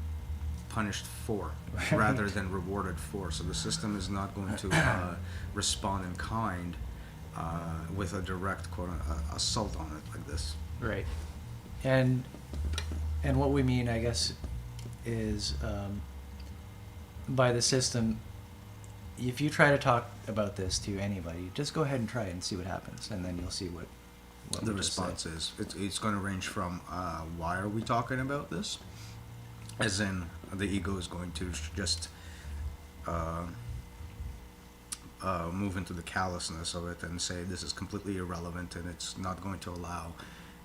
punished for rather than rewarded for. So the system is not going to respond in kind with a direct quote assault on it like this. Right. And what we mean, I guess, is by the system, if you try to talk about this to anybody, just go ahead and try it and see what happens, and then you'll see what the response is. It's going to range from why are we talking about this, as in the ego is going to just move into the callousness of it and say this is completely irrelevant and it's not going to allow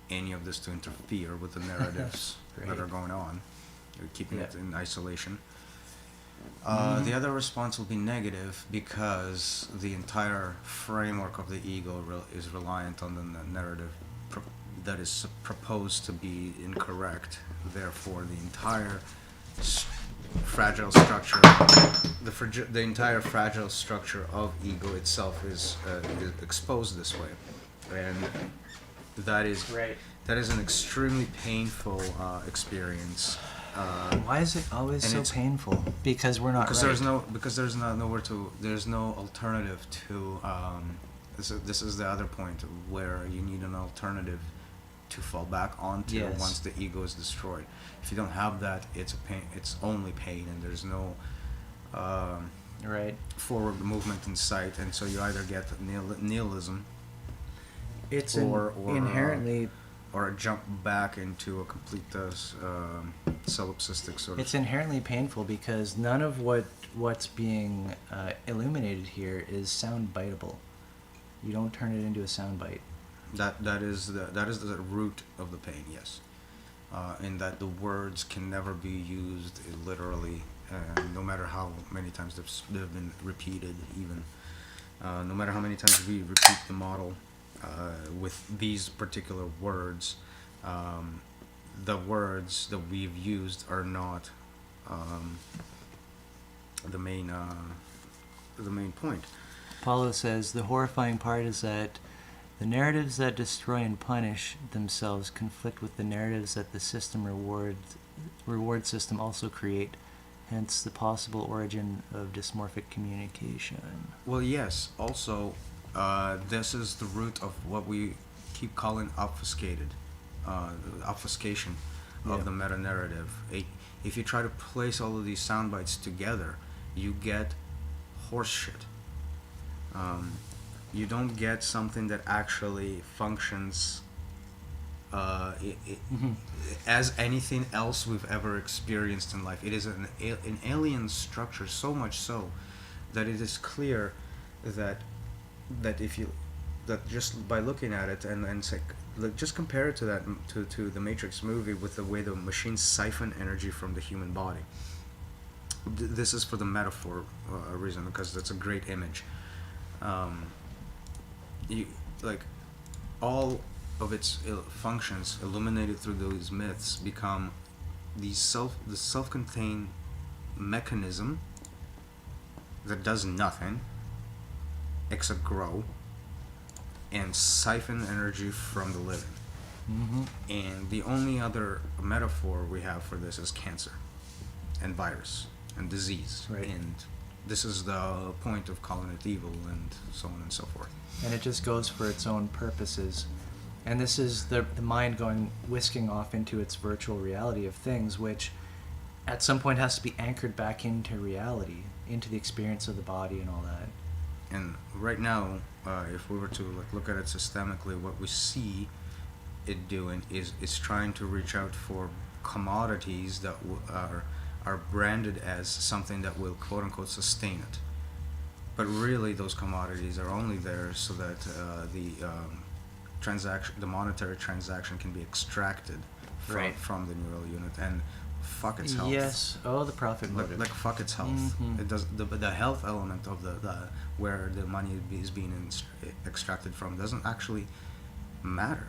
any of this to interfere with the narratives that are going on. You're keeping it in isolation. The other response will be negative because the entire framework of the ego is reliant on the narrative that is proposed to be incorrect. Therefore, the entire fragile structure, the entire fragile structure of ego itself is exposed this way, and that is an extremely painful experience. Why is it always so painful? Because we're not. There's no alternative to. This is the other point where you need an alternative to fall back onto once the ego is destroyed. If you don't have that, it's a pain. It's only pain, and there's no forward movement in sight. And so you either get nihilism, it's inherently. Or a jump back into a complete solipsistic sort of. It's inherently painful because none of what's being illuminated here is sound biteable. You don't turn it into a sound bite. That is the root of the pain, yes. In that the words can never be used literally, no matter how many times they've been repeated. Even no matter how many times we repeat the model. With these particular words, the words that we've used are not the main point. Paulo says the horrifying part is that the narratives that destroy and punish themselves conflict with the narratives that the reward system also create, Hence the possible origin of dysmorphic communication. Well, yes. Also, this is the root of what we keep calling obfuscated, the obfuscation of the meta-narrative. If you try to place all of these sound bites together, you get horse shit. You don't get something that actually functions as anything else we've ever experienced in life. It is an alien structure, so much so that it is clear that if you just by looking at it and say, just compare it to that to the Matrix movie with the way the machines siphon energy from the human body. This is for the metaphor reason, because that's a great image. You like all of its functions illuminated through those myths become the self-contained mechanism that does nothing except grow and siphon energy from the living. Mm-hmm. And the only other metaphor we have for this is cancer and virus and disease. Right. And this is the point of calling it evil and so on and so forth. And it just goes for its own purposes. And this is the mind going whisking off into its virtual reality of things, which at some point has to be anchored back into reality, into the experience of the body and all that. And right now, if we were to look at it systemically, what we see it doing is trying to reach out for commodities that are branded as something that will quote unquote sustain it. But really, those commodities are only there so that the monetary transaction can be extracted from the neural unit and fuck its health. Yes. Oh, the profit motive. Like fuck its health. Mm-hmm. It does the health element of the where the money is being extracted from doesn't actually matter.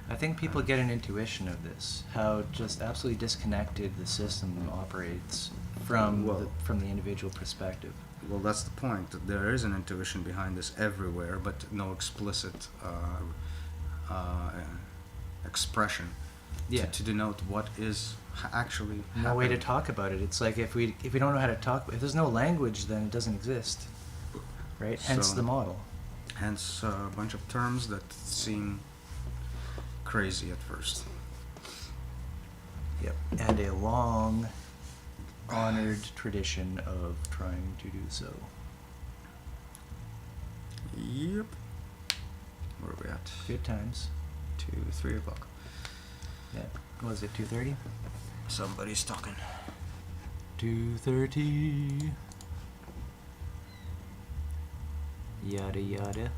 I think people get an intuition of this, how just absolutely disconnected the system operates from the individual perspective. Well, that's the point. There is an intuition behind this everywhere, but no explicit expression to denote what is actually happening. No way to talk about it. It's like if we don't know how to talk, if there's no language, then it doesn't exist, right? Hence the model. Hence a bunch of terms that seem crazy at first. Yep. And a long, honored tradition of trying to do so. Yep. Where are we at? Good times. 3 o'clock. Yeah. Was it 2:30? Somebody's talking. 2:30. Yada yada.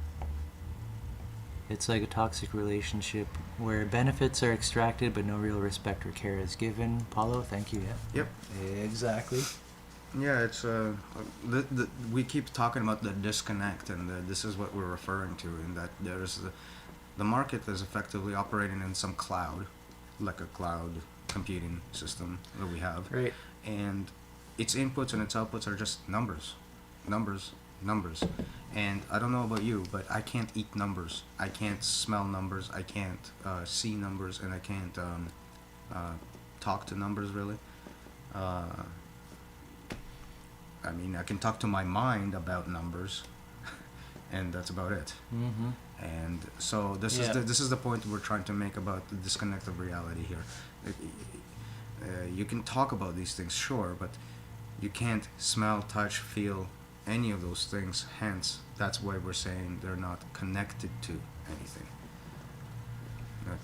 It's like a toxic relationship where benefits are extracted but no real respect or care is given. Paulo, thank you. Yeah. Yep. Exactly. Yeah, it's we keep talking about the disconnect, and this is what we're referring to, in that there's the market is effectively operating in some cloud, like a cloud computing system that we have. Right. And its inputs and its outputs are just numbers. And I don't know about you, but I can't eat numbers. I can't smell numbers. I can't see numbers, and I can't talk to numbers, really. I mean, I can talk to my mind about numbers, and that's about it. Mm-hmm. And so this is the point we're trying to make about the disconnect of reality here. You can talk about these things, sure, but you can't smell, touch, feel any of those things. Hence, that's why we're saying they're not connected to anything. Like,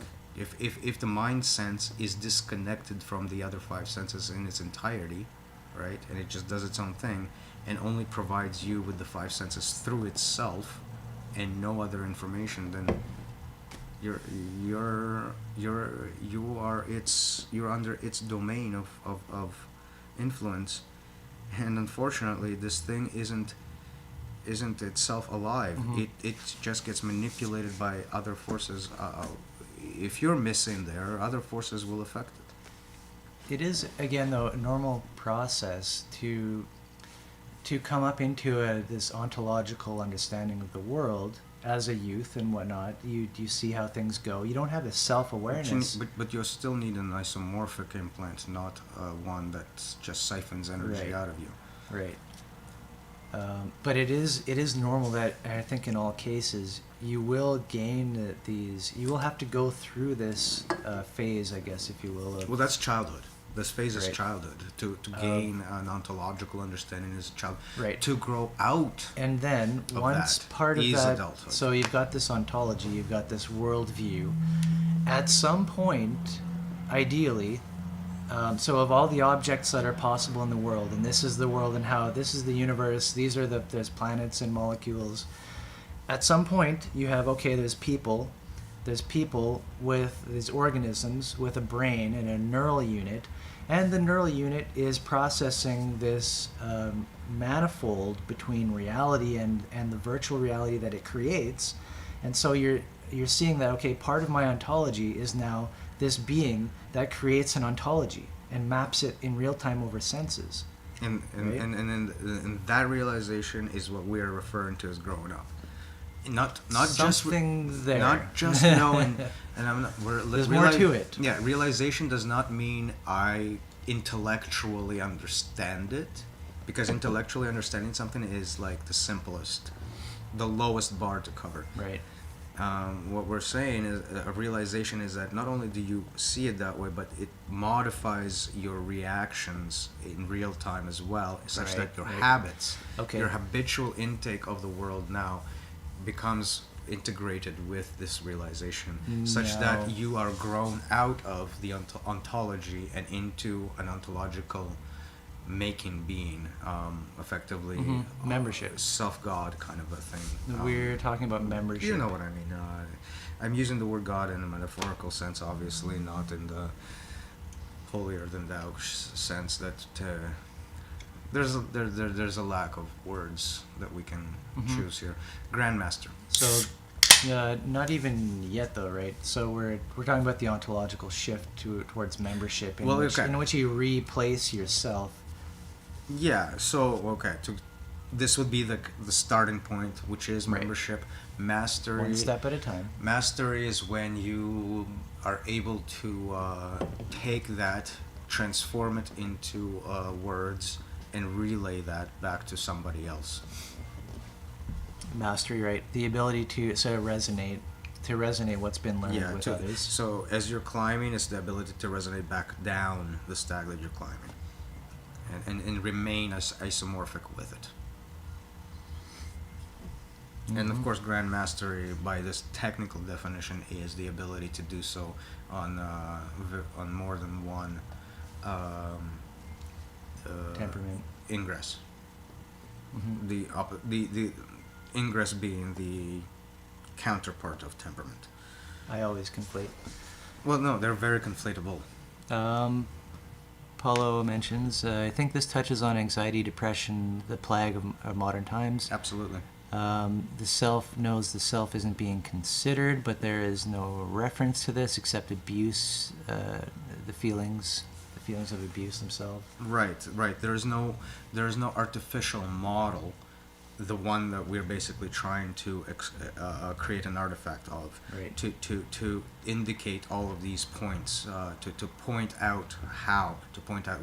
if the mind sense is disconnected from the other 5 senses in its entirety, right, and it just does its own thing and only provides you with the 5 senses through itself and no other information, then you're under its domain of influence. And unfortunately, this thing isn't itself alive. Mm-hmm. It just gets manipulated by other forces. If you're missing there, other forces will affect it. It is, again, though, a normal process to come up into this ontological understanding of the world as a youth and whatnot, you see how things go. You don't have the self-awareness. But you still need an isomorphic implant, not one that just siphons energy Right. out of you. Right. But it is normal that I think in all cases you will gain these. You will have to go through this phase, I guess, if you will. Of, Well, that's childhood. This phase is Right. childhood. To gain an ontological understanding is child. Right. To grow out. And then of once that part of is that, adulthood. so you've got this ontology, you've got this worldview. At some point, ideally, so of all the objects that are possible in the world, and this is the world and how this is the universe, these are there's planets and molecules. At some point, you have, okay, there's people with these organisms with a brain and a neural unit, and the neural unit is processing this manifold between reality and the virtual reality that it creates. And so you're seeing that, okay, part of my ontology is now this being that creates an ontology and maps it in real time over senses. And Right. and that realization is what we are referring to as growing up. Not Something just there. not just knowing. And I'm not. There's more to it. Yeah, realization does not mean I intellectually understand it, because intellectually understanding something is like the simplest, the lowest bar to cover. Right. What we're saying is a realization is that not only do you see it that way, but it modifies your reactions in real time as well, such Right, that your right. habits, Okay. your habitual intake of the world now becomes integrated with this realization, such No. that you are grown out of the ontology and into an ontological making being, effectively Membership. self-God kind of a thing. We're talking about membership. You know what I mean. I'm using the word God in a metaphorical sense, obviously, not in the holier than thou sense that there's a lack of words that we can choose here. Grandmaster. So, not even yet though, right? So we're talking about the ontological shift towards membership, Well, okay. in which you replace yourself. Yeah. So okay. This would be the starting point, which is Right. membership. Mastery. One step at a time. Mastery is when you are able to take that, transform it into words, and relay that back to somebody else. Mastery, right? The ability to sort of resonate what's been learned with others. So as you're climbing, it's the ability to resonate back down the stag that you're climbing, and remain as isomorphic with it. And of course, Grand Mastery, by this technical definition, is the ability to do so on more than one Temperament. ingress. Mhm. The ingress being the counterpart of temperament. I always conflate. Well, no, they're very conflatable. Paulo mentions, I think this touches on anxiety, depression, the plague of modern times. Absolutely. The self knows the self isn't being considered, but there is no reference to this except abuse, the feelings of abuse themselves. Right. There is no artificial model, the one that we're basically trying to create an artifact of, Right. to indicate all of these points, to point out how, to point out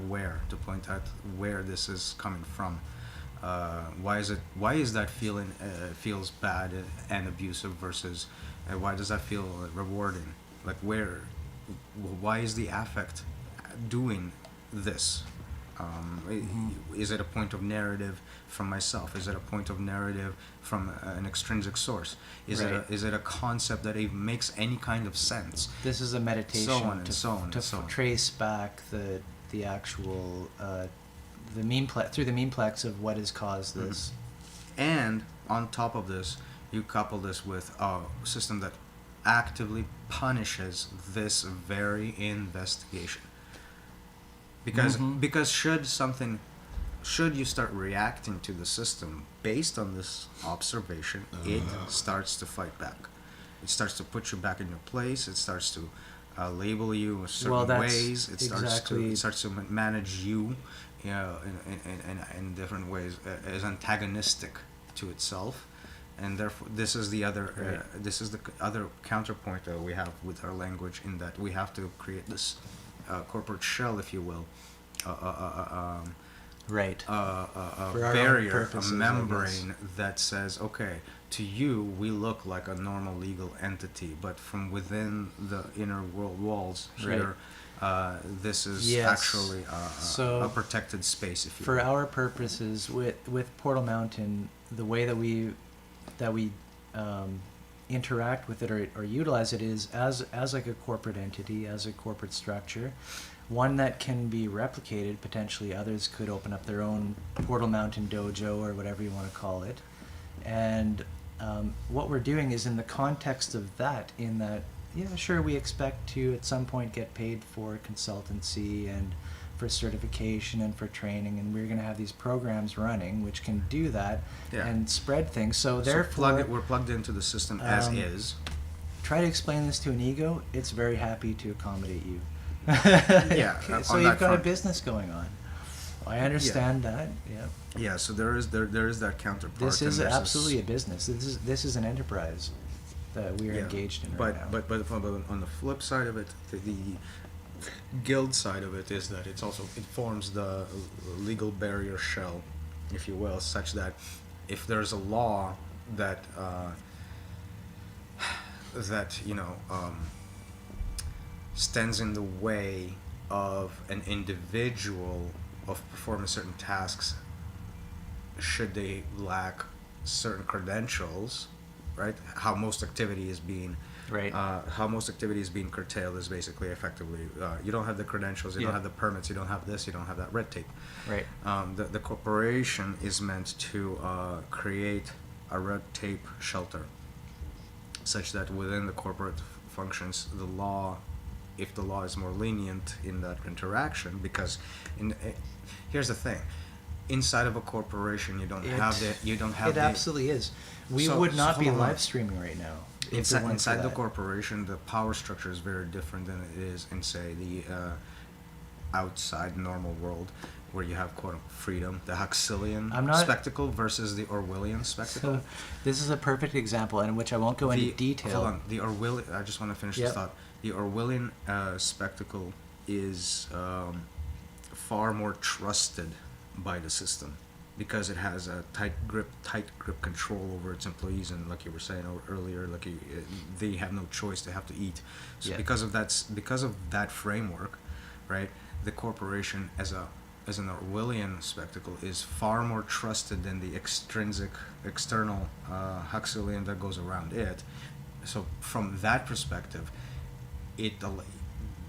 where this is coming from. Why is that feeling feels bad and abusive versus why does that feel rewarding? Like why is the affect doing this? Is it a point of narrative from myself? Is it a point of narrative from an extrinsic source? Is it a concept that even makes any kind of sense? This is a meditation So on and so on to and so on. trace back the actual the through the memeplex of what has caused this. And on top of this, you couple this with a system that actively punishes this very investigation. Because should you start reacting to the system based on this observation, it starts to fight back. It starts to put you back in your place. It starts to label you in certain ways. It starts to manage you, in different ways, as antagonistic to itself, and therefore this is the other this is the other counterpoint that we have with our language, in that we have to create this corporate shell, if you will, Right. a For our own barrier, a purposes, I membrane that says, okay, to you we look like a normal legal entity, but from within the inner world walls here, this is Yes. actually So, a protected space, if you For will. our purposes, with Portal Mountain, the way that we interact with it or utilize it is as like a corporate entity, as a corporate structure, one that can be replicated. Potentially, others could open up their own Portal Mountain dojo or whatever you want to call it. And what we're doing is in the context of that, in that, yeah, sure, we expect to at some point get paid for consultancy and for certification and for training, and we're going to have these programs running which can do that and spread things. So therefore, we're plugged into the system as is. Try to explain this to an ego. It's very happy to accommodate you. Yeah, So on you've that got a front. business going on. I understand that. Yeah. Yeah, so there is that counterpart. This is and there's absolutely a business. This is an enterprise that we are engaged in right now. But on the flip side of it, the guild side of it is that it forms the legal barrier shell, if you will, such that if there's a law that stands in the way of an individual of performing certain tasks, should they lack certain credentials, right? How most activity is being curtailed is basically effectively you don't have the credentials, you don't have the permits, you don't have this, you don't have that red tape. Right. The corporation is meant to create a red tape shelter, such that within the corporate functions, the law, if the law is more lenient in that interaction, because here's the thing. Inside of a corporation, you don't have It absolutely is. We would not be live streaming right now. Inside the corporation, the power structure is very different than it is in, say, the outside normal world, where you have quote unquote freedom, the Huxleyan spectacle versus the Orwellian spectacle. So this is a perfect example, in which I won't go into detail. Hold on, I just want to finish this thought. The Orwellian spectacle is far more trusted by the system, because it has a tight grip control over its employees, and like you were saying earlier, like they have no choice; they have to eat. So because of that framework, right? The corporation as an Orwellian spectacle is far more trusted than the external Huxleyan that goes around it. So from that perspective,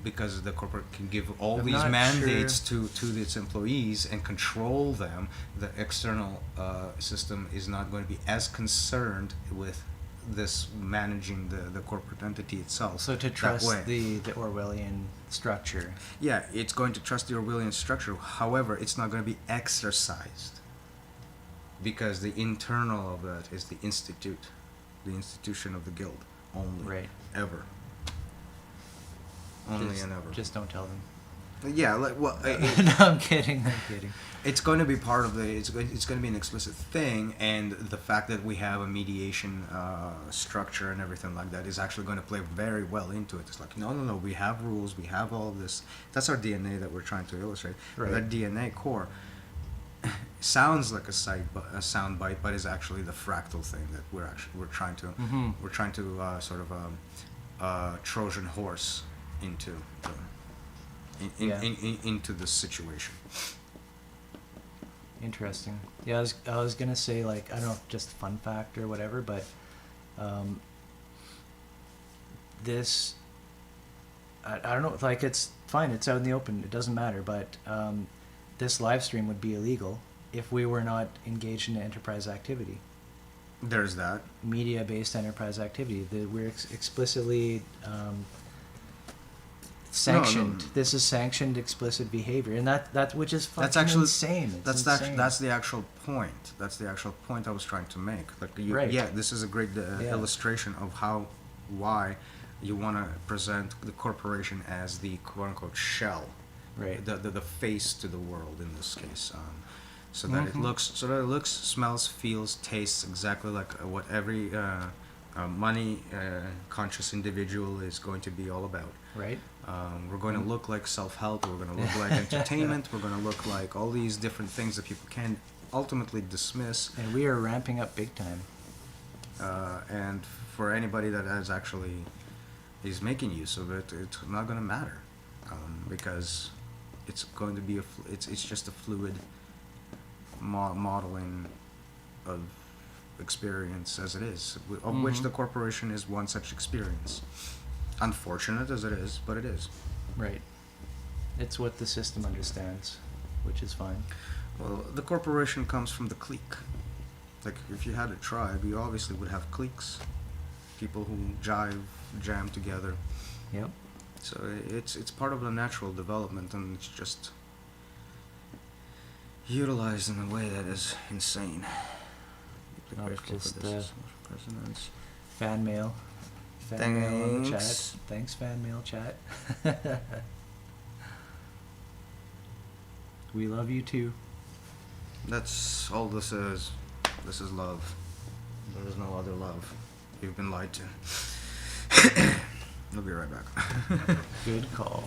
because the corporate can give all these mandates to its employees and control them, the external system is not going to be as concerned with this managing the corporate entity itself. So to trust the Orwellian structure. Yeah, it's going to trust the Orwellian structure. However, it's not going to be exercised, because the internal of that is the institution of the guild only. Right. Ever. Only and ever. Just don't tell them. Yeah, No, I'm kidding. It's going to be part of it's going to be an explicit thing, and the fact that we have a mediation structure and everything like that is actually going to play very well into it. It's like, no, we have rules, we have all of this. That's our DNA that we're trying to illustrate. Right. That DNA core sounds like a sound bite, but is actually the fractal thing that we're trying to sort of Trojan horse into into this situation. Interesting. Yeah, I was gonna say, like, I don't know if just fun fact or whatever, but this, I don't know, like, it's fine, it's out in the open, it doesn't matter, but this live stream would be illegal if we were not engaged in enterprise activity. There's that. Media-based enterprise activity. We're explicitly sanctioned. No. This is sanctioned explicit behavior, and that which is fucking That's actually insane. It's insane. That's the actual point. That's the actual point I was trying to make. Like, Right. Yeah, this is a great illustration of why you want to present the corporation as the quote unquote shell, Right. The face to the world in this case. so that it looks, smells, feels, tastes exactly like what every money conscious individual is going to be all about. Right. We're going to look like self-help. We're going to look like entertainment. We're going to look like all these different things that people can ultimately dismiss. And we are ramping up big time. And for anybody that is making use of it, it's not going to matter, because it's going to be it's just a fluid modeling of experience as it is, of which the corporation is one such experience. Unfortunate as it is, but it is. Right. It's what the system understands, which is fine. Well, the corporation comes from the clique. Like, if you had a tribe, you obviously would have cliques, people who jam together. Yep. So it's part of the natural development, and it's just utilized in a way that is insane. No, it's just Resonance. fan mail. Fan mail on the chat. Thanks. Thanks, fan mail chat. We love you too. That's all this is. This is love. There is no other love. You've been lied to. We'll be right back. Good call.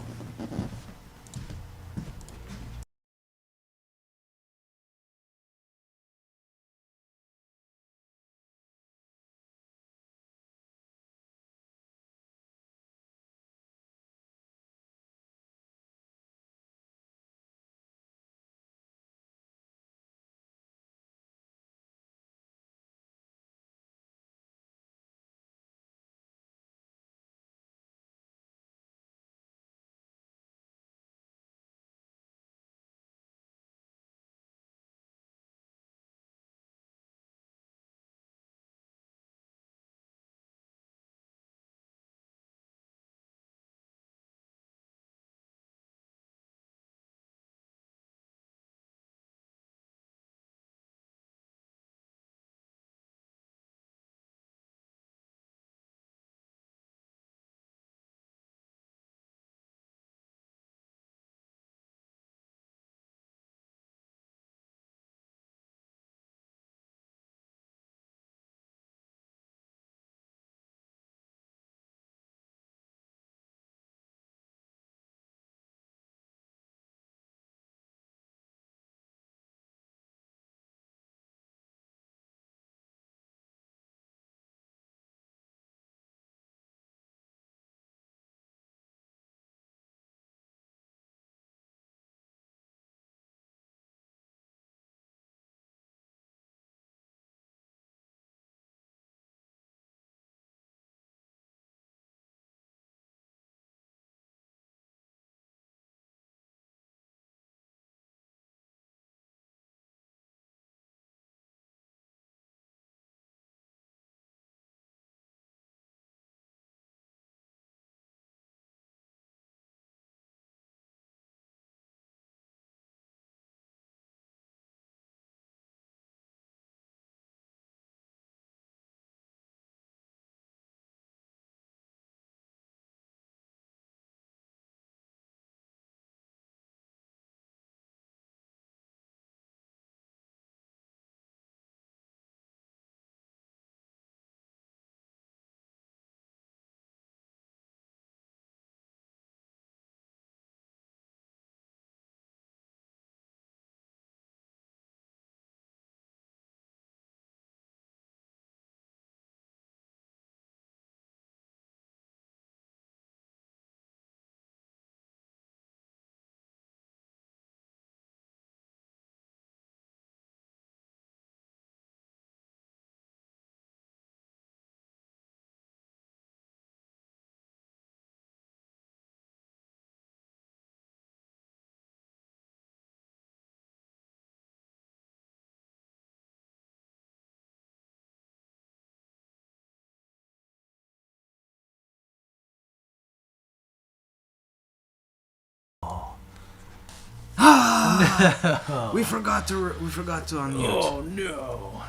We forgot to unmute. Oh no!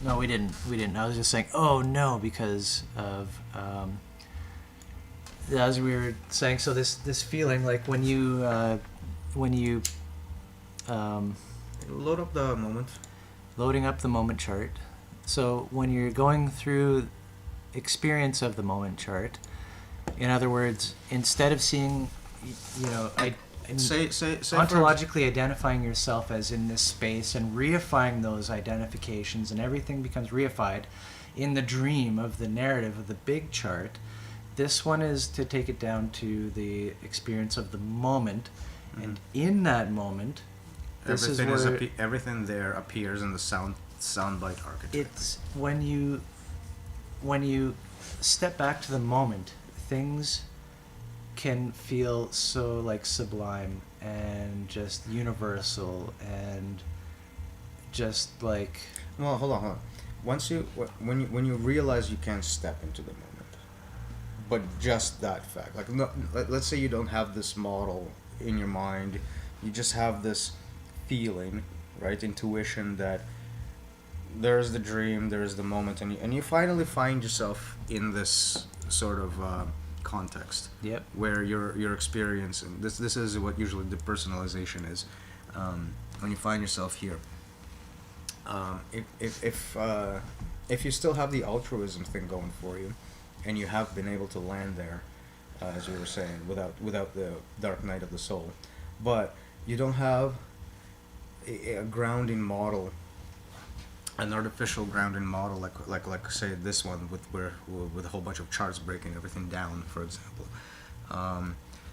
No, we didn't. I was just saying, oh no, because of as we were saying. So this feeling, like when you Load up the moment. Loading up the moment chart. So when you're going through experience of the moment chart, in other words, instead of seeing, you know, Say ontologically identifying yourself as in this space and reifying those identifications, and everything becomes reified in the dream of the narrative of the big chart. This one is to take it down to the experience of the moment, and in that moment, this everything is where everything there appears in the soundbite archetype. it's when you step back to the moment, things can feel so like sublime and just universal and just like. Well, hold on. Once when you realize you can't step into the moment, but just that fact, like let's say you don't have this model in your mind, you just have this feeling, right, intuition that there's the dream, there's the moment, and you finally find yourself in this sort of context. Yep. Where you're experiencing this is what usually depersonalization is. When you find yourself here, if you still have the altruism thing going for you, and you have been able to land there, as we were saying, without the dark night of the soul, but you don't have a grounding model, an artificial grounding model, like say this one with a whole bunch of charts breaking everything down, for example.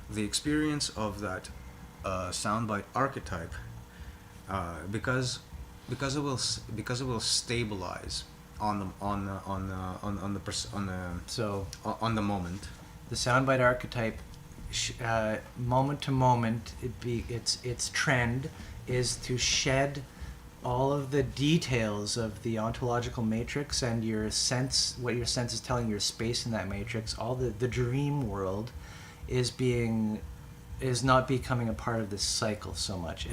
The experience of that soundbite archetype, because it will stabilize on the moment. The soundbite archetype, moment to moment, its trend is to shed all of the details of the ontological matrix and what your sense is telling your space in that matrix. All the dream world is not becoming a part of this cycle so much.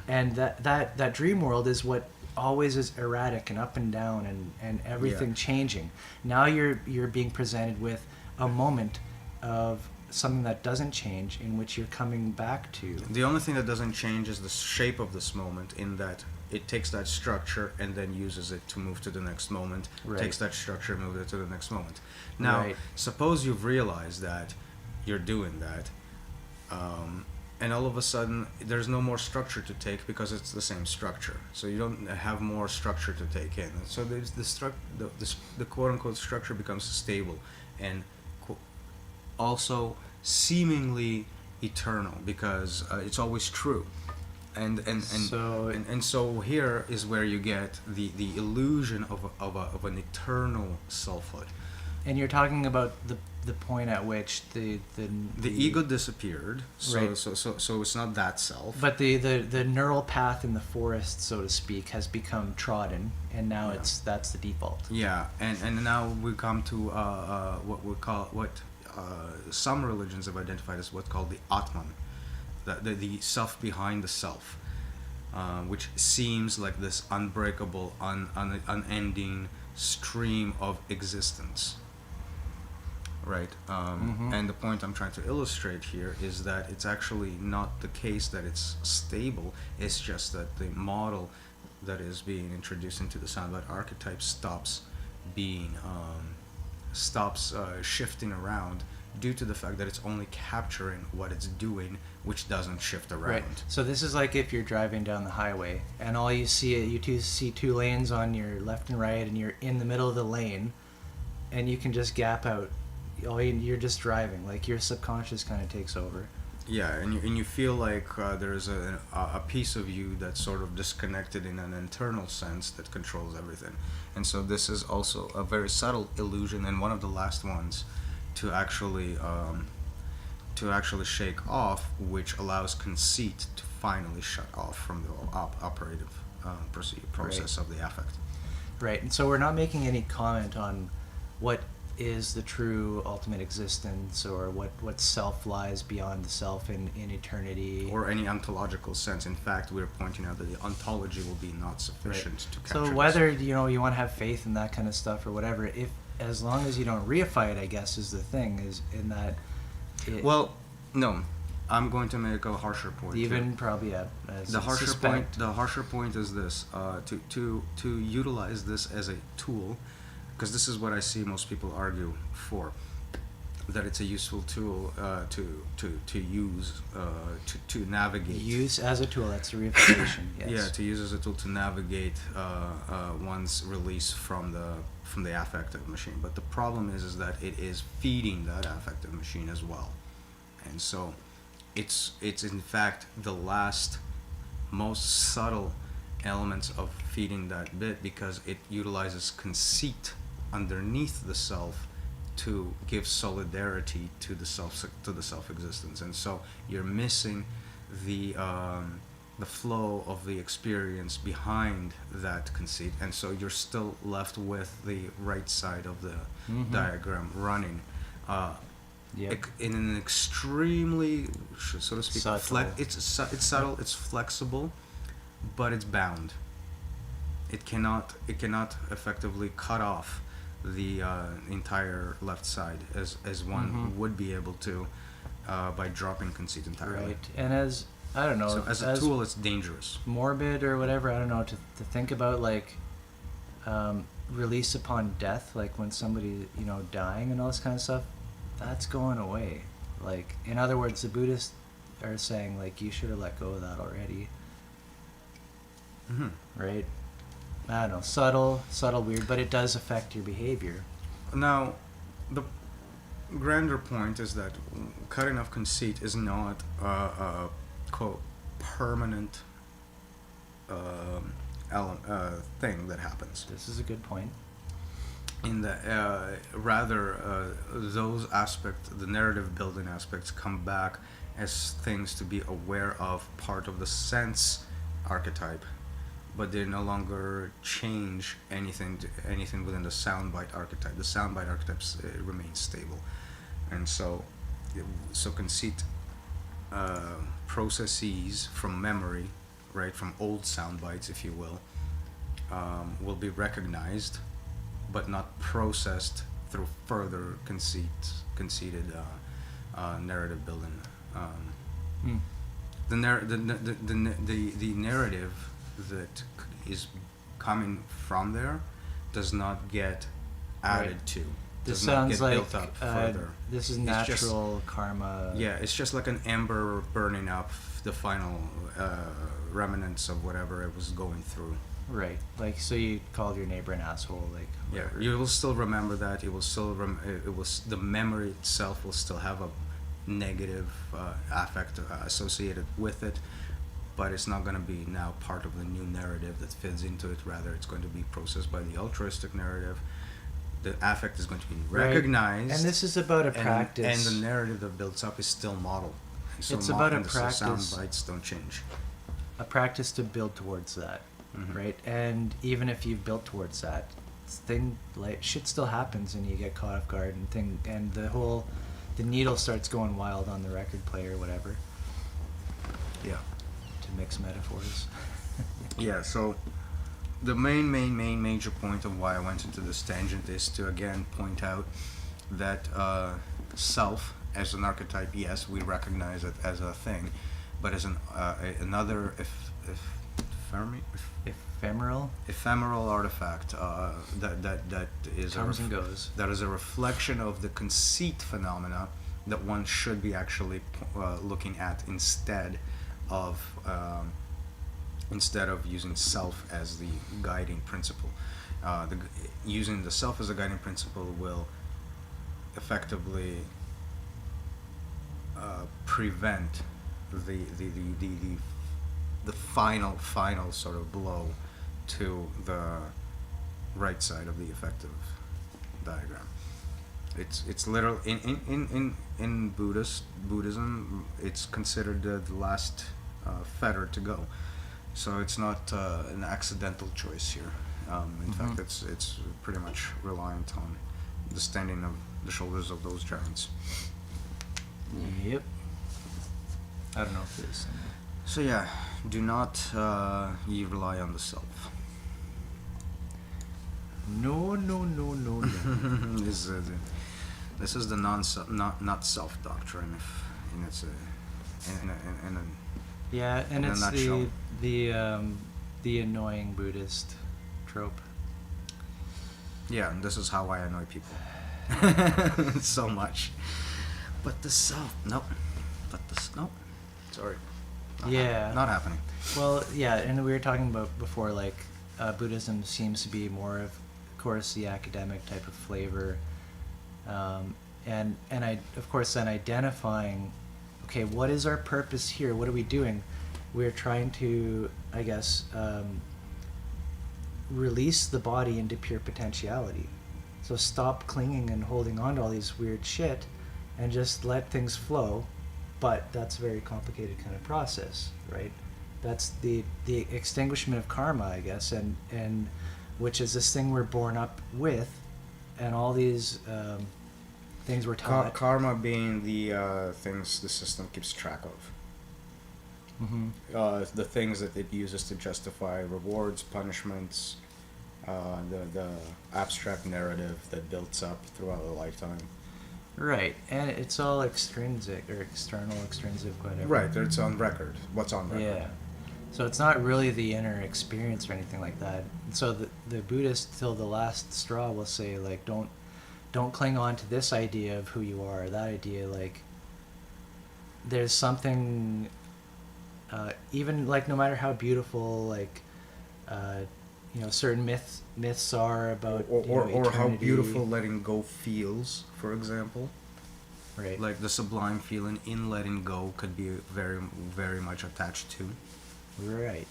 And that dream world is what always is erratic and up and down and everything changing. Now you're being presented with a moment of something that doesn't change, in which you're coming back to. The only thing that doesn't change is the shape of this moment, in that it takes that structure and then uses it to move to the next moment. Right. Takes that structure and moves it to the next moment. Now, suppose you've realized that you're doing that, and all of a sudden there's no more structure to take because it's the same structure. So you don't have more structure to take in. So there's the quote-unquote structure becomes stable and also seemingly eternal, because it's always true. And so here is where you get the illusion of an eternal selfhood. And you're talking about the point at which the ego disappeared, so right. so it's not that self. But the neural path in the forest, so to speak, has become trodden, and now that's the default. Yeah, and now we come to what some religions have identified as what's called the Atman, the self behind the self, which seems like this unbreakable, unending stream of existence. Right, and the point I'm trying to illustrate here is that it's actually not the case that it's stable. It's just that the model that is being introduced into the soundbite archetype stops shifting around, due to the fact that it's only capturing what it's doing, which doesn't shift around. Right. So this is like if you're driving down the highway and all you see two lanes on your left and right, and you're in the middle of the lane, and you can just gap out. You're just driving, like your subconscious kind of takes over. Yeah, and you feel like there's a piece of you that's sort of disconnected in an internal sense that controls everything. And so this is also a very subtle illusion, and one of the last ones to actually shake off, which allows conceit to finally shut off from the operative process of the affect. Right, and so we're not making any comment on what is the true ultimate existence, or what self lies beyond the self in eternity, or any ontological sense. In fact, we're pointing out that the ontology will be not sufficient to capture so whether you want to have faith in that kind of stuff or whatever, if as long as you don't reify it, I guess, is the thing, is in that well, no, I'm going to make a harsher point. Even probably as The harsher point. suspect. The harsher point is this: to utilize this as a tool, because this is what I see most people argue for, that it's a useful tool to use to navigate. Use as a tool. That's the reification. Yes. Yeah, to use as a tool to navigate one's release from the affective machine. But the problem is that it is feeding that affective machine as well, and so it's in fact the last most subtle elements of feeding that bit, because it utilizes conceit underneath the self to give solidarity to the self existence, and so you're missing the flow of the experience behind that conceit, and so you're still left with the right side of the diagram running in an extremely, so to speak, Subtle. it's subtle, it's flexible, but it's bound. It cannot effectively cut off the entire left side as one would be able to by dropping conceit entirely. Right. And as I don't know, So as a tool, it's dangerous. morbid or whatever, I don't know, to think about like release upon death, like when somebody, dying and all this kind of stuff, that's going away. Like, in other words, the Buddhists are saying, like, you should have let go of that already. Right? I don't know, subtle, weird, but it does affect your behavior. Now, the grander point is that cutting off conceit is not a quote permanent thing that happens. This is a good point. In the rather those aspects, the narrative building aspects, come back as things to be aware of, part of the sense archetype, but they no longer change anything within the soundbite archetype. The soundbite archetypes remains stable, and so conceit processes from memory, right, from old soundbites, if you will be recognized, but not processed through further conceited narrative building. The narrative that is coming from there does not get added to. This does not sounds get like built up further. this is It's natural karma. Yeah, it's just like an ember burning up the final remnants of whatever it was going through. Right. Like, so you called your neighbor an asshole, like. Yeah, whatever. you will still remember that. You will still the memory itself will still have a negative affect associated with it, but it's not going to be now part of the new narrative that fits into it. Rather, it's going to be processed by the altruistic narrative. The affect is going to be recognized, and this is about a practice. and the narrative that builds up is still model. And so It's about a so practice. sound bites don't change. A practice to build towards that, right? And even if you've built towards that, shit still happens, and you get caught off guard, and the needle starts going wild on the record player, or whatever. Yeah. To mix metaphors. Yeah, so the main major point of why I went into this tangent is to again point out that self as an archetype, yes, we recognize it as a thing, but as another ephemeral artifact that is Comes and goes. That is a reflection of the conceit phenomena that one should be actually looking at instead of using self as the guiding principle. Using the self as a guiding principle will effectively prevent the final sort of blow to the right side of the effective diagram. It's literal in Buddhism. It's considered the last fetter to go. So it's not an accidental choice here. In fact, it's pretty much reliant on the standing of the shoulders of those giants. Yep. I don't know if it is. So yeah, do not you rely on the self. No. This is the not self doctrine, and it's in a Yeah, and in a it's nutshell. the annoying Buddhist trope. Yeah, and this is how I annoy people. So much. But the self, nope. But the nope. Sorry. Yeah. Not happening. Well, yeah, and we were talking about before, like, Buddhism seems to be more of course, the academic type of flavor. And I, of course, then identifying, okay, what is our purpose here? What are we doing? We're trying to, I guess, release the body into pure potentiality. So stop clinging and holding on to all these weird shit and just let things flow. But that's a very complicated kind of process, right? That's the extinguishment of karma, I guess, and which is this thing we're born up with, and all these things we're taught. Karma being the things the system keeps track of. Mm-hmm. The things that it uses to justify rewards, punishments, the abstract narrative that builds up throughout a lifetime. Right, and it's all extrinsic or external, extrinsic, whatever. Right, it's on record. What's on record? Yeah. So it's not really the inner experience or anything like that. So the Buddhist till the last straw will say, like, don't cling on to this idea of who you are, or that idea. Like, there's something, even like no matter how beautiful, like, certain myths are about or how eternity. beautiful letting go feels, for example. Right. Like the sublime feeling in letting go could be very, very much attached to. Right.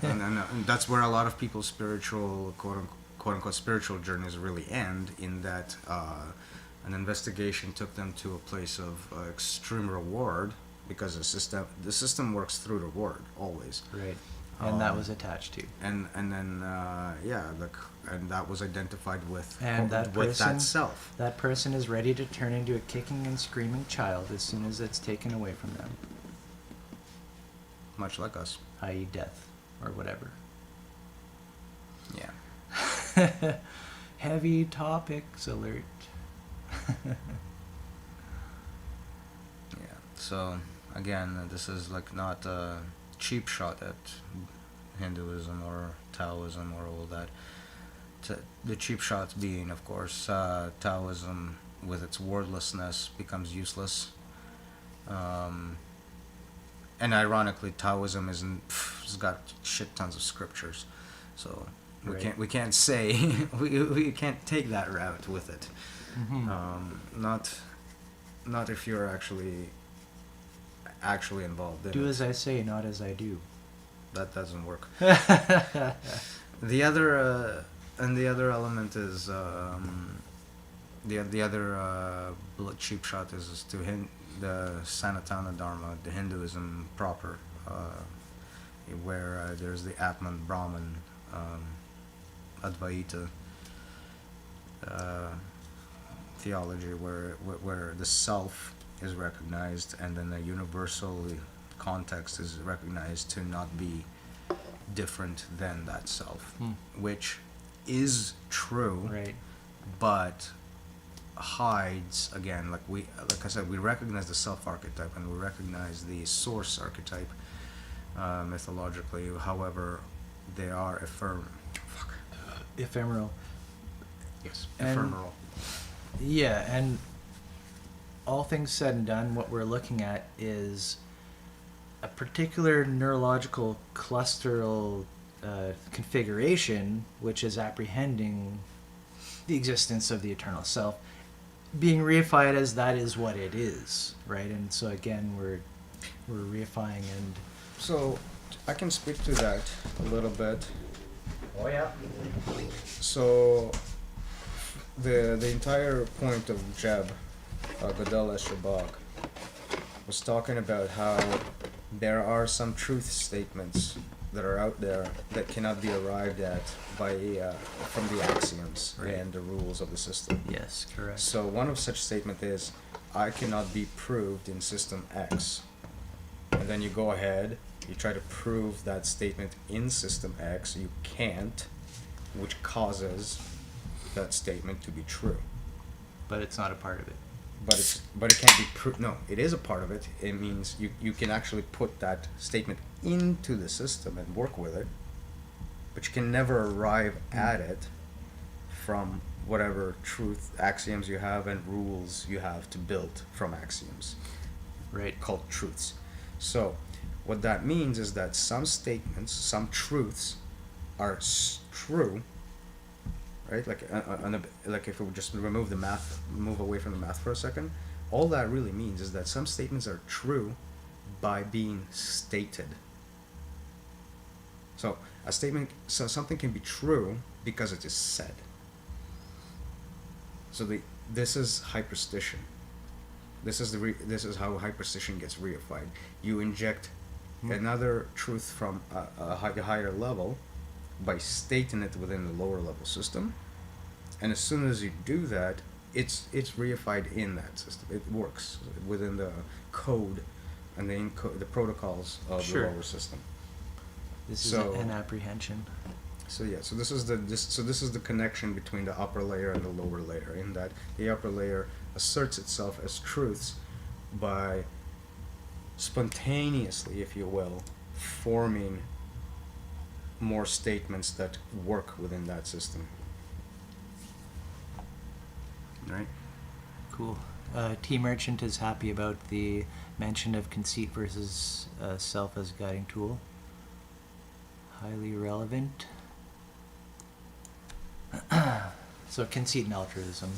and that's where a lot of people's spiritual, quote unquote, spiritual journeys really end, in that an investigation took them to a place of extreme reward, because the system works through reward always. Right. And that was attached to. And then and that was identified with And that with person, that self. That person is ready to turn into a kicking and screaming child as soon as it's taken away from them. Much like us. I.e. death, or whatever. Yeah. Heavy topics alert. Yeah. So again, this is like not a cheap shot at Hinduism or Taoism or all that. The cheap shots being, of course, Taoism with its wordlessness becomes useless. And ironically, Taoism has got shit tons of scriptures, so we can't say we can't take that route with it. Mm-hmm. Not if you're actually involved in Do it. as I say, not as I do. That doesn't work. The other element is the other cheap shot is to the Sanatana Dharma, the Hinduism proper, where there's the Atman Brahman, Advaita theology, where the self is recognized, and then the universal context is recognized to not be different than that self, which is true, Right. but hides, again, like I said, we recognize the self archetype and we recognize the source archetype mythologically. However, they are Ephemeral. Yes, And- ephemeral. Yeah, and all things said and done, what we're looking at is a particular neurological clusteral configuration, which is apprehending the existence of the eternal self, being reified as that is what it is, right? And so again, we're reifying and... So, I can speak to that a little bit. Oh yeah. So, the entire point of Jeb, Godel Eshabag, was talking about how there are some truth statements that are out there that cannot be arrived at by from the axioms and the rules of the system. Yes, correct. So one of such statement is, I cannot be proved in system X. And then you go ahead, you try to prove that statement in system X, you can't, which causes that statement to be true. But it's not a part of it. but it can't be no, it is a part of it. It means you can actually put that statement into the system and work with it, but you can never arrive at it from whatever truth axioms you have and rules you have to build from axioms, Right. called truths. So what that means is that some statements, some truths are true, right? Like if we just remove the math, move away from the math for a second, all that really means is that some statements are true by being stated. So something can be true because it is said. So this is hyperstition. This is how hyperstition gets reified. You inject another truth from a higher level by stating it within the lower level system, and as soon as you do that, it's reified in that system. It works within the code and the protocols of Sure. the lower system. This is So- an apprehension. So this is the connection between the upper layer and the lower layer, in that the upper layer asserts itself as truths by spontaneously, if you will, forming more statements that work within that system. Right? Cool. T Merchant is happy about the mention of conceit versus self as guiding tool. Highly relevant. So conceit and altruism.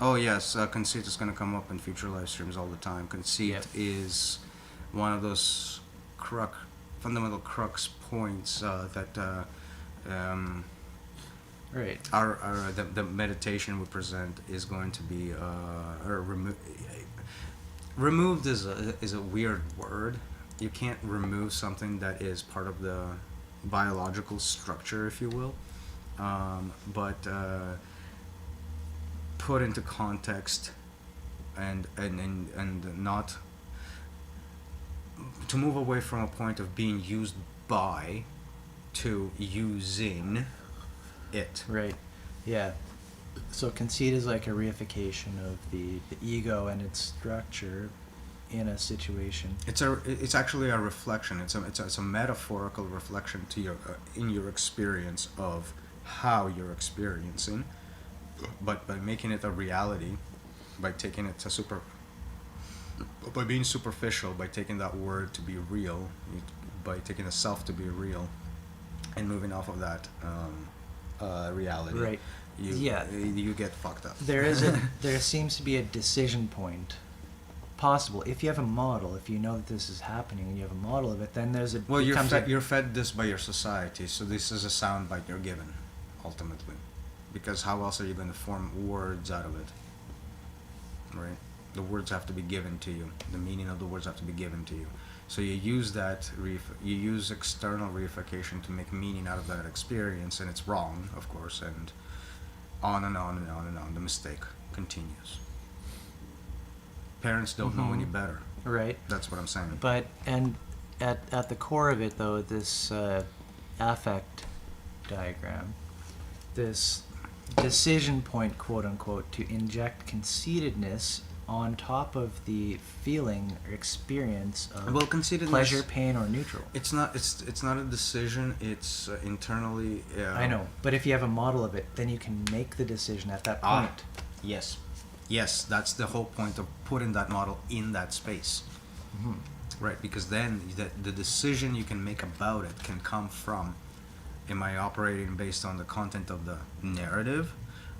Oh yes, conceit is going to come up in future live streams all the time. Conceit Yep. is one of those fundamental crux points that Right. the meditation we present is going to be removed is a weird word. You can't remove something that is part of the biological structure, if you will, but put into context and not to move away from a point of being used by to using it. Right. Yeah. So conceit is like a reification of the ego and its structure in a situation. It's actually a reflection. It's a metaphorical reflection to your in your experience of how you're experiencing, but by making it a reality, by taking it to by being superficial, by taking that word to be real, by taking the self to be real, and moving off of that reality. Right. You get fucked up. There seems to be a decision point possible if you have a model. If you know that this is happening and you have a model of it, then there's a Well, you're fed this by your society, so this is a soundbite you're given, ultimately, because how else are you going to form words out of it? Right? The words have to be given to you. The meaning of the words have to be given to you. So you use you use external reification to make meaning out of that experience, and it's wrong, of course, and on and on and on and on. The mistake continues. Parents don't know any better. Right. That's what I'm saying. But and at the core of it, though, this affect diagram, this decision point, quote unquote, to inject conceitedness on top of the feeling or experience of conceitedness, pleasure, pain, or neutral. It's not a decision. It's internally. I know, but if you have a model of it, then you can make the decision at that point. Yes, that's the whole point of putting that model in that space. Mm-hmm. Right, because then the decision you can make about it can come from, am I operating based on the content of the narrative,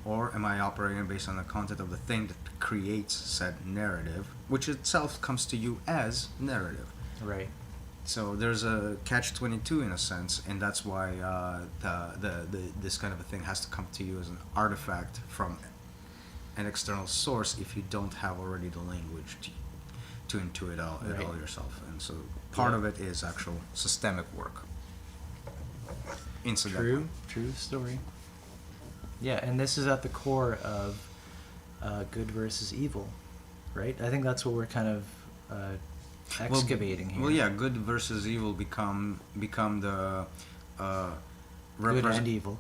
or am I operating based on the content of the thing that creates said narrative, which itself comes to you as narrative. Right. So there's a catch-22 in a sense, and that's why this kind of a thing has to come to you as an artifact from an external source if you don't have already the language to intuit it all yourself. And so part of it is actual systemic work. Incidentally. True story. Yeah, and this is at the core of good versus evil, right? I think that's what we're kind of excavating here. Well, yeah, good versus evil become the good and evil.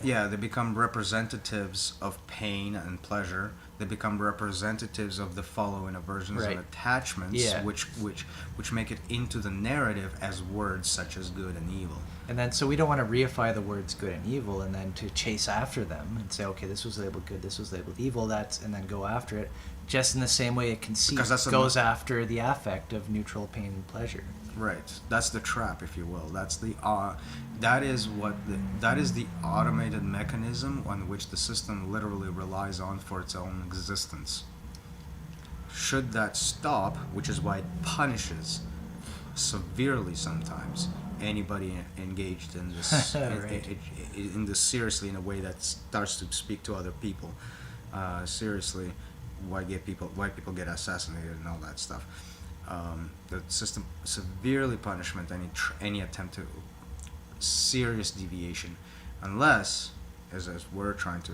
Yeah, they become representatives of pain and pleasure. They become representatives of the following aversions Right. and attachments, Yeah. which make it into the narrative as words such as good and evil. And then, so we don't want to reify the words good and evil, and then to chase after them and say, okay, this was labeled good, this was labeled evil, and then go after it. Just in the same way a conceit Because that's goes after the affect of neutral pain and pleasure. Right. That's the trap, if you will. That's that is the automated mechanism on which the system literally relies on for its own existence. Should that stop, which is why it punishes severely sometimes anybody engaged in this Right. in this seriously, in a way that starts to speak to other people seriously, why people get assassinated and all that stuff. The system severely punishment any attempt to serious deviation, unless, as we're trying to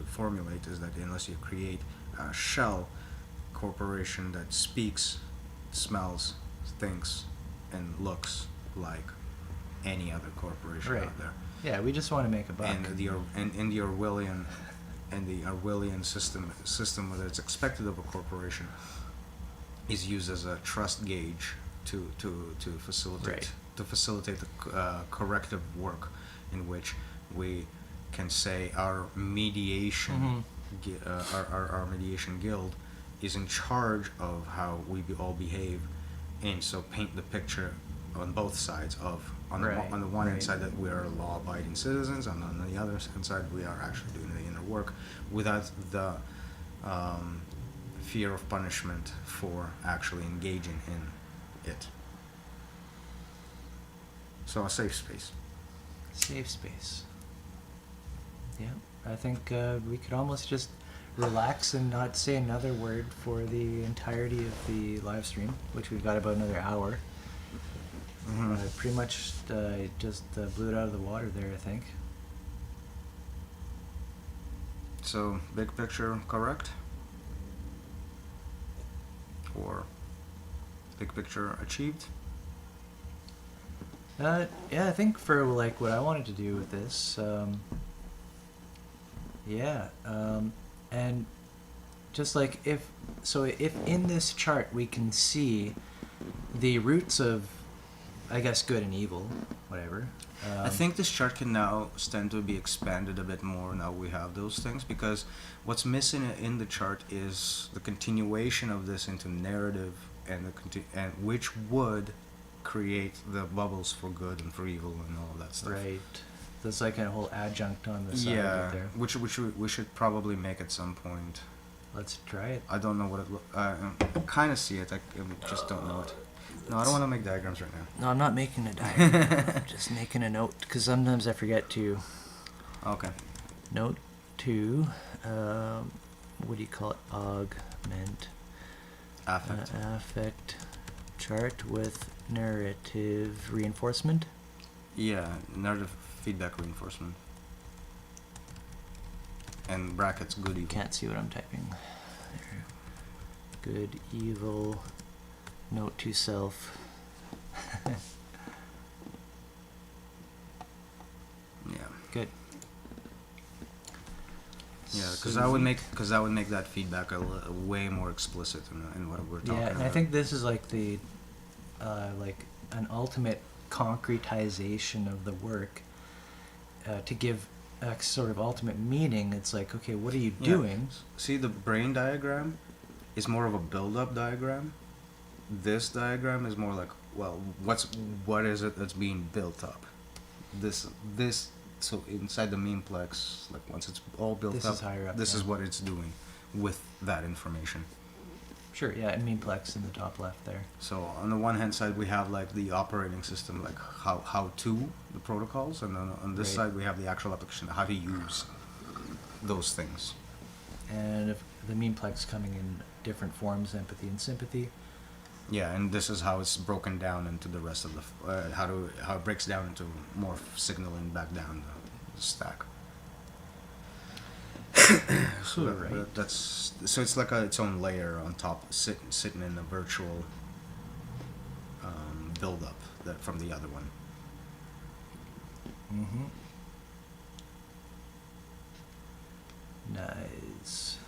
formulate, is that unless you create a shell corporation that speaks, smells, thinks, and looks like any other corporation Right. out there. Yeah, we just want to make a buck. And the Orwellian system whether it's expected of a corporation is used as a trust gauge to facilitate Right. the corrective work, in which we can say our mediation our mediation guild is in charge of how we all behave, and so paint the picture on both sides of on the one hand Right. side that we are law-abiding citizens, and on the other hand side we are actually doing the inner work without the fear of punishment for actually engaging in it. So a safe space. Safe space. Yeah, I think we could almost just relax and not say another word for the entirety of the live stream, which we've got about another hour. Pretty much just blew it out of the water there, I think. So, big picture correct? Or big picture achieved? Yeah, I think for like what I wanted to do with this, and just like if in this chart we can see the roots of, I guess, good and evil, whatever. I think this chart can now stand to be expanded a bit more now we have those things, because what's missing in the chart is the continuation of this into narrative, and and which would create the bubbles for good and for evil and all of that stuff. Right. That's like a whole adjunct on the side Yeah, right there. which we should probably make at some point. Let's try it. I don't know what it I kind of see it. I just don't know it. No, I don't want to make diagrams right now. No, I'm not making a diagram. I'm just making a note, because sometimes I forget to Okay. note to, what do you call it? Augment. Affect. Affect chart with narrative reinforcement. Yeah, narrative feedback reinforcement. And brackets, good evil. Can't see what I'm typing. There. Good, evil, note to self. Yeah. Good. Yeah, because that would make that feedback a way more explicit in what we're talking about. Yeah, and I think this is like the, like an ultimate concretization of the work, to give a sort of ultimate meaning. It's like, okay, what are you doing? See, the brain diagram is more of a build-up diagram. This diagram is more like, well, what is it that's being built up? This so inside the memeplex, like once it's all built This up, is higher up, this yeah. is what it's doing with that information. Sure, yeah, and memeplex in the top left there. So on the one hand side we have like the operating system, like how to the protocols, and then on this Right. side we have the actual application, how to use those things. And if the memeplex coming in different forms, empathy and sympathy. Yeah, and this is how it's broken down into the rest of the how it breaks down into more signaling back down the stack. So Right. that's so it's like its own layer on top, sitting in a virtual build up that from the other one. Mm-hmm. Nice.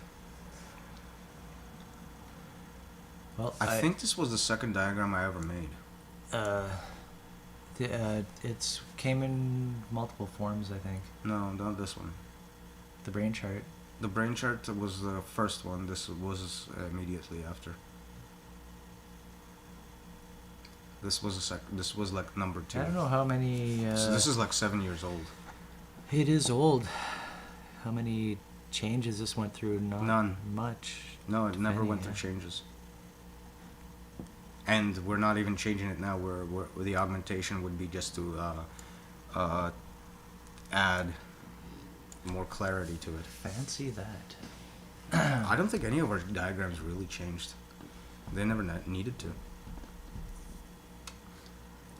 Well, I think this was the second diagram I ever made. It's came in multiple forms, I think. No, not this one. The brain chart. The brain chart was the first one. This was immediately after. This was This was like number 2. I don't know how many. So this is like 7 years old. It is old. How many changes this went through? Not None. much. No, it never went yeah. through changes. And we're not even changing it now. Where the augmentation would be just to add more clarity to it. Fancy that. I don't think any of our diagrams really changed. They never needed to.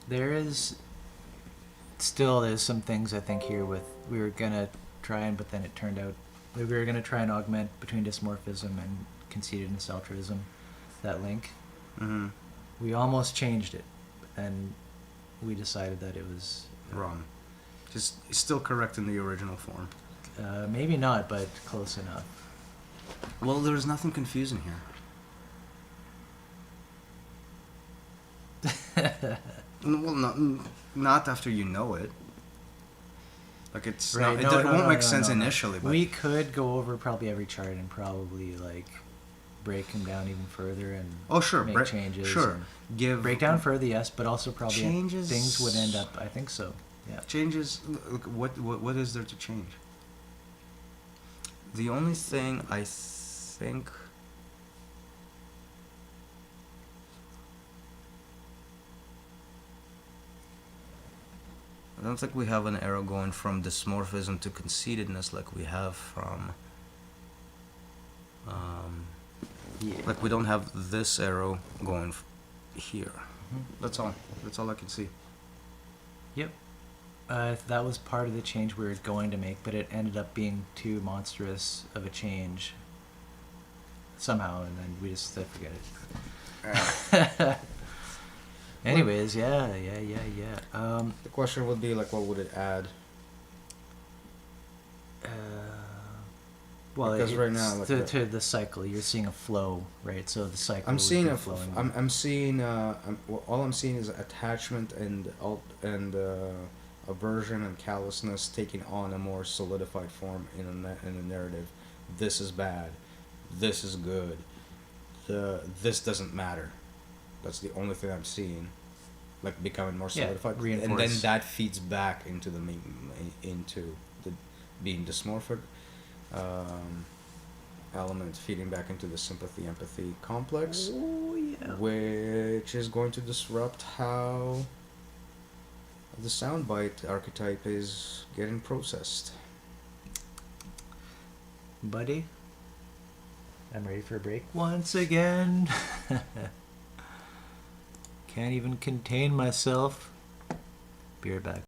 There's some things I think here with we were gonna try and but then it turned out we were gonna try and augment between dysmorphism and conceited and altruism, that link. Mm-hmm. We almost changed it, but then we decided that it was Wrong. Just still correct in the original form. maybe not, but close enough. Well, there's nothing confusing here. Well, not after you know it. Like it's Right, not, it won't make no, sense no. initially. But We could go over probably every chart and probably like break them down even further and make changes. Sure, and give break down further, yes, but also probably changes. things would end up. I think so. Yeah. Changes. Look, what is there to change? The only thing I think. I don't think we have an arrow going from dysmorphism to conceitedness like we have from. Yeah. Like we don't have this arrow going here. Mhm. That's all. That's all I can see. Yep. That was part of the change we were going to make, but it ended up being too monstrous of a change somehow, and then we just said forget it. Anyways, yeah. The question would be like, what would it add? Well, Because right now, like to the cycle, you're seeing a flow, right? So the cycle. I'm would seeing be a. flowing. I'm seeing. All I'm seeing is attachment and aversion and callousness taking on a more solidified form in a narrative. This is bad. This is good. This doesn't matter. That's the only thing I'm seeing, like becoming more solidified, and then that feeds back into the being dysmorphic element, feeding back into the sympathy empathy complex, which is going to disrupt how the soundbite archetype is getting processed. Buddy, I'm ready for a break once again. Can't even contain myself. Be right back.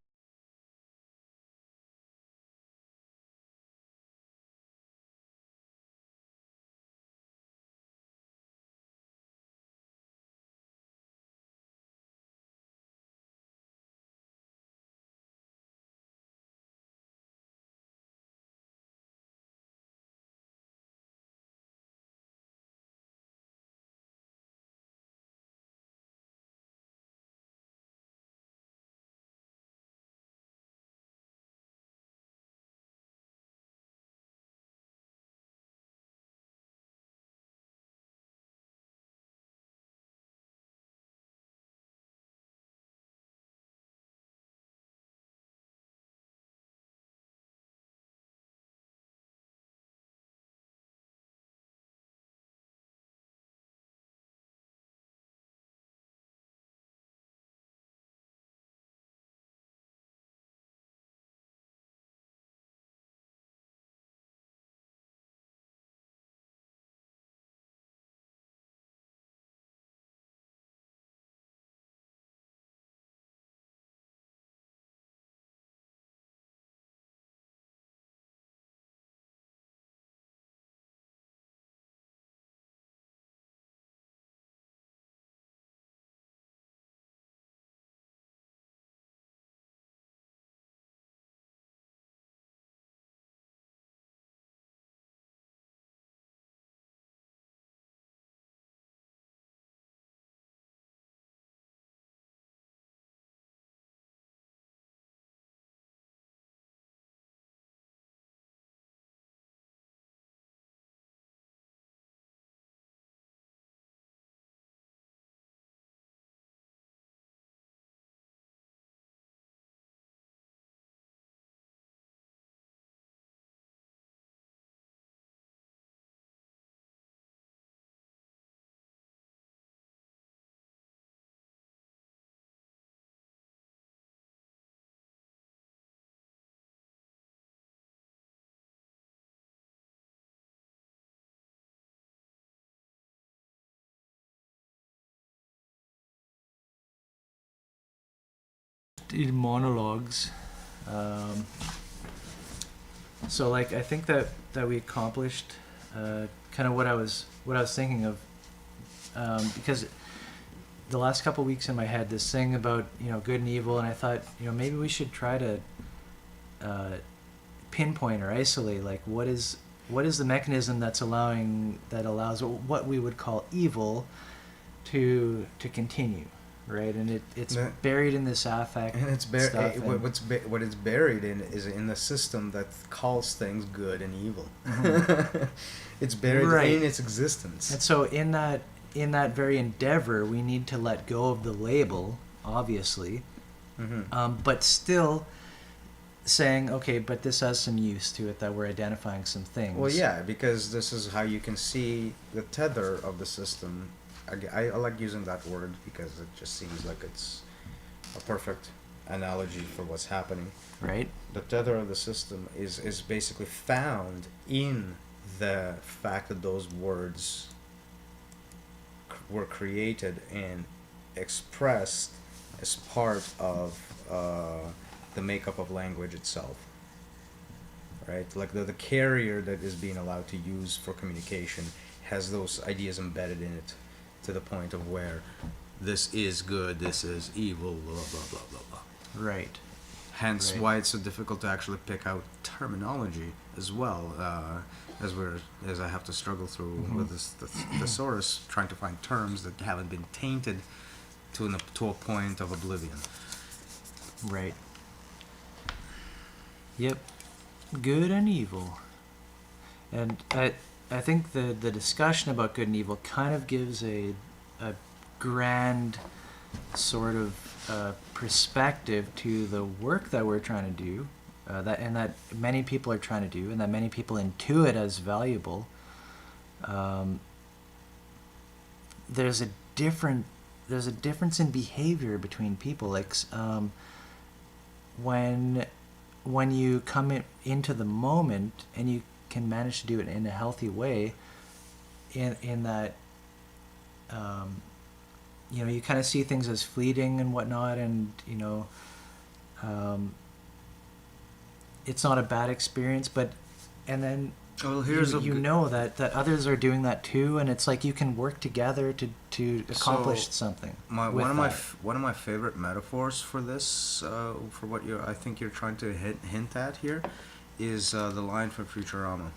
in monologues. So like I think that we accomplished kind of what I was thinking of, because the last couple weeks in my head, this thing about good and evil, and I thought maybe we should try to pinpoint or isolate like what is the mechanism that allows what we would call evil to continue, right? And it's buried in this affect, and it's stuff, what it's buried in is in the system that calls things good and evil. Mm-hmm. It's buried right. in its existence. And so in that very endeavor, we need to let go of the label, obviously, but still saying, okay, but this has some use to it, that we're identifying some things. Well, yeah, because this is how you can see the tether of the system. I like using that word because it just seems like it's a perfect analogy for what's happening. Right. The tether of the system is basically found in the fact that those words were created and expressed as part of the makeup of language itself, right? Like the carrier that is being allowed to use for communication has those ideas embedded in it to the point of where this is good, this is evil, blah, blah, blah, blah, blah. Right. Hence why it's so difficult to actually pick out terminology as well, as I have to struggle through with this thesaurus, trying to find terms that haven't been tainted to a point of oblivion. Right. Yep. Good and evil. And I think the discussion about good and evil kind of gives a grand sort of perspective to the work that we're trying to do, that many people are trying to do, and that many people intuit as valuable. There's a difference in behavior between people. Like when you come into the moment and you can manage to do it in a healthy way, in that you kind of see things as fleeting and whatnot, and it's not a bad experience, and then that others are doing that too, and it's like you can work together to accomplish something. One of my favorite metaphors for this, for what I think you're trying to hint at here, is the line from Futurama.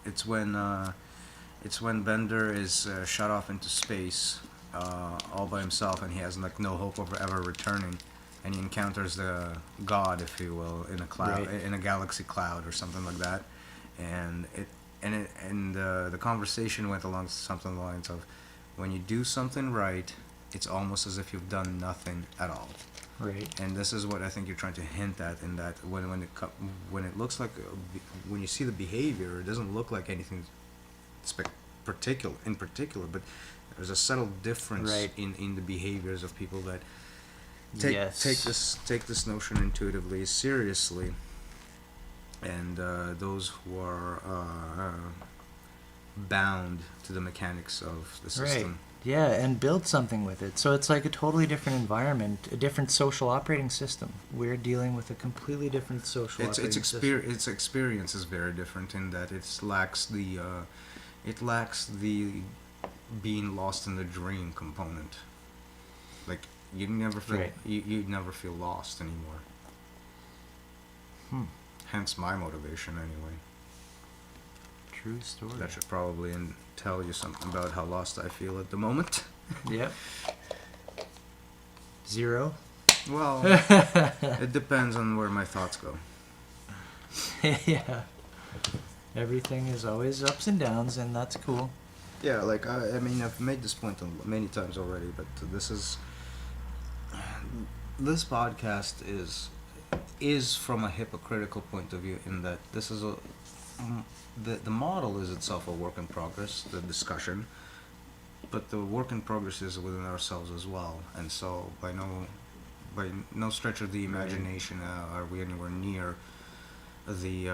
It's when Bender is shut off into space all by himself, and he has like no hope of ever returning, and he encounters the god, if you will, in a cloud, right. in a galaxy cloud or something like that, and the conversation went along something along the lines of, when you do something right, it's almost as if you've done nothing at all. Right. And this is what I think you're trying to hint at, in that when it looks like, when you see the behavior, it doesn't look like anything particular, but there's a subtle difference right. in the behaviors of people that take this notion intuitively seriously, and those who are bound to the mechanics of the system. Right. Yeah, and build something with it. So it's like a totally different environment, a different social operating system. We're dealing with a completely different social operating system. Its experience is very different in that it lacks the being lost in the dream component. Like you never feel you never feel lost anymore. Hence my motivation anyway. True story. That should probably tell you something about how lost I feel at the moment. Yep. 0. Well, it depends on where my thoughts go. Yeah. Everything is always ups and downs, and that's cool. Yeah, like I mean, I've made this point many times already, but this podcast is from a hypocritical point of view, in that this is the model is itself a work in progress, the discussion, but the work in progress is within ourselves as well, and so by no stretch of the imagination are we anywhere near the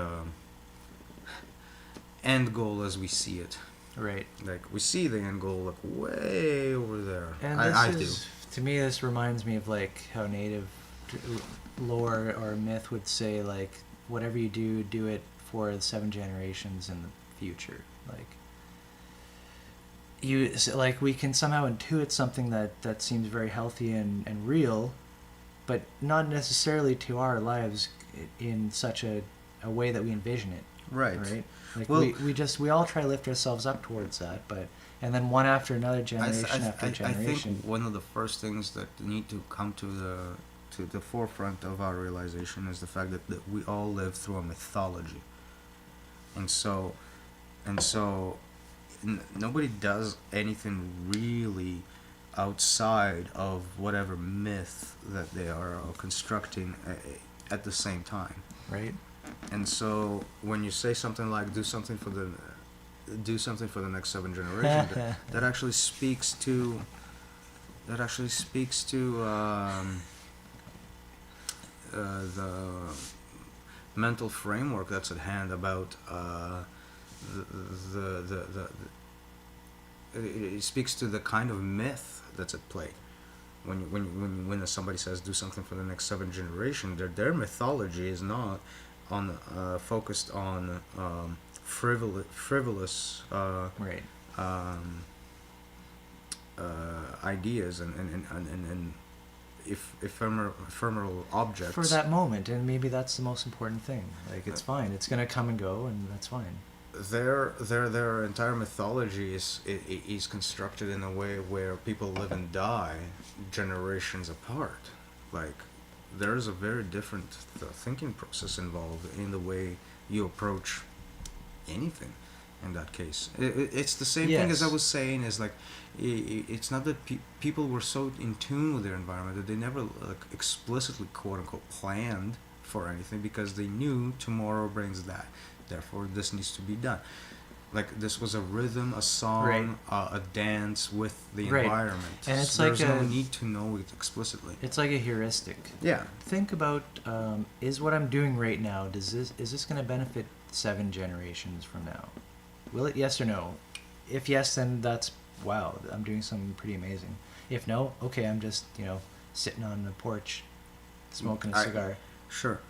end goal as we see it. Right. Like we see the end goal like way over there. And I do. To me, this reminds me of like how native lore or myth would say, like, whatever you do it for the 7 generations in the future. Like, we can somehow intuit something that seems very healthy and real, but not necessarily to our lives in such a way that we envision it. Right. Like, Well, we all try to lift ourselves up towards that, but and then one after another, generation after I generation. think one of the first things that need to come to the forefront of our realization is the fact that we all live through a mythology, and so nobody does anything really outside of whatever myth that they are constructing at the same time. Right. And so when you say something like do something for the next 7 generations, that actually speaks to the mental framework that's at hand about it speaks to the kind of myth that's at play. When somebody says do something for the next 7 generations, their mythology is not on focused on frivolous Right. ideas and ephemeral objects For that moment, and maybe that's the most important thing. Like, it's fine. It's gonna come and go, and that's fine. Their entire mythology is constructed in a way where people live and die generations apart. Like, there's a very different thinking process involved in the way you approach anything. In that case, it's the same thing as I was saying. Is like, it's not that people were so in tune with their environment that they never, like, explicitly quote unquote planned for anything, because they knew tomorrow brings that. Therefore, this needs to be done. Like, this was a rhythm, a song, a dance with the environment. And it's There's like no need to know it explicitly. It's like a heuristic. Yeah. Think about, is what I'm doing right now, is this going to benefit 7 generations from now? Will it? Yes or no? If yes, then that's, wow, I'm doing something pretty amazing. If no, okay, I'm just, sitting on the porch smoking a cigar. Sure.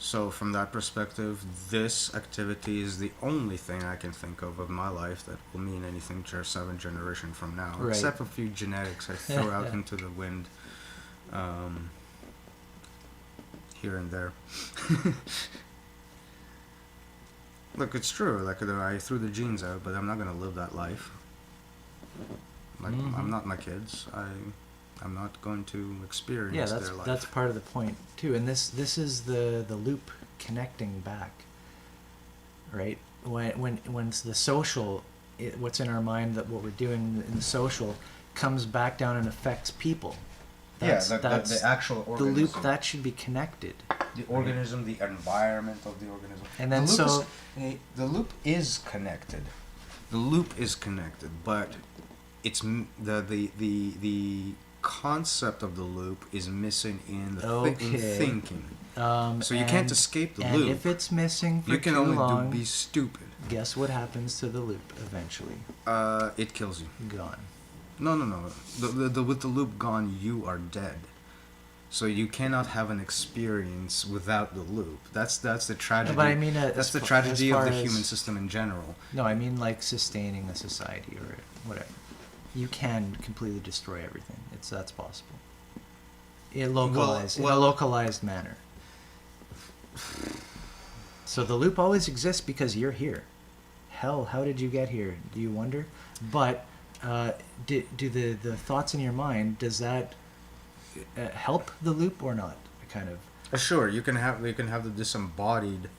So from that perspective, this activity is the only thing I can think of my life that will mean anything to 7 generation from now, Right. except a few genetics I throw out into the wind here and there. Look, it's true. Like, I threw the genes out, but I'm not gonna live that life. Like, I'm not my kids. I'm not going to experience their life. That's part of the point too. And this is the loop connecting back, right? When the social, what's in our mind, that what we're doing in the social comes back down and affects people. That's the actual organism. The loop that should be connected. The organism, the environment of the organism. And then the loop is connected. The loop is connected, but it's the concept of the loop is missing in the thinking. So you can't escape the loop. And if it's missing for you can too only long, be stupid. Guess what happens to the loop eventually? It kills you. Gone. No. With the loop gone, you are dead. So you cannot have an experience without the loop. That's the tragedy. No, but I mean, that's the tragedy of the human system in general. No, I mean, like, sustaining a society or whatever. You can completely destroy everything. That's possible. In a localized manner. So the loop always exists because you're here. Hell, how did you get here? Do you wonder? But do the thoughts in your mind, does that help the loop or not? Kind of. Sure, you can have the disembodied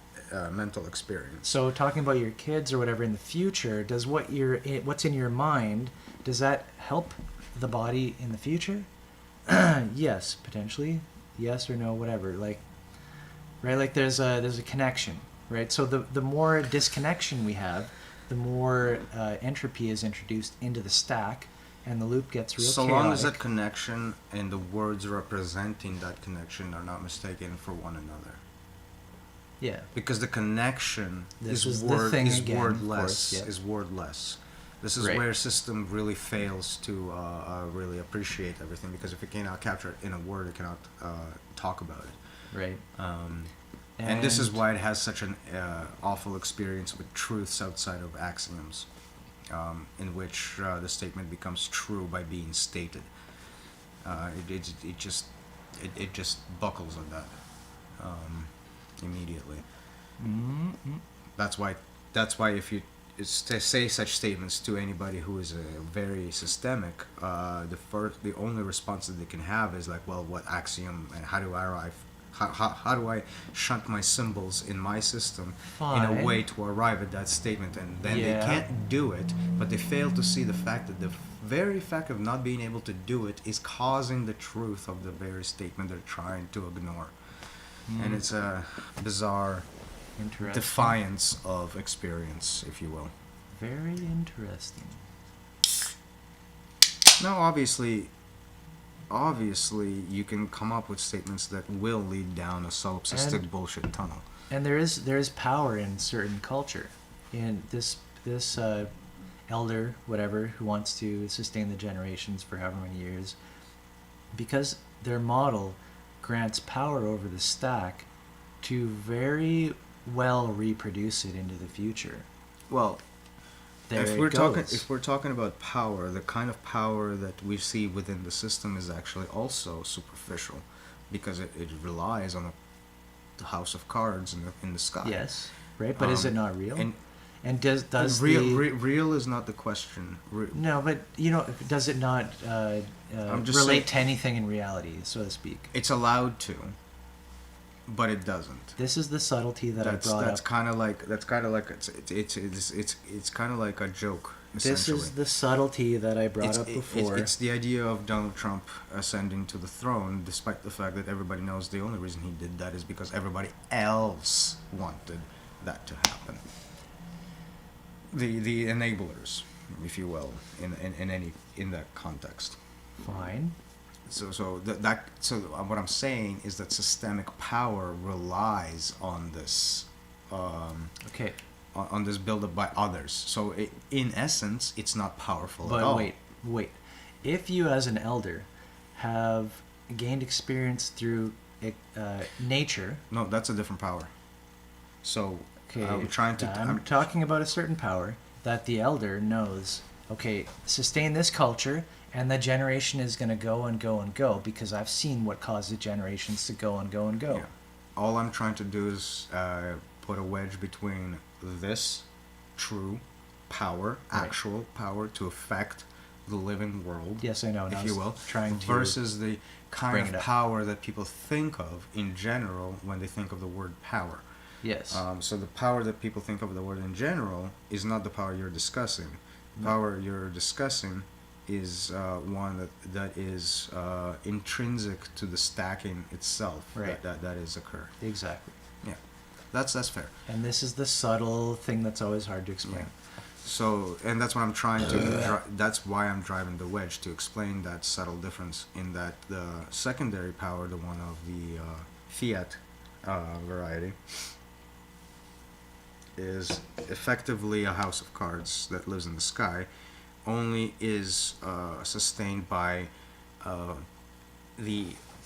mental experience. So talking about your kids or whatever in the future, does what's in your mind, does that help the body in the future? Yes, potentially. Yes or no, whatever. Like, right? Like, there's a connection, right? So the more disconnection we have, the more entropy is introduced into the stack, and the loop gets real chaotic. So long as that connection and the words representing that connection are not mistaken for one another. Yeah. Because the connection is wordless. This is Right. where system really fails to really appreciate everything, because if it cannot capture it in a word, it cannot talk about it. Right. And this is why it has such an awful experience with truths outside of axioms, in which the statement becomes true by being stated. It just buckles on that immediately. Mm-hmm. That's why if you say such statements to anybody who is very systemic, the only response that they can have is like, well, what axiom and how do I arrive? How do I shunt my symbols in my system in a way to arrive at that statement? And then they can't do it, but they fail to see the fact that the very fact of not being able to do it is causing the truth of the very statement they're trying to ignore. And it's a bizarre defiance of experience, if you will. Very interesting. Now, obviously, you can come up with statements that will lead down a solipsistic bullshit tunnel. And there is power in certain culture. In this elder, whatever, who wants to sustain the generations for however many years, because their model grants power over the stack to very well reproduce it into the future. Well, There if it we're goes. talking about power, the kind of power that we see within the system is actually also superficial, because it relies on the house of cards in the sky. Yes, right. But is it not real? And does real is not the question. No, but does it not just relate saying- to anything in reality, so to speak? It's allowed to, but it doesn't. This is the subtlety that I brought That's up. kind of like it's kind of like a joke. This Essentially. is the subtlety that I brought up before. It's the idea of Donald Trump ascending to the throne, despite the fact that everybody knows the only reason he did that is because everybody else wanted that to happen. The enablers, if you will, in that context. Fine. So what I'm saying is that systemic power relies on this. Okay. On this build-up by others. So in essence, it's not powerful But at all. wait. If you as an elder have gained experience through nature... No, that's a different power. So Okay, I'm trying to... I'm talking about a certain power that the elder knows, okay, sustain this culture, and the generation is going to go and go and go, because I've seen what causes generations to go and go and go. Yeah. All I'm trying to do is put a wedge between this true power, actual power to affect the living world. Yes, I know. If you will, trying to versus the kind bring of it up. power that people think of in general when they think of the word power. Yes. So the power that people think of the word in general is not the power you're discussing. The power you're discussing is one that is intrinsic to the stacking itself. Right. That is occur. Exactly. Yeah, that's fair. And this is the subtle thing that's always hard to explain. Yeah. So, and that's what I'm trying to. That's why I'm driving the wedge to explain that subtle difference. In that the secondary power, the one of the fiat variety, is effectively a house of cards that lives in the sky, only is sustained by the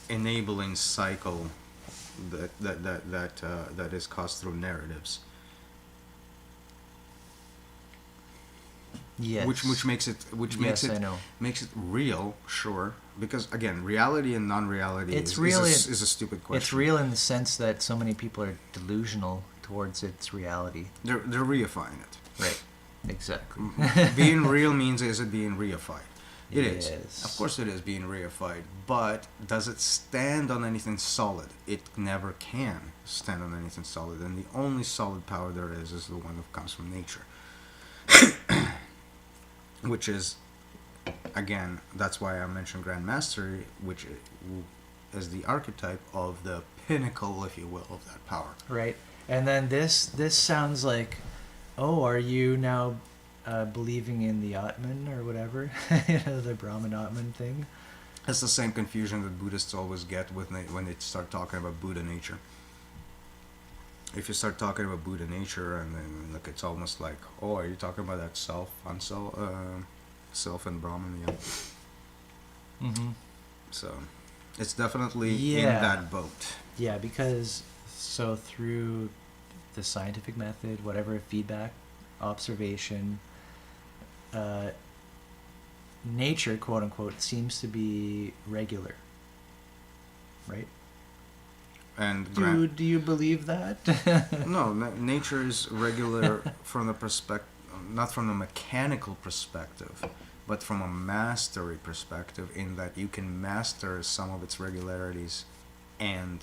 enabling cycle that is caused through narratives. Yes. Which makes it I know. makes it real, sure, because again, reality and non-reality is a stupid question. It's real in the sense that so many people are delusional towards its reality. They're reifying it. Right. Exactly. Being real means is it being reified? It is. Yes. Of course it is being reified, but does it stand on anything solid? It never can stand on anything solid, and the only solid power there is the one that comes from nature. Which is, again, that's why I mentioned Grand Mastery, which is the archetype of the pinnacle, if you will, of that power. Right. And then this sounds like, oh, are you now believing in the Atman or whatever? The Brahman Atman thing? It's the same confusion that Buddhists always get when they start talking about Buddha nature. if you start talking about Buddha nature, and then like it's almost like, oh, are you talking about that self, unself, self and Brahman? Yeah. Mm-hmm. So, it's definitely in Yeah. that boat. Yeah, because so through the scientific method, whatever feedback, observation, nature, quote unquote, seems to be regular, right? And Do you believe that? no, nature is regular from the perspective, not from a mechanical perspective, but from a mastery perspective, in that you can master some of its regularities, and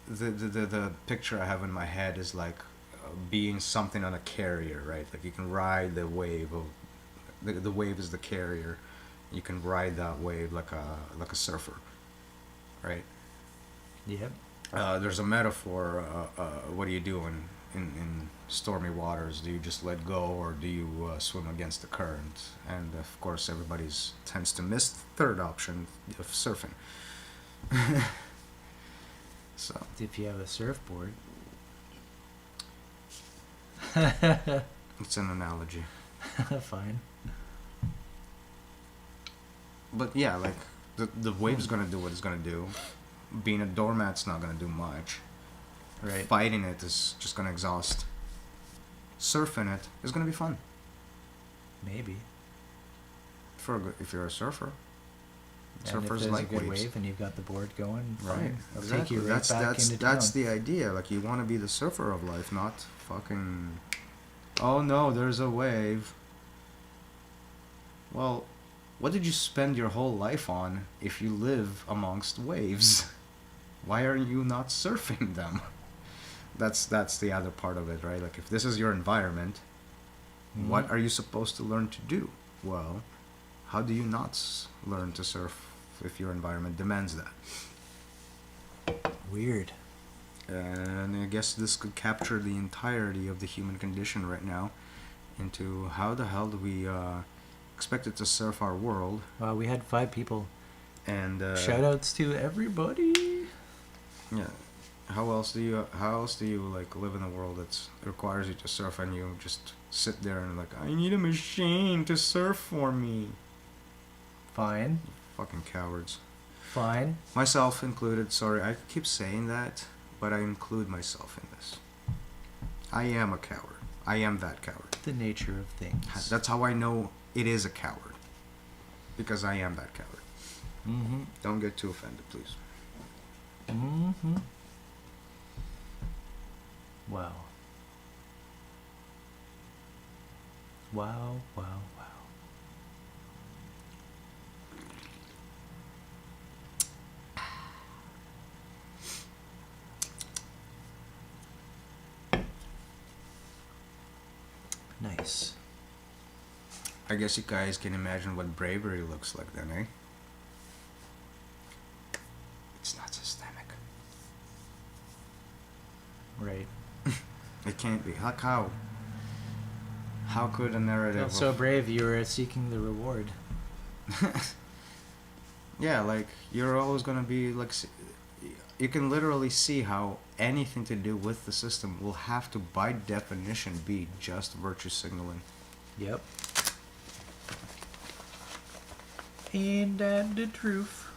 the picture I have in my head is like being something on a carrier, right? Like you can ride the wave of the wave is the carrier. You can ride that wave like a surfer, right? Yep. There's a metaphor. What do you do in stormy waters? Do you just let go, or do you swim against the current? And of course, everybody tends to miss the third option of surfing. So If you have a surfboard. it's an analogy. Fine. But yeah, like the wave's gonna do what it's gonna do. Being a doormat's not gonna do much. Right. Fighting it is just gonna exhaust. Surfing it is gonna be fun Maybe. if you're a surfer. And if Surfers there's like a good waves. wave and you've got the board going, Right, fine. I'll exactly. take you right that's back that's into that's town. the idea. Like you want to be the surfer of life, not fucking. Oh no, there's a wave. Well, what did you spend your whole life on if you live amongst waves? Why are you not surfing them? That's the other part of it, right? Like if this is your environment, what are you supposed to learn to do? Well, how do you not learn to surf if your environment demands that? Weird. And I guess this could capture the entirety of the human condition right now into how the hell do we expect it to surf our world. We had 5 people. And Shout outs to everybody. yeah, how else do you like live in a world that requires you to surf, and you just sit there and like, I need a machine to surf for me? Fine. Fucking cowards. Fine. Myself included. Sorry, I keep saying that, but I include myself in this. I am a coward. I am that coward. The nature of things. That's how I know it is a coward. Because I am that coward. Mm-hmm. Don't get too offended, please. Mm-hmm. Wow. Wow, wow, wow. Nice. I guess you guys can imagine what bravery looks like then, eh? It's not systemic. Right. It can't be. How? How could a narrative Not so brave, you were seeking the reward. Yeah, like, you're always gonna be, like, you can literally see how anything to do with the system will have to, by definition, be just virtue signaling. Yep. Ain't that the truth?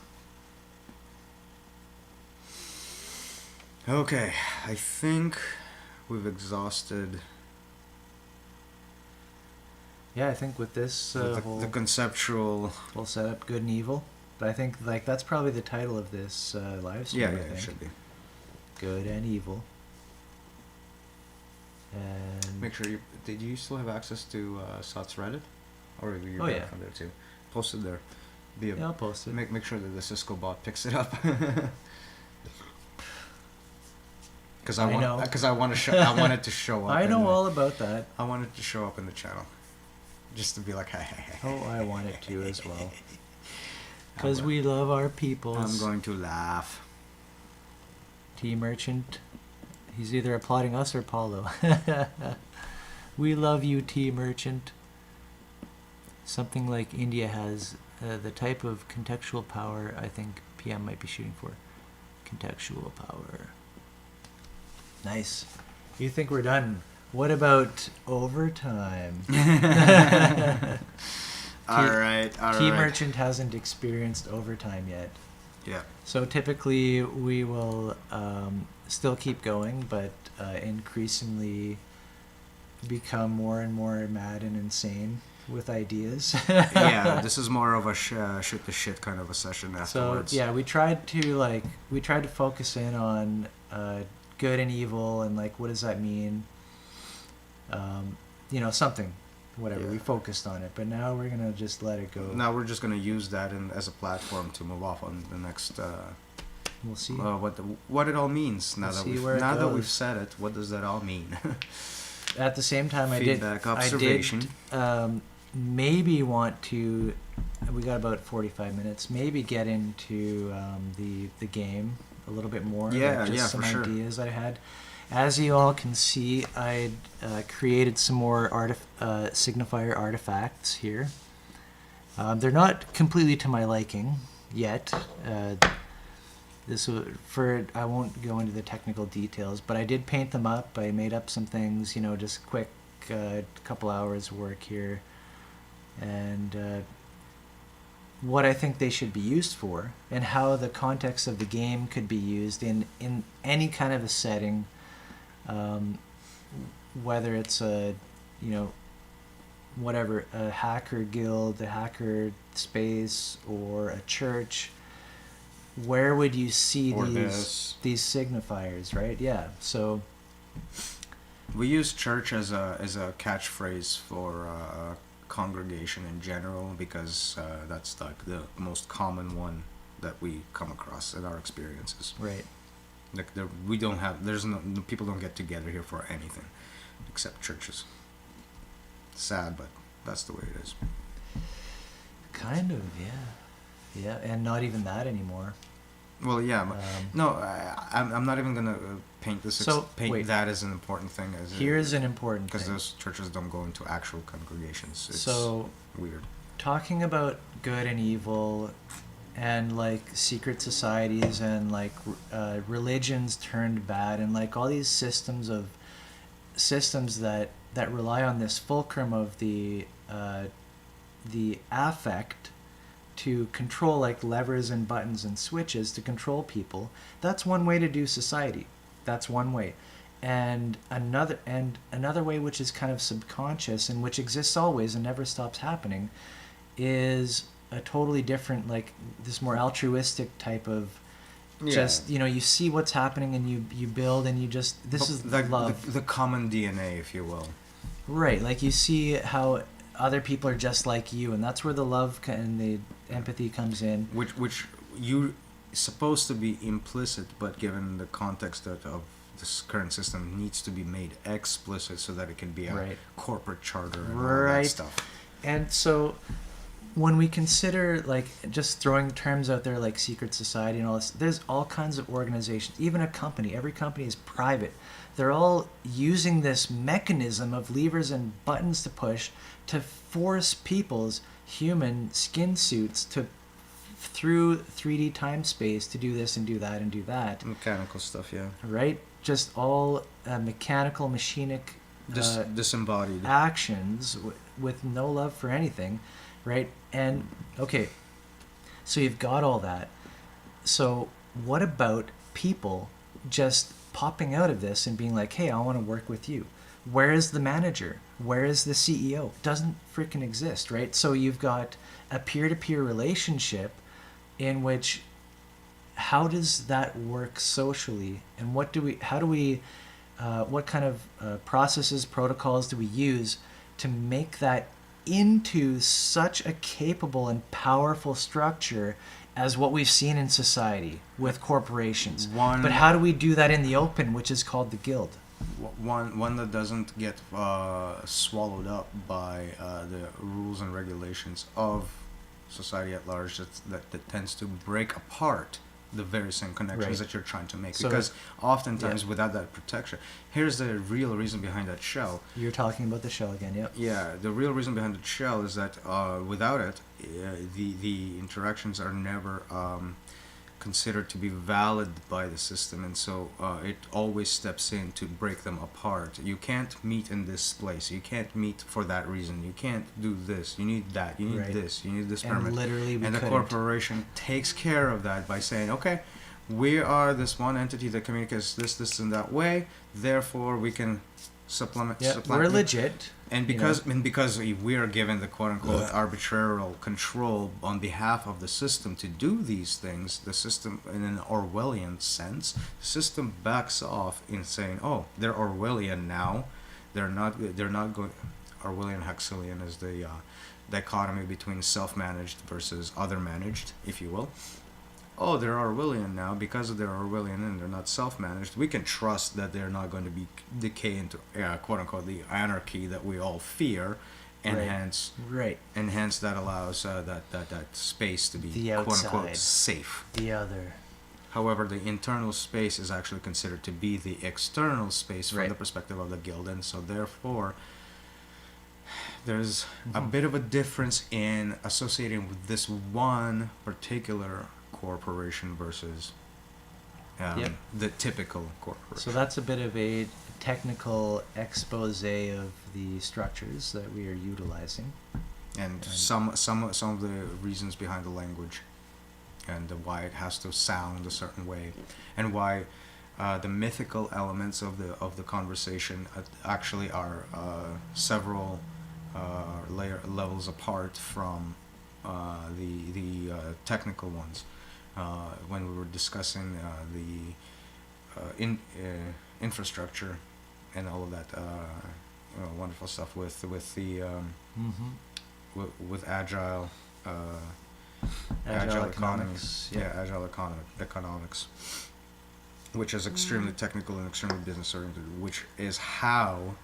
Okay, I think we've exhausted Yeah, I think with this the conceptual. we'll set up good and evil. But I think like that's probably the title of this live stream. Yeah, I yeah, think. it should be. Good and evil. And Make sure you. Did you still have access to Sat's Reddit, or you Oh, yeah. from there too? Post it there. Be a, yeah, I'll post it. make sure that the Cisco bot picks it up. Because I know. I want to show. I want it to show up. I know in the- all about that. I want it to show up in the channel, just to be like, hey, hey, hey. Oh, I want it to as well. I Because will. we love our peoples. I'm going to laugh. T Merchant. He's either applauding us or Paulo. We love you, T Merchant. Something like India has the type of contextual power I think PM might be shooting for. Contextual power. Nice. You think we're done? What about overtime? All right. Key Merchant hasn't experienced overtime yet. Yeah. So typically we will still keep going, but increasingly become more and more mad and insane with ideas. Yeah, this is more of a shit to shit kind of a session afterwards. So yeah, we tried to focus in on good and evil and like what does that mean? Something, whatever. Yeah. We focused on it, but now we're gonna just let it go. Now we're just gonna use that as a platform to move off on the next. We'll see. What it all means now that we've said it. What does that all mean? At the same time, Feedback, observation. I did maybe want to. We got about 45 minutes. Maybe get into the game a little bit more. Yeah, like just for some sure. ideas I had. As you all can see, I created some more signifier artifacts here. They're not completely to my liking yet. I won't go into the technical details, but I did paint them up. I made up some things, just quick, couple hours work here, and what I think they should be used for, and how the context of the game could be used in any kind of a setting, whether it's a hacker guild, a hacker space, or a church. Where would you see these signifiers, right? Yeah. So we use church as a catchphrase for congregation in general because that's like the most common one that we come across in our experiences. Right. Like people don't get together here for anything except churches. Sad, but that's the way it is. Kind of, yeah. Yeah, and not even that anymore. Well, yeah. I'm not even gonna paint this. That as an important thing. Here's an important thing. Because those churches don't go into actual congregations. It's weird. Talking about good and evil, and like secret societies and like religions turned bad, and like all these systems that rely on this fulcrum of the affect to control, like levers and buttons and switches to control people. That's one way to do society. That's one way. And another way, which is kind of subconscious and which exists always and never stops happening, is a totally different, like this more altruistic type of just, you see what's happening and you build and you just, is love. The common DNA, if you will. Right, like you see how other people are just like you, and that's where the love and the empathy comes in. Which you supposed to be implicit, but given the context of this current system, needs to be made explicit so that it can be a corporate charter and all that stuff. And so when we consider, like, just throwing terms out there like secret society and all this, there's all kinds of organizations, even a company. Every company is private. They're all using this mechanism of levers and buttons to push to force people's human skin suits through 3D time space to do this and do that and do that. Mechanical stuff, yeah. Right? Just all mechanical, machinic disembodied actions with no love for anything, right? And, okay, so you've got all that. So what about people just popping out of this and being like, hey, I want to work with you? Where is the manager? Where is the CEO? Doesn't freaking exist, right? So you've got a peer-to-peer relationship in which, how does that work socially? And what kind of processes, protocols do we use to make that into such a capable and powerful structure as what we've seen in society with corporations? But how do we do that in the open, which is called the guild? One that doesn't get swallowed up by the rules and regulations of society at large, that tends to break apart the very same connections that you're trying to make. Because oftentimes without that protection, here's the real reason behind that shell. You're talking about the shell again, yep. Yeah, the real reason behind the shell is that without it, the interactions are never considered to be valid by the system, and so it always steps in to break them apart. You can't meet in this place. You can't meet for that reason. You can't do this. You need that. You need Right. this. You need this And permit. literally we and the couldn't. corporation takes care of that by saying, okay, we are this one entity that communicates this, and that way. Therefore, we can supplement. Yeah, we're legit. And because we are given the quote unquote arbitrary control on behalf of the system to do these things, the system, in an Orwellian sense, the system backs off in saying, "Oh, they're Orwellian now. They're not going." Orwellian Huxleyan is the dichotomy between self-managed versus other-managed, if you will. Oh, they're Orwellian now. Because they're Orwellian and they're not self-managed, we can trust that they're not going to be decay into quote-unquote the anarchy that we all fear, and Right. hence that allows that space to be The quote-unquote outside. safe. The other. However, the internal space is actually considered to be the external space from Right. the perspective of the guild, and so therefore there's a bit of a difference in associating with this one particular corporation versus Yep. the typical corporation. So that's a bit of a technical expose of the structures that we are utilizing. and some of the reasons behind the language, and why it has to sound a certain way, and why the mythical elements of the conversation actually are several levels apart from the technical ones. When we were discussing the infrastructure and all of that wonderful stuff with the with agile Agile economies, economics, yeah. agile economics, which is extremely technical and extremely business oriented, which is how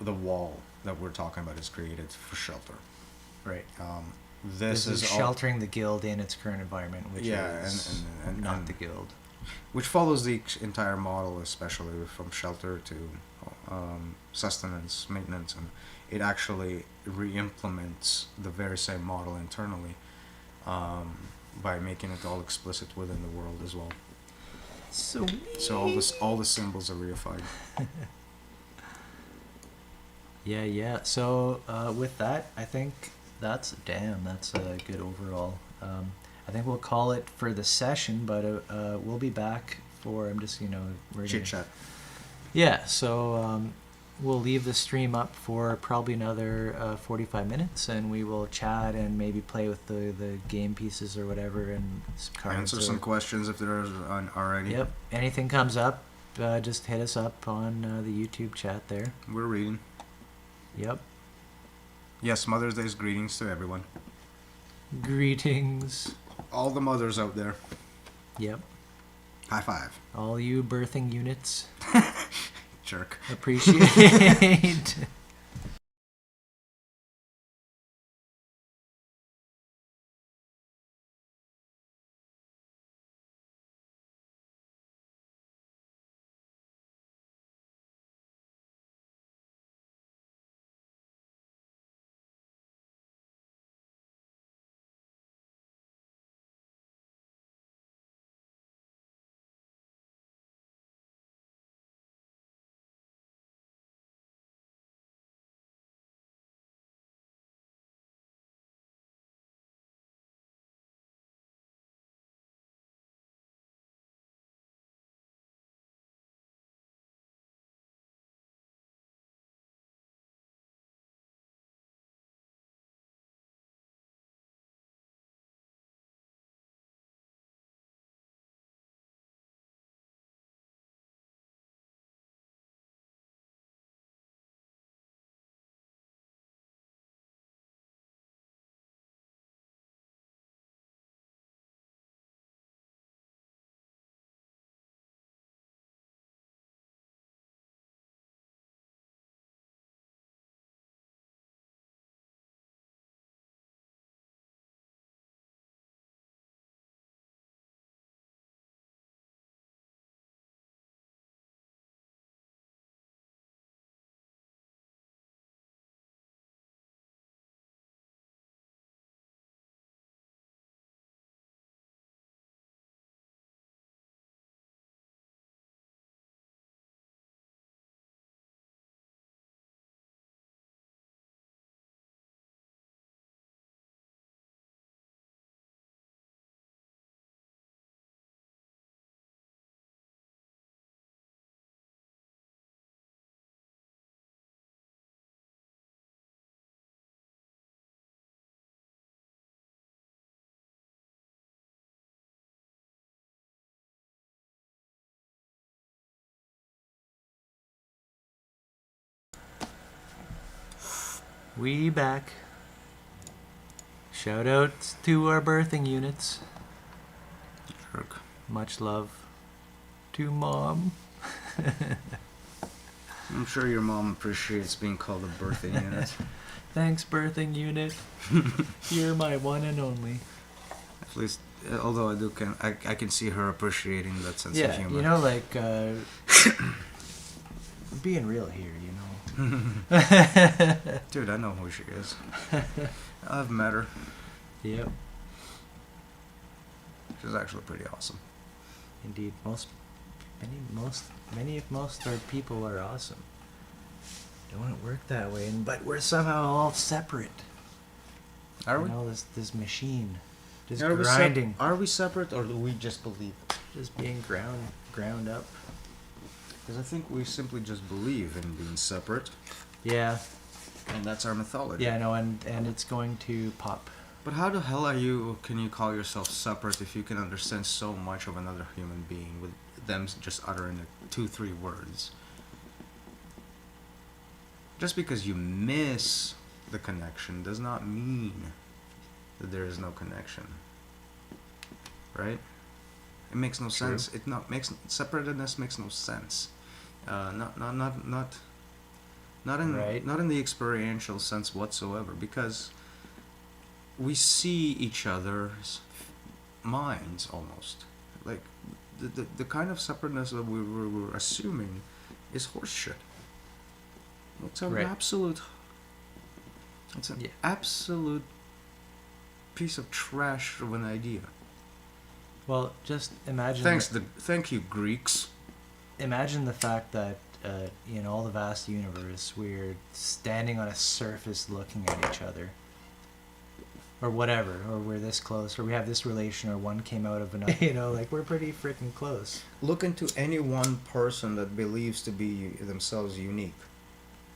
the wall that we're talking about is created for shelter. Right. This is all- sheltering the guild in its current environment, which is and not the guild. which follows the entire model, especially from shelter to sustenance, maintenance, and it actually re-implements the very same model internally by making it all explicit within the world as well. So all the symbols are reified. yeah. So with that, I think that's a good overall. I think we'll call it for the session, but we'll be back for we're Chit chat. Yeah, so we'll leave the stream up for probably another 45 minutes, and we will chat and maybe play with the game pieces or whatever, and some cards. Answer some questions if there are any. Yep. Anything comes up, just hit us up on the YouTube chat there. We're reading. Yep. Yes, Mother's Day's greetings to everyone. Greetings. All the mothers out there. Yep. High five. All you birthing units. Jerk. Appreciate. We back. Shout out to our birthing units. Jerk. Much love to Mom. I'm sure your mom appreciates being called a birthing unit. Thanks, birthing unit. You're my one and only. At least, although I can see her appreciating that sense of humor. You know, like, being real here, you know. Dude, I know who she is. I've met her. Yep, She's actually pretty awesome. indeed. Many if most our people are awesome. Don't it work that way? But we're somehow all separate. Are we? You know, this machine, just Are we grinding, are we separate, or do we just believe it? just being ground up. Because I think we simply just believe in being separate, Yeah, and that's our mythology. yeah, no, and it's going to pop. But how the hell can you call yourself separate if you can understand so much of another human being with them just uttering 2-3 words? Just because you miss the connection does not mean that there is no connection. Right? It makes no True. sense. Separatedness makes no sense. Not in Right. not in the experiential sense whatsoever, because we see each other's minds almost. Like the kind of separateness that we're assuming is horseshit. It's an Right. absolute. It's an Yeah. absolute piece of trash of an idea. Well, just imagine. Thank you, Greeks. Imagine the fact that in all the vast universe, we're standing on a surface looking at each other. Or whatever, or we're this close, or we have this relation, or one came out of another. You know, like, we're pretty freaking close. Look into any one person that believes to be themselves unique,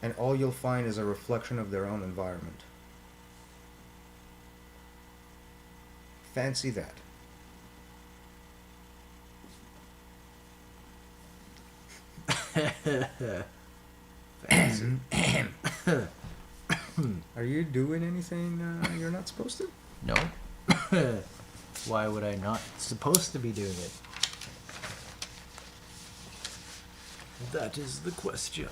and all you'll find is a reflection of their own environment. Fancy that. Fancy. Are you doing anything you're not supposed to? No. Why would I not supposed to be doing it? That is the question.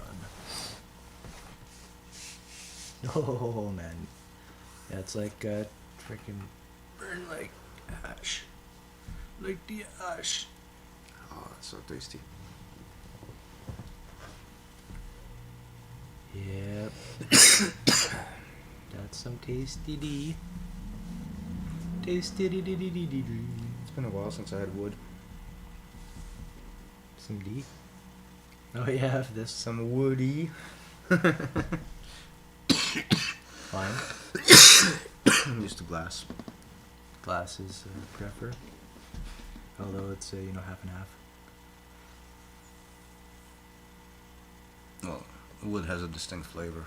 Oh man, yeah, it's like freaking burn like ash, like the ash. Oh, that's so tasty. Yep. That's some tasty D. Tasty D D D D D. It's been a while since I had wood. Some D. Oh yeah, this Some woody. fine. I'm used to glass. Glasses prefer. Although it's half and half. Well, wood has a distinct flavor.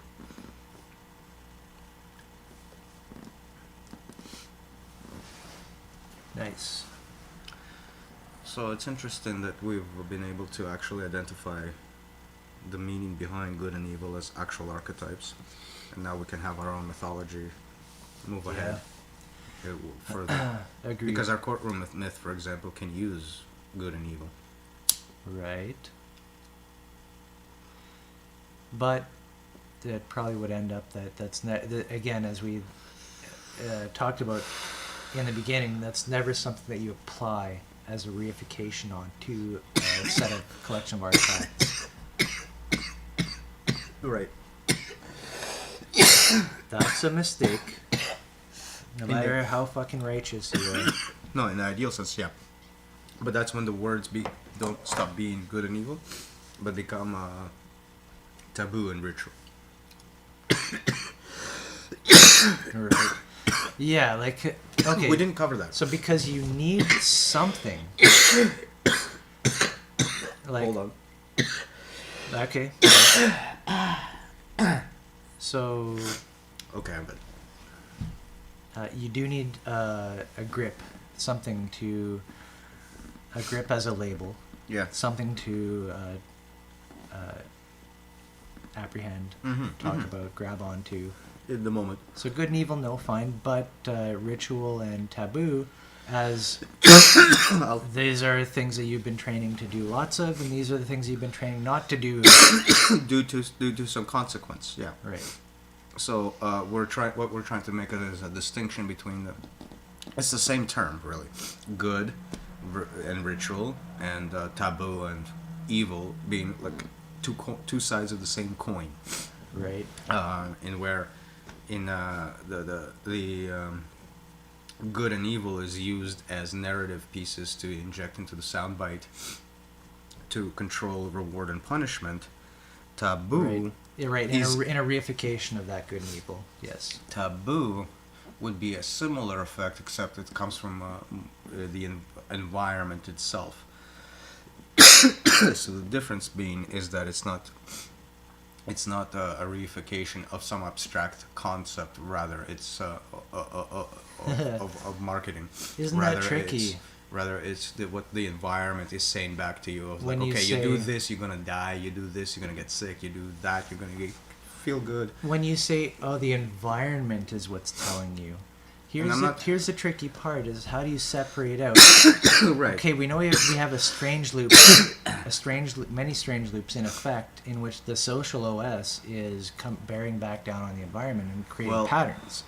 Nice. So it's interesting that we've been able to actually identify the meaning behind good and evil as actual archetypes, and now we can have our own mythology move ahead further. Agreed. Because our courtroom myth, for example, can use good and evil. Right. But that probably would end up again, as we talked about in the beginning, that's never something that you apply as a reification onto a set of collection of artifacts. Right. That's a mistake. No matter how fucking righteous you are. No, in the ideal sense, yeah. But that's when the words don't stop being good and evil, but become taboo and ritual. Right. Yeah, like, okay. We didn't cover that. So because you need something. Like, Hold on. Okay. So Okay, I'm good. you do need a grip, a grip as a label, Yeah. something to apprehend, Mm-hmm. talk about, grab onto. in the moment. So good and evil, no, fine. But ritual and taboo, as these are things that you've been training to do lots of, and these are the things you've been training not to do. due to some consequence. Yeah. Right. So what we're trying to make it is a distinction between the. It's the same term, really. Good and ritual, and taboo and evil being like two sides of the same coin. Right. The good and evil is used as narrative pieces to inject into the soundbite to control reward and punishment. Taboo. Right. Yeah, right. In a reification of that good and evil. Yes. Taboo would be a similar effect, except it comes from the environment itself. So the difference being is that it's not a reification of some abstract concept. Rather, it's of marketing. Isn't that tricky? It's what the environment is saying back to you. Of When like, you okay, say- you do this, you're gonna die. You do this, you're gonna get sick. You do that, you're gonna feel good. When you say, "Oh, the environment is what's telling you," here's the tricky part: is how do you separate out? Right. Okay, we know we have a strange loop, many strange loops in effect, in which the social OS is bearing back down on the environment and creating patterns.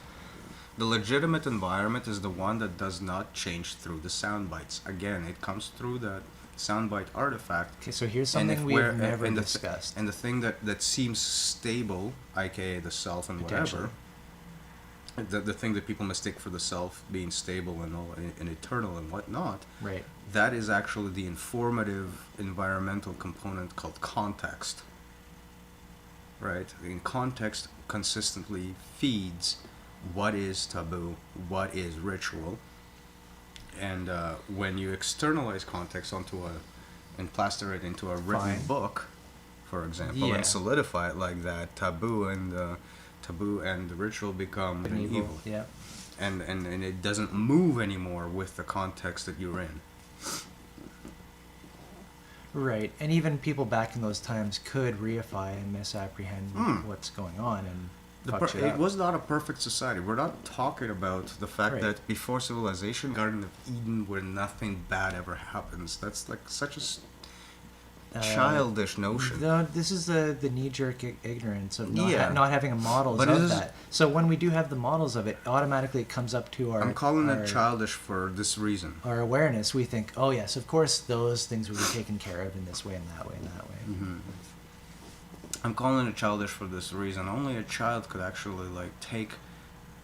The legitimate environment is the one that does not change through the sound bites. Again, it comes through that soundbite artifact. Okay, so here's something we've never discussed. And the thing that seems stable, aka the self and whatever, the thing that people mistake for the self being stable and all and eternal and whatnot, Right. that is actually the informative environmental component called context. Right? In context consistently feeds what is taboo, what is ritual, and when you externalize context and plaster it into a written book, for example, and solidify it like that, taboo and the ritual become an evil. Yeah. And it doesn't move anymore with the context that you're in. Right, and even people back in those times could reify and misapprehend what's going on and It was not a perfect society. We're not talking about the fact that before civilization, Garden of Eden, where nothing bad ever happens. That's like such a childish notion. No, this is the knee-jerk ignorance of not having models of that. So when we do have the models of it, automatically it comes up to our... I'm calling it childish for this reason. Our awareness, we think, oh yes, of course those things will be taken care of in this way and that way and that way. Mm-hmm. I'm calling it childish for this reason. Only a child could actually take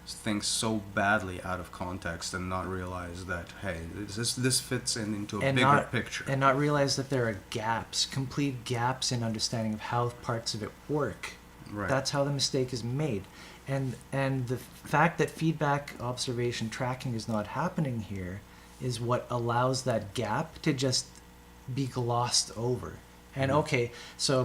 things so badly out of context and not realize that, hey, this fits into a bigger picture. And not realize that there are gaps, complete gaps in understanding of how parts of it work. Right. That's how the mistake is made. And the fact that feedback, observation, tracking is not happening here is what allows that gap to just be glossed over. And okay, so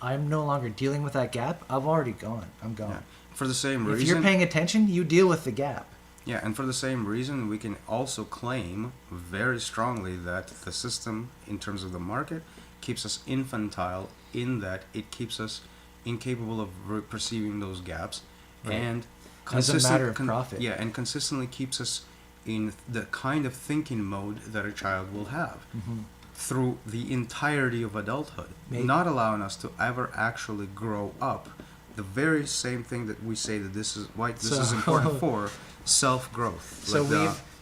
I'm no longer dealing with that gap. I've already gone. I'm gone. Yeah. For the same reason, if you're paying attention, you deal with the gap. Yeah, and for the same reason, we can also claim very strongly that the system, in terms of the market, keeps us infantile in that it keeps us incapable of perceiving those gaps, and as a matter of profit. Yeah, and consistently keeps us in the kind of thinking mode that a child will have. Mm-hmm. Through the entirety of adulthood, not allowing us to ever actually grow up. The very same thing that we say that this is important for self-growth.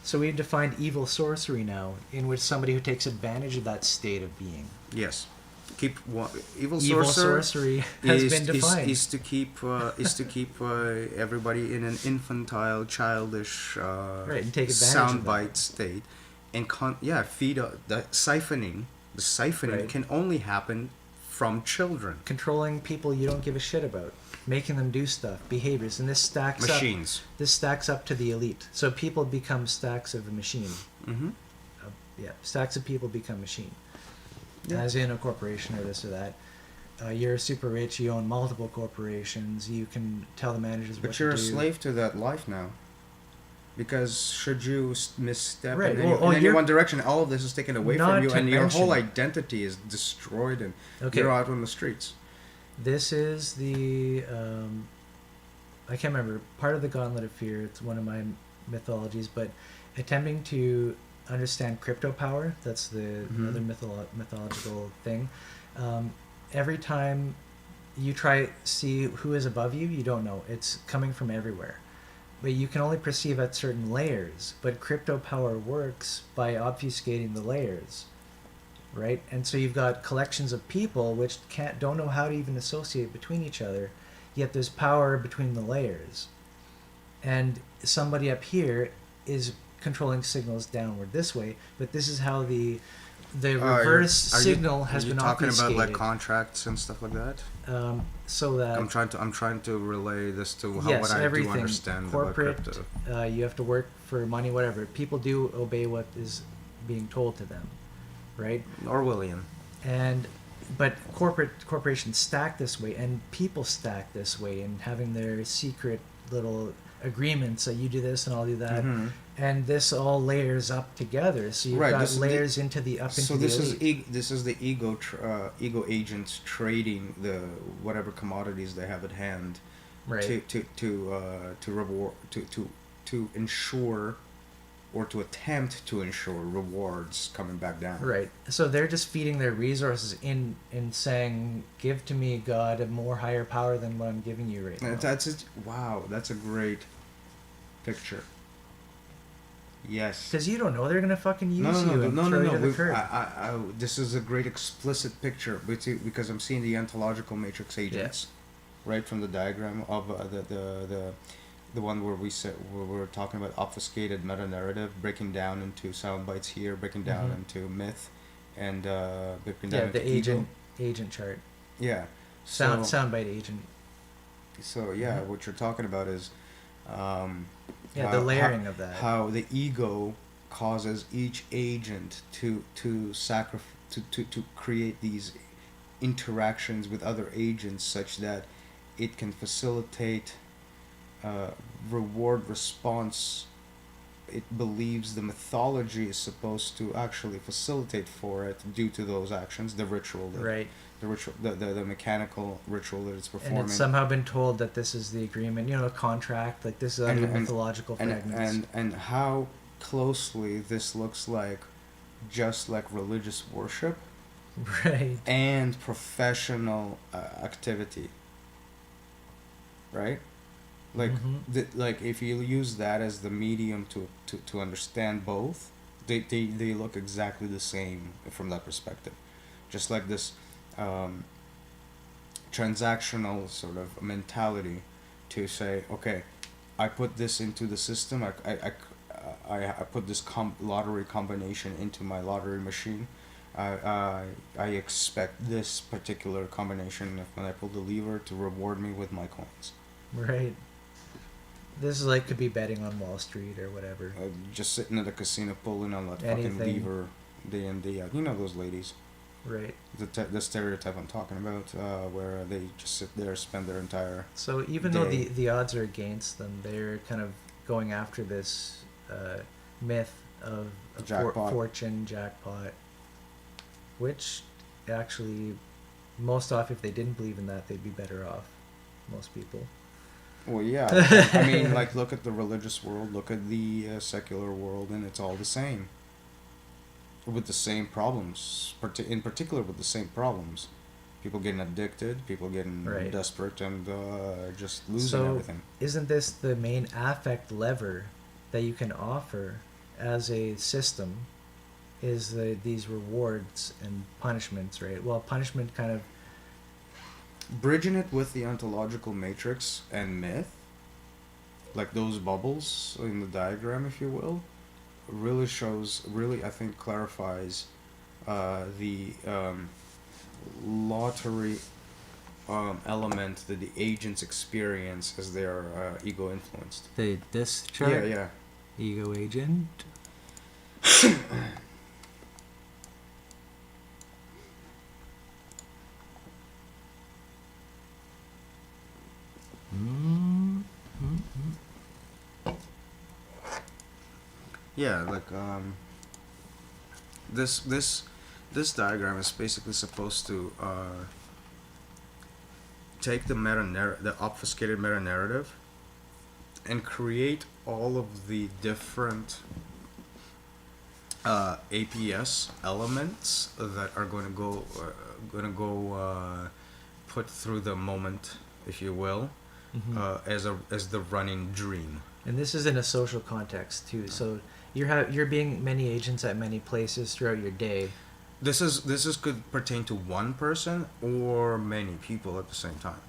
So we've defined evil sorcery now, in which somebody who takes advantage of that state of being. Yes, evil sorcery has been defined. Is to keep everybody in an infantile, childish, and take advantage soundbite state. And feed the siphoning. The siphoning can only happen from children. Controlling people you don't give a shit about, making them do stuff, behaviors, and this stacks machines. This stacks up to the elite. So people become stacks of a machine. Mm-hmm. Stacks of people become machine. Yeah. As in a corporation or this or that. You're super rich. You own multiple corporations. You can tell the managers what to do. But you're a slave to that life now. Because should you misstep in any one direction, all of this is taken away from you, and your whole identity is destroyed, and you're out on the streets. This is the I can't remember, part of the Gauntlet of Fear, it's one of my mythologies, but attempting to understand crypto power, that's the other mythological thing. Every time you try see who is above you, you don't know. It's coming from everywhere. But you can only perceive at certain layers. But crypto power works by obfuscating the layers, right? And so you've got collections of people which don't know how to even associate between each other, yet there's power between the layers. And somebody up here is controlling signals downward this way, but this is how the reverse signal has been obfuscated. Are you talking about like contracts and stuff like that? So that I'm trying to relay this to how yes, what I everything. do understand Corporate, about crypto. You have to work for money, whatever. People do obey what is being told to them, right? Orwellian. But corporations stack this way, and people stack this way, and having their secret little agreements that you do this and I'll do that, and this all layers up together. So you've got layers into the elite. So this is the ego agents trading the whatever commodities they have at hand, right? To reward to ensure, or to attempt to ensure rewards coming back down. Right. So they're just feeding their resources in saying, "Give to me, God, a more higher power than what I'm giving you right now." Wow, that's a great picture. Yes. Because you don't know, they're gonna fucking use you and throw you to the curb. This is a great explicit picture because I'm seeing the ontological matrix agents, right from the diagram of the one where we're talking about obfuscated meta-narrative, breaking down into sound bites here, breaking down into myth, and breaking down into the agent chart. Yeah. Soundbite agent. So yeah, what you're talking about is the layering of that. How the ego causes each agent to create these interactions with other agents such that it can facilitate reward response. It believes the mythology is supposed to actually facilitate for it due to those actions, the ritual, the mechanical ritual that it's performing. And it's somehow been told that this is the agreement, a contract, like this is under mythological fragments. And how closely this looks like just like religious worship, right? And professional activity, right? Like like if you use that as the medium to understand both, they look exactly the same from that perspective. Just like this transactional sort of mentality to say, okay, I put this into the system, I put this lottery combination into my lottery machine, I expect this particular combination when I pull the lever to reward me with my coins. Right. This is like could be betting on Wall Street or whatever. Just sitting at a casino pulling on that fucking lever day in, day out. You know those ladies. Right. The stereotype I'm talking about, where they just sit there, spend their entire So even though the odds are against them, they're kind of going after this myth of fortune jackpot, which actually, most off, if they didn't believe in that, they'd be better off. Most people. Well, yeah. I mean, like, look at the religious world, look at the secular world, and it's all the same. With the same problems, in particular with the same problems. People getting addicted, people getting desperate, and just losing everything. Isn't this the main affect lever that you can offer as a system? Is these rewards and punishments, right? Well, punishment kind of... Bridging it with the ontological matrix and myth, like those bubbles in the diagram, if you will, really I think clarifies the lottery element that the agents experience as they are ego influenced. This chart? Yeah. Ego agent? Yeah, like this diagram is basically supposed to take the obfuscated meta narrative and create all of the different APS elements that are going to go put through the moment, if you will, as the running dream. And this is in a social context too. So you're being many agents at many places throughout your day. This could pertain to one person or many people at the same time.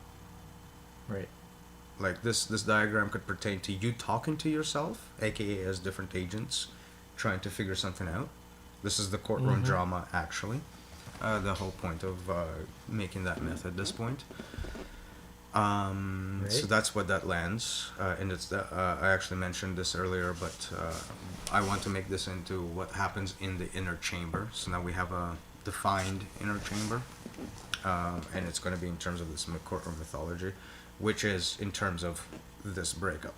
Right. Like this diagram could pertain to you talking to yourself, aka as different agents trying to figure something out. This is the courtroom drama, actually. The whole point of making that myth at this point. Right. So that's what that lands. And it's I actually mentioned this earlier, but I want to make this into what happens in the inner chamber. So now we have a defined inner chamber, and it's going to be in terms of this courtroom mythology, which is in terms of this breakup.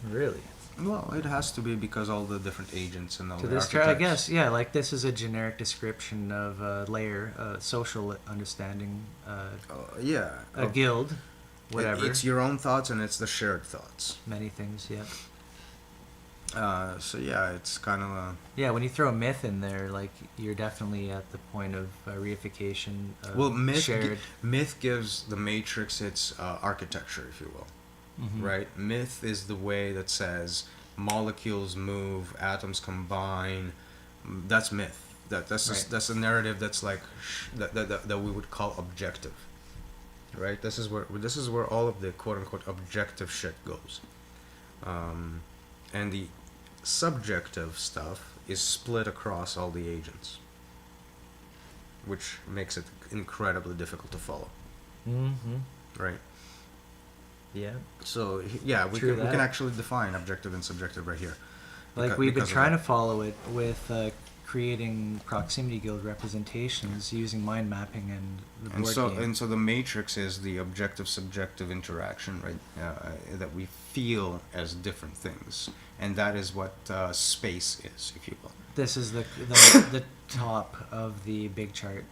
Really? Well, it has to be because all the different agents and all To the this archetypes. I guess, yeah, like this is a generic description of a layer, social understanding, Yeah. a guild, whatever. It's your own thoughts and it's the shared thoughts. Many things, yeah. So yeah, it's kind of a... Yeah, when you throw a myth in there, like you're definitely at the point of reification. Well, shared. myth gives the matrix its architecture, if you will. Right? Myth is the way that says molecules move, atoms combine. That's myth. That's a narrative that's like that we would call objective. Right? This is where all of the quote unquote objective shit goes. And the subjective stuff is split across all the agents, which makes it incredibly difficult to follow. Right? Yeah. So yeah, we True can that. actually define objective and subjective right here. Like we've been because of trying to that. follow it with creating proximity guild representations using mind mapping and the board game. And so the matrix is the objective subjective interaction, right? That we feel as different things, and that is what space is, if you will. This is the top of the big chart.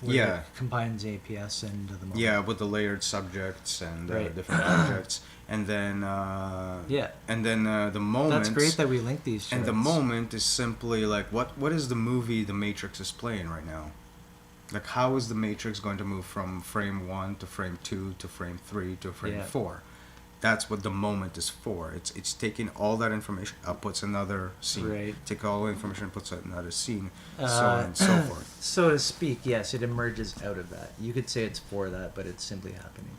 Yeah. It combines APS and the moment. Yeah, with the layered subjects and Right. different objects, and then Yeah. and then the moment. That's great that we link these charts. And the moment is simply like what is the movie the Matrix is playing right now? Like how is the Matrix going to move from frame 1 to frame 2 to frame 3 to frame 4? That's what the moment is for. It's taking all that information, puts another scene. Right. Take all the information, puts another scene, so on and so forth. So to speak, yes, it emerges out of that. You could say it's for that, but it's simply happening.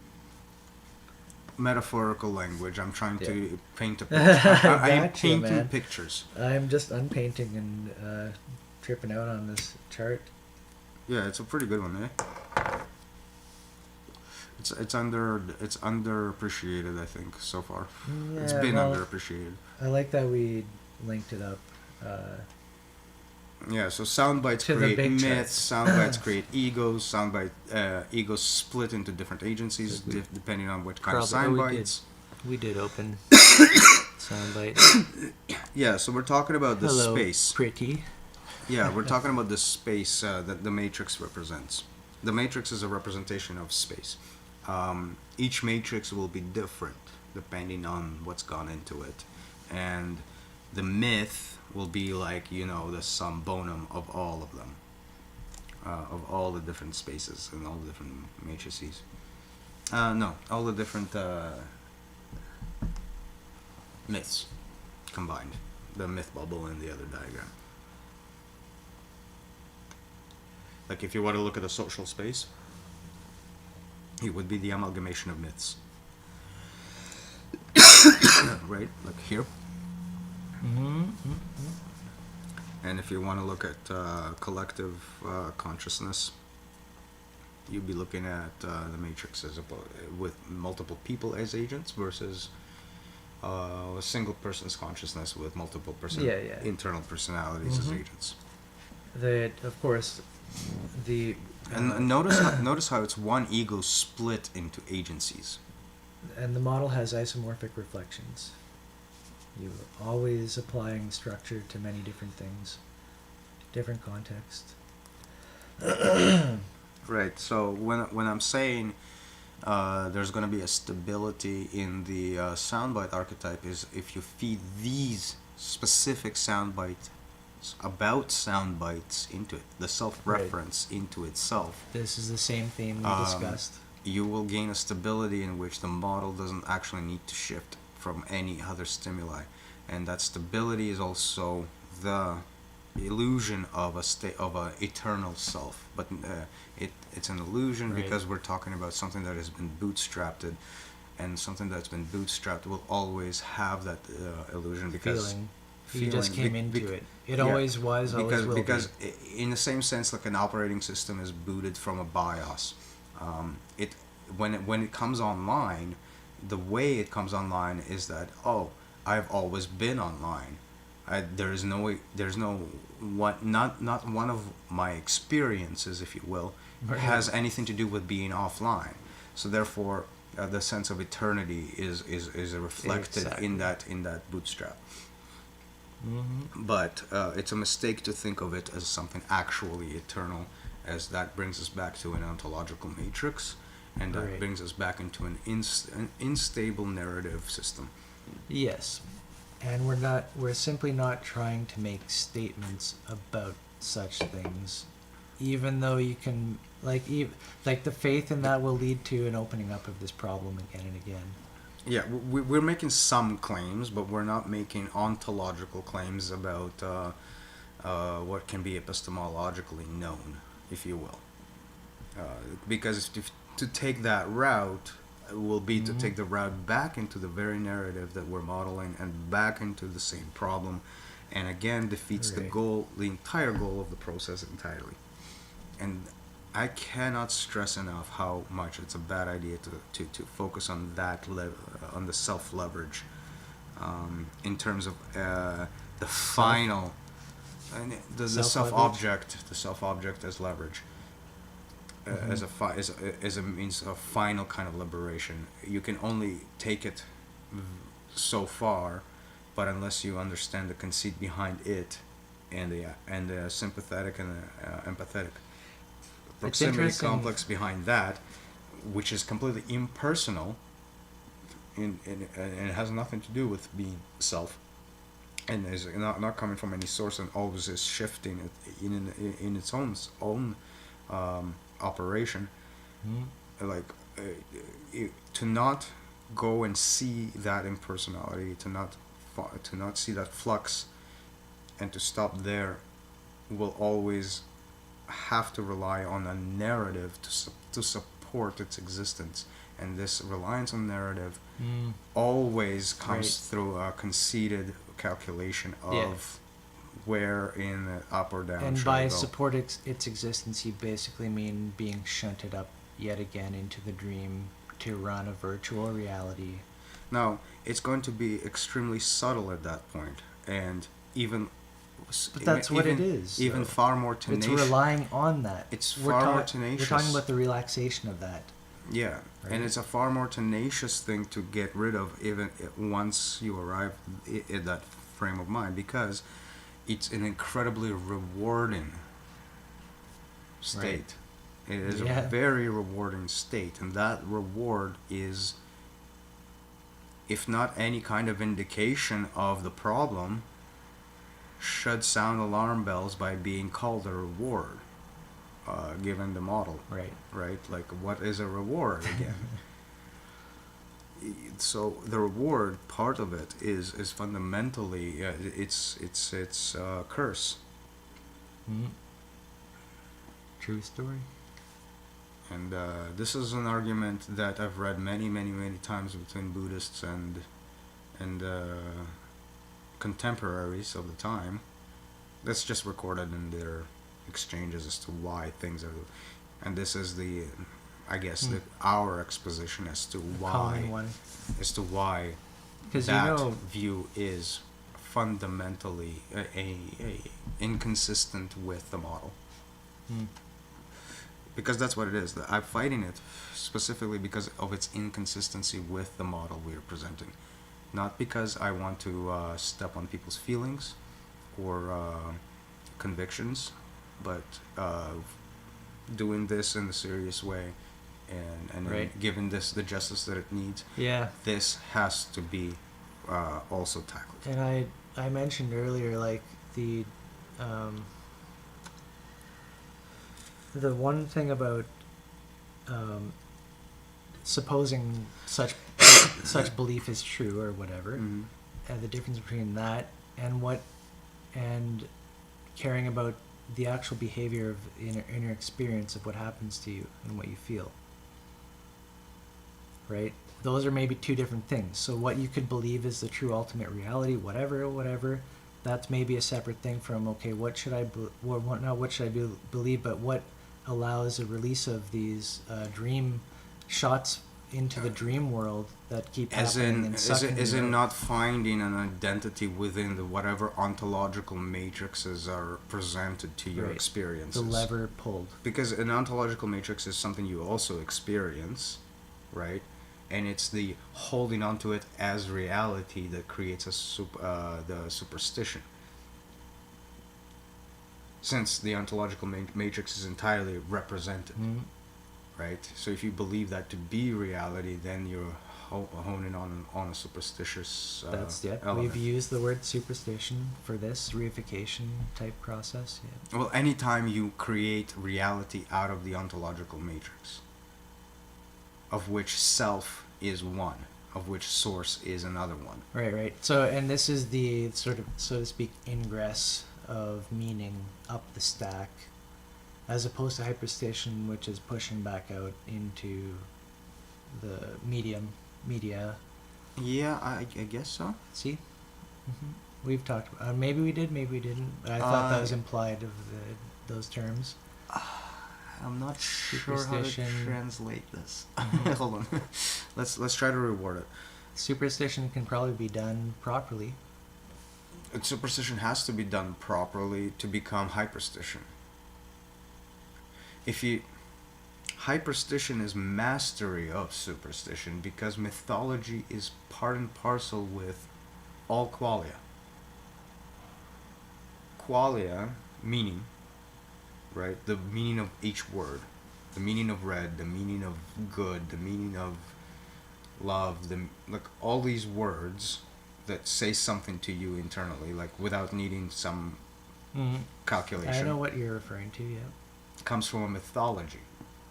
Metaphorical language. I'm trying to paint a picture. I am Gotcha, painting man. pictures. I'm just unpainting and tripping out on this chart. Yeah, it's a pretty good one, eh? It's underappreciated, I think, so far. It's Yeah, been well, underappreciated. I like that we linked it up. Yeah, so sound bites To the create big chart. myths, sound bites create egos, egos split into different agencies So we- depending on what kind of Probably- sound oh, we bites. We did open soundbite. Yeah, so we're talking about the Hello, space. pretty. Yeah, we're talking about the space that the matrix represents. The matrix is a representation of space. Each matrix will be different depending on what's gone into it. And the myth will be like, the sum bonum of all of them. Of all the different spaces and all the different matrices. No, all the different myths combined. The myth bubble and the other diagram. Like if you want to look at a social space, it would be the amalgamation of myths. Right? Like here. And if you want to look at collective consciousness, you'd be looking at the matrix with multiple people as agents versus a single person's consciousness with multiple internal personalities as agents. That, of course, the And notice how it's one ego split into agencies. and the model has isomorphic reflections. You're always applying structure to many different things, different context. Right. So when I'm saying there's going to be a stability in the soundbite archetype is if you feed these specific soundbites about soundbites into it, the self-reference into itself. This is the same theme we discussed. You will gain a stability in which the model doesn't actually need to shift from any other stimuli, and that stability is also the illusion of a state of a eternal self, but it's an illusion because we're talking about something that has been bootstrapped, and something that's been bootstrapped will always have that illusion because You just came into it. It always was, always will because be. In the same sense, like an operating system is booted from a BIOS. When it comes online, the way it comes online is that I've always been online. There's no not one of my experiences, if you will, has anything to do with being offline. So therefore, the sense of eternity is reflected in that bootstrap. Mm-hmm. But it's a mistake to think of it as something actually eternal, as that brings us back to an ontological matrix, and that brings us back into an unstable narrative system. Yes, and we're simply not trying to make statements about such things, even though you can like the faith in that will lead to an opening up of this problem again and again. Yeah, we're making some claims, but we're not making ontological claims about what can be epistemologically known, if you will. Because to take that route will be to take the route back into the very narrative that we're modeling and back into the same problem, and again defeats the entire goal of the process entirely. And I cannot stress enough how much it's a bad idea to focus on that on the self-leverage in terms of the final the self-object as leverage, as a means of final kind of liberation. You can only take it so far, but unless you understand the conceit behind it and the sympathetic and the empathetic proximity complex behind that, which is completely impersonal, and it has nothing to do with being self, and is not coming from any source, and always is shifting in its own operation. To not go and see that impersonality, to not see that flux, and to stop there, will always have to rely on a narrative to support its existence, and this reliance on narrative always comes through a conceited calculation of where in the up or down. And by support its existence, you basically mean being shunted up yet again into the dream to run a virtual reality. Now, it's going to be extremely subtle at that point, and but that's what it is. Even far more tenacious. It's relying on that. It's far more tenacious. We're talking about the relaxation of that. Yeah, and it's a far more tenacious thing to get rid of even once you arrive at that frame of mind, because it's an incredibly rewarding state. It is a very rewarding state, and that reward is, if not any kind of indication of the problem, should sound alarm bells by being called a reward, given the model. Right? Like, what is a reward again? So the reward part of it is fundamentally it's curse. True story. And this is an argument that I've read many times between Buddhists and contemporaries of the time. That's just recorded in their exchanges as to why things are, and this is our exposition as to why that view is fundamentally a inconsistent with the model. Because that's what it is. I'm fighting it specifically because of its inconsistency with the model we are presenting. Not because I want to step on people's feelings or convictions, but doing this in a serious way and Right. given this the justice that it needs, Yeah. this has to be also tackled. And I mentioned earlier, like, um, the one thing about um, supposing such belief is true or whatever, Mhm. and the difference between that and caring about the actual behavior of inner experience of what happens to you and what you feel. Right? Those are maybe two different things. So what you could believe is the true ultimate reality, whatever, that's maybe a separate thing from, okay, what should I believe, but what allows a release of these dream shots into the dream world that keep As happening in, and is sucking it you out. not finding an identity within the whatever ontological matrices are presented to your Right. experiences? The lever pulled. Because an ontological matrix is something you also experience, right? And it's the holding onto it as reality that creates the superstition. Since the ontological matrix is entirely represented, right? So if you believe that to be reality, then you're honing on a superstitious That's element. We've used the word superstition for this reification type process. Yeah. Well, anytime you create reality out of the ontological matrix, of which self is one, of which source is another one. Right. So, and this is the sort of, so to speak, ingress of meaning up the stack, as opposed to hyperstation, which is pushing back out into the media. Yeah, I guess so. See? We've talked about, maybe we did, maybe we didn't, but I thought that was implied of those terms. I'm not sure how to Superstition. translate this. Hold on. Let's try to reword it. Superstition can probably be done properly. Superstition has to be done properly to become hyperstition. Hyperstition is mastery of superstition, because mythology is part and parcel with all qualia. Qualia, meaning, right? The meaning of each word. The meaning of red, the meaning of good, the meaning of love, like all these words that say something to you internally, like without needing some calculation. I know what you're referring to, yeah. Comes from a mythology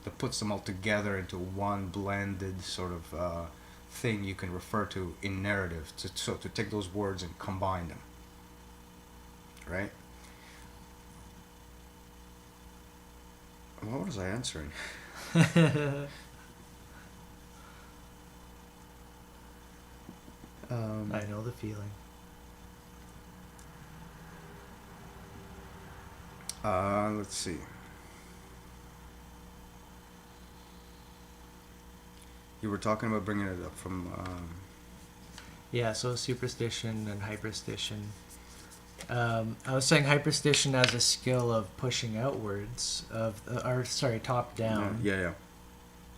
that puts them all together into one blended sort of thing you can refer to in narrative, to take those words and combine them, right? What was I answering? I know the feeling. Let's see. You were talking about bringing it up from... Yeah, so superstition and hyperstition. I was saying hyperstition as a skill of pushing outwards, top down. Yeah.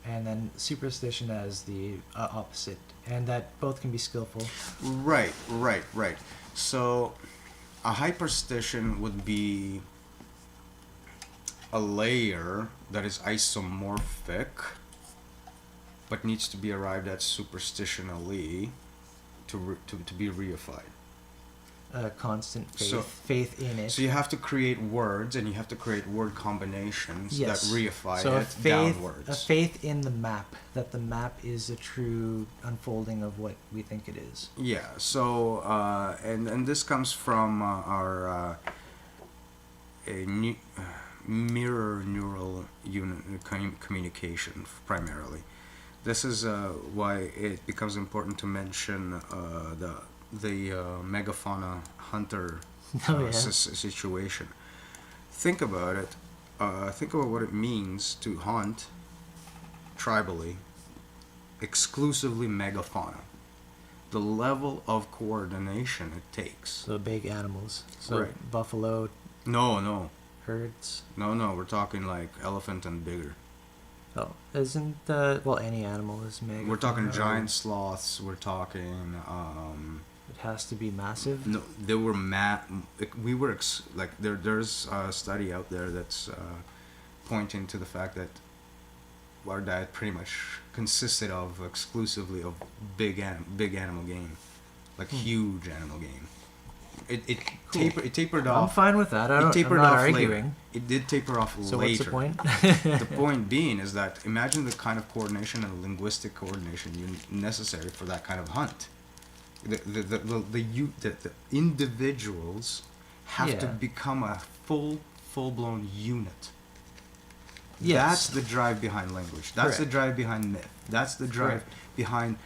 And then superstition as the opposite, and that both can be skillful. Right. So, a hyperstition would be a layer that is isomorphic, but needs to be arrived at superstitionally to be reified. Constant faith, So- faith in it. So you have to create words, and you have to create word combinations that reify so it downwards. A faith in the map, that the map is a true unfolding of what we think it is. Yeah. So and this comes from our mirror neural unit communication primarily. This is why it becomes important to mention the megafauna hunter situation. Think about it. Think about what it means to hunt tribally, exclusively megafauna. The level of coordination it takes. So big animals. So Right. buffalo No. herds. No. We're talking like elephant and bigger. Oh, isn't any animal is mega? We're talking giant sloths. We're talking. It has to be massive. No, they were there's a study out there that's pointing to the fact that our diet pretty much consisted of exclusively of big animal game, like huge animal game. It tapered I'm off. fine with that. It I'm tapered not off arguing. later. It did taper off So later. what's the point? The point being is that imagine the kind of coordination and linguistic coordination necessary for that kind of hunt. The individuals have to Yeah. become a full-blown unit. Yes. That's the drive behind language. That's the Correct. drive behind myth. That's the drive Correct. behind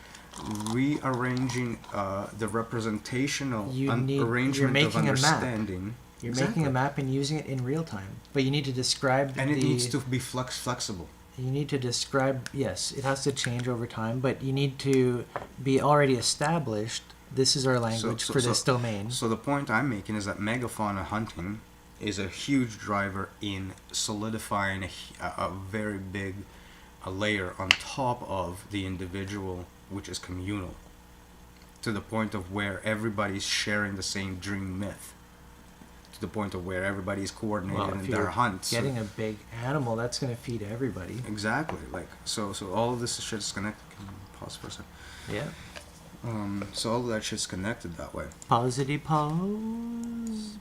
rearranging the representational You're arrangement of making a map. understanding. You're Exactly. making a map and using it in real time, but you need to describe And it needs to be flexible. You need to describe. Yes, it has to change over time, but you need to be already established. This is our language for this domain. So the point I'm making is that megafauna hunting is a huge driver in solidifying a very big layer on top of the individual, which is communal, to the point of where everybody's sharing the same dream myth, to the point of where everybody's coordinated If in their you're hunts. getting a big animal, that's going to feed everybody. Exactly. Like so all of this shit's connected. Can you pause for a second? Yeah. So all of that shit's connected that way. Pausity pause.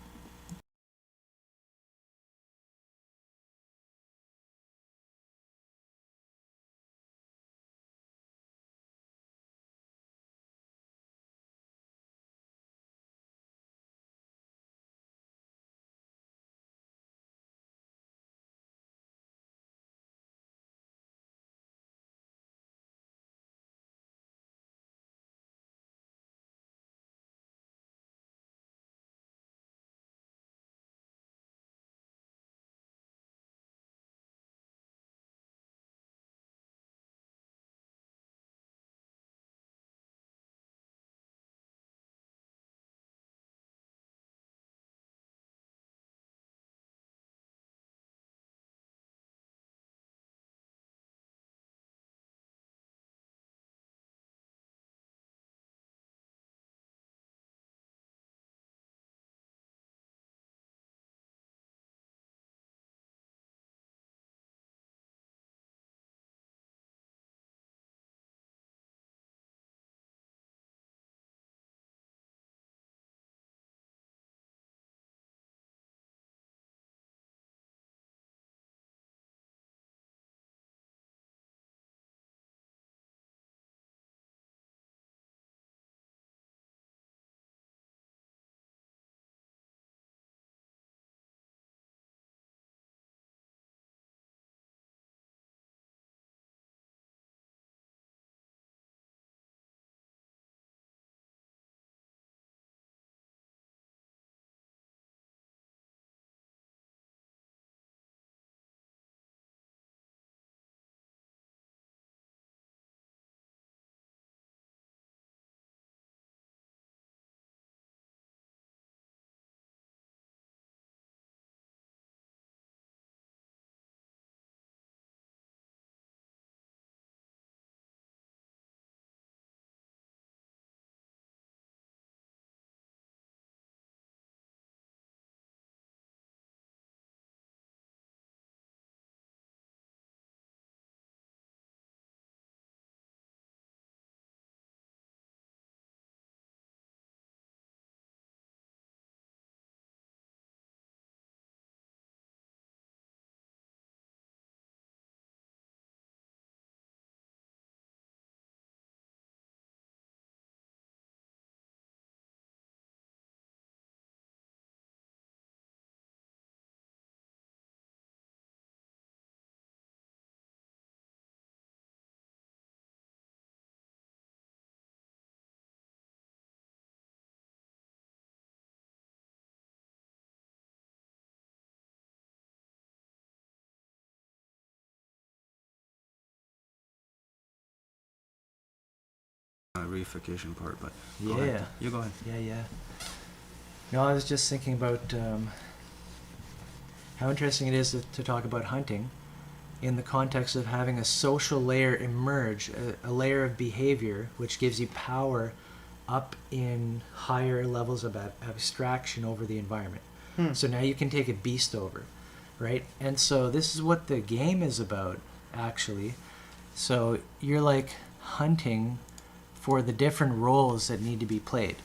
Reification part, but Yeah. go ahead. You go ahead. Yeah. No, I was just thinking about how interesting it is to talk about hunting in the context of having a social layer emerge, a layer of behavior which gives you power up in higher levels of abstraction over the environment. So now you can take a beast over, right? And so this is what the game is about. actually. So you're like hunting for the different roles that need to be played.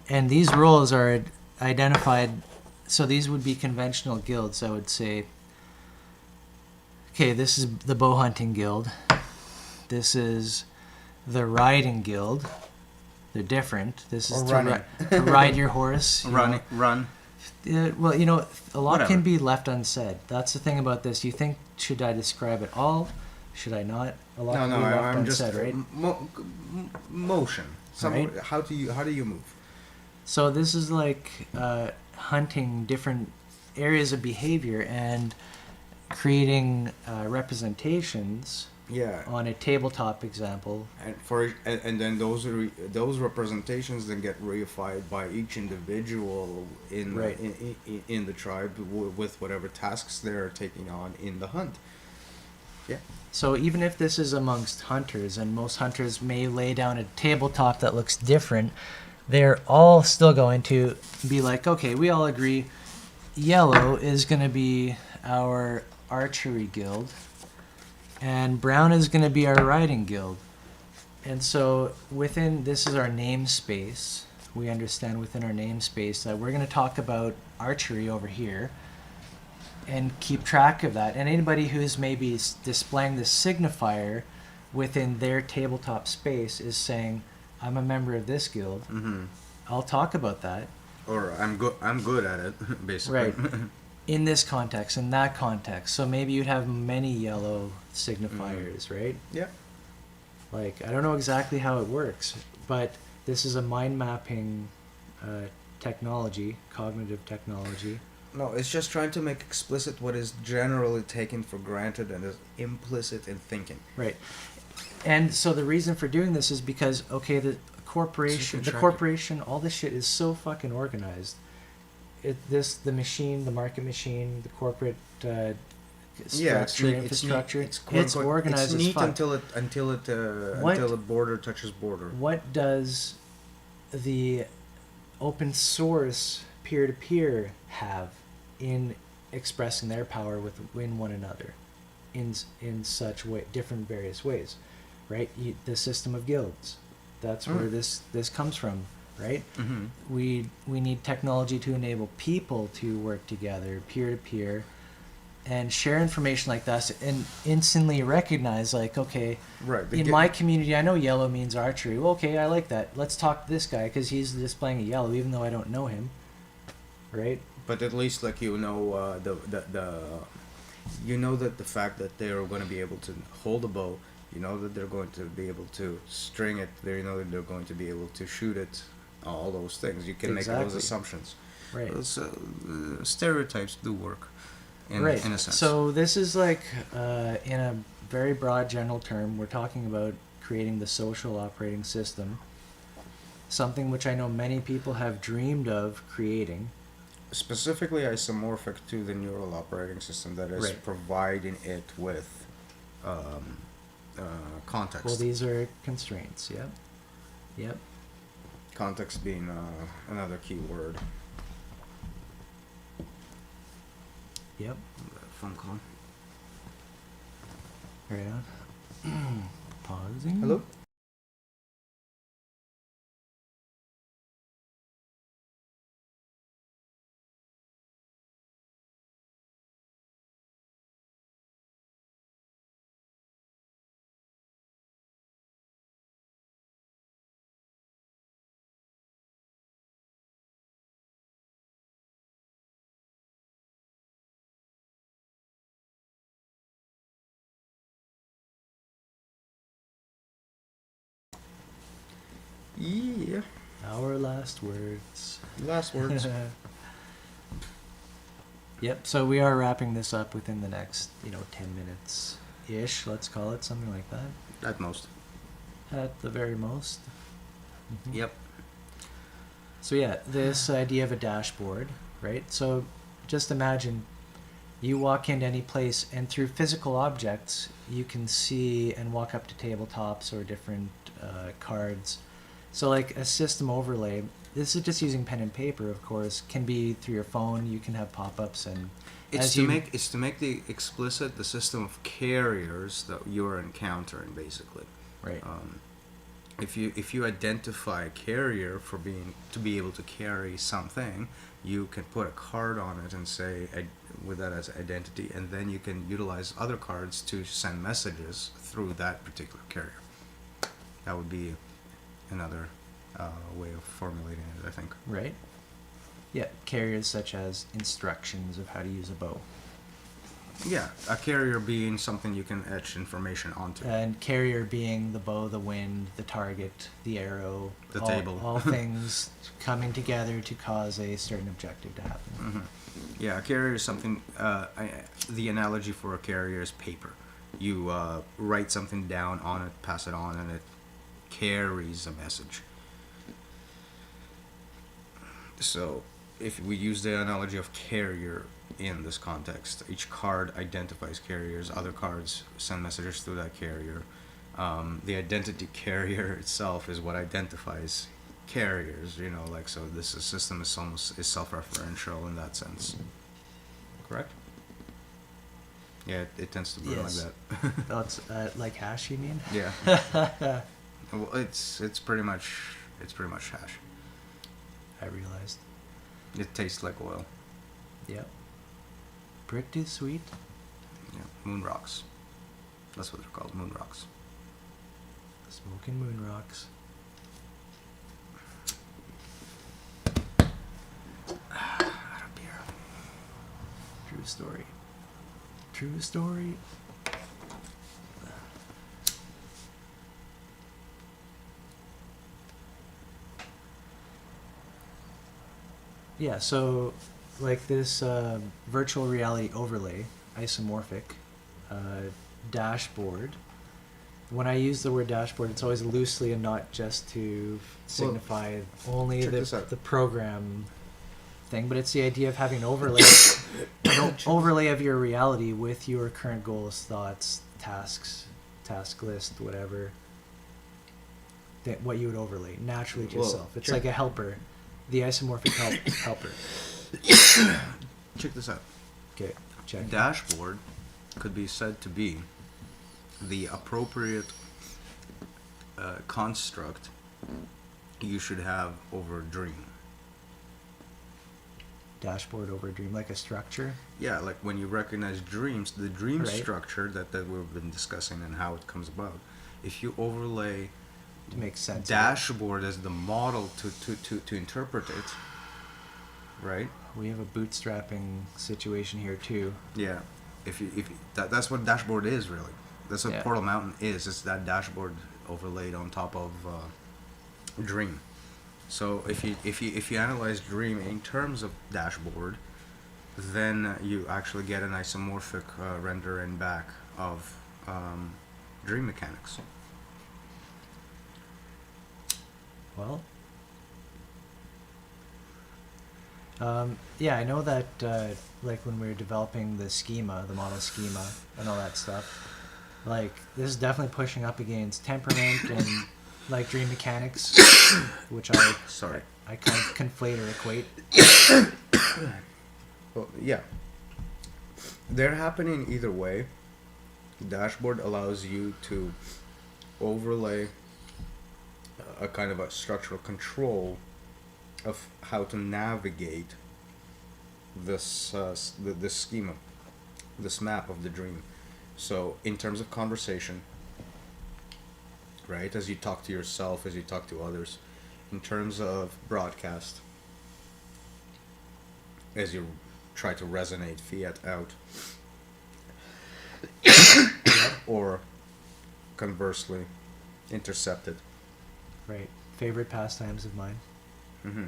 And these roles are identified, so these would be conventional guilds. I would say, okay, this is the bow hunting guild. This is the riding guild. They're different. This is to ride your horse. Run. Well, a lot Whatever. can be left unsaid. That's the thing about this. You think, should I describe it all? Should I not? A lot can be left I'm just unsaid, right? Motion. Right. How do you move? So this is like hunting different areas of behavior and creating representations. Yeah. On a tabletop example. And then those representations then get reified by each individual in the tribe with whatever tasks they're taking on in the hunt. Yeah. So even if this is amongst hunters, and most hunters may lay down a tabletop that looks different, they're all still going to be like, okay, we all agree yellow is going to be our archery guild, and brown is going to be our riding guild. And so within, this is our namespace. We understand within our namespace that we're going to talk about archery over here and keep track of that. And anybody who's maybe displaying the signifier within their tabletop space is saying, I'm a member of this guild. Mm-hmm. I'll talk about that. Or I'm good at it, basically. Right. In this context, in that context. So maybe you'd have many yellow signifiers, right? Yeah. Like, I don't know exactly how it works, but this is a mind mapping technology, cognitive technology. No, it's just trying to make explicit what is generally taken for granted and is implicit in thinking. Right. And so the reason for doing this is because, okay, the corporation, all this shit is so fucking organized. The machine, the market machine, the corporate structure, infrastructure, it's organized it's neat as fuck. until the border touches border. What does the open source peer-to-peer have in expressing their power within one another in such different various ways, right? The system of guilds, that's where this comes from, right? Mm-hmm. We need technology to enable people to work together peer-to-peer and share information like this and instantly recognize, like, okay, in my community, I know yellow means archery. Well, okay, I like that. Let's talk to this guy because he's displaying a yellow, even though I don't know him, right? But at least, like, that the fact that they're going to be able to hold a bow, that they're going to be able to string it, that they're going to be able to shoot it, all those things. You can make those assumptions. Right. Those stereotypes do work. In a sense. So this is like, in a very broad general term, we're talking about creating the social operating system, something which I know many people have dreamed of creating. Specifically isomorphic to the neural operating system that is providing it with context. Well, these are constraints, yep. Context being another key word. Yep. Phone call. Right on. Pausing. Hello? Yeah. Our last words. Last words. Yep, so we are wrapping this up within the next, 10 minutes-ish, let's call it, something like that. At most. At the very most. Mm-hmm. Yep. So yeah, this idea of a dashboard, right? So just imagine you walk into any place and through physical objects, you can see and walk up to tabletops or different cards. So like a system overlay this is just using pen and paper, of course, can be through your phone. You can have pop-ups, and It's to make the explicit the system of carriers that you're encountering, basically. right. If you identify a carrier to be able to carry something, you can put a card on it and say with that as identity, and then you can utilize other cards to send messages through that particular carrier. That would be another way of formulating it, I think. Right. Yeah, carriers such as instructions of how to use a bow. Yeah, a carrier being something you can etch information onto. And carrier being the bow, the wind, the target, the arrow, The table. all things coming together to cause a certain objective to happen. Mm-hmm. Yeah, a carrier is something. The analogy for a carrier is paper. You write something down on it, pass it on, and it carries a message. So, if we use the analogy of carrier in this context, each card identifies carriers. Other cards send messages through that carrier. The identity carrier itself is what identifies carriers. You know, like, so this system is almost self-referential in that sense. Correct? Yeah, it tends to be Yes. like that. That's like hash, you mean? Yeah. Well, it's pretty much hash. I realized. It tastes like oil. Yep. Pretty sweet. Yeah, moon rocks. That's what they're called, moon rocks. Smoking moon rocks. Out of beer. True story. True story. Yeah, so like this virtual reality overlay, isomorphic dashboard. When I use the word dashboard, it's always loosely and not just to signify only check this out. the program thing, but it's the idea of having an overlay, an overlay of your reality with your current goals, thoughts, tasks, task list, whatever. That what you would overlay naturally to Well, yourself. It's check- like a helper, the isomorphic helper. Check this out. Okay, check. Dashboard could be said to be the appropriate construct you should have over a dream. Dashboard over a dream, like a structure. Yeah, like when you recognize dreams, the dream Right. structure that we've been discussing and how it comes about. If you overlay To make sense. of it. dashboard as the model to interpret it, right? We have a bootstrapping situation here too. Yeah. If that's what dashboard is really. That's what Yeah. Portal Mountain is. It's that dashboard overlaid on top of Dream. So if you analyze Dream in terms of dashboard, then you actually get an isomorphic rendering back of Dream mechanics. Well, yeah, I know that like when we were developing the schema, the model schema, and all that stuff, like this is definitely pushing up against temperament and like dream mechanics, which I kind of conflate or equate. Well, yeah. They're happening either way. Dashboard allows you to overlay a kind of a structural control of how to navigate this this schema, this map of the dream. So in terms of conversation, right, as you talk to yourself, as you talk to others, in terms of broadcast, as you try to resonate fiat out, or conversely intercept it. Right. Favorite pastimes of mine. Mm-hmm.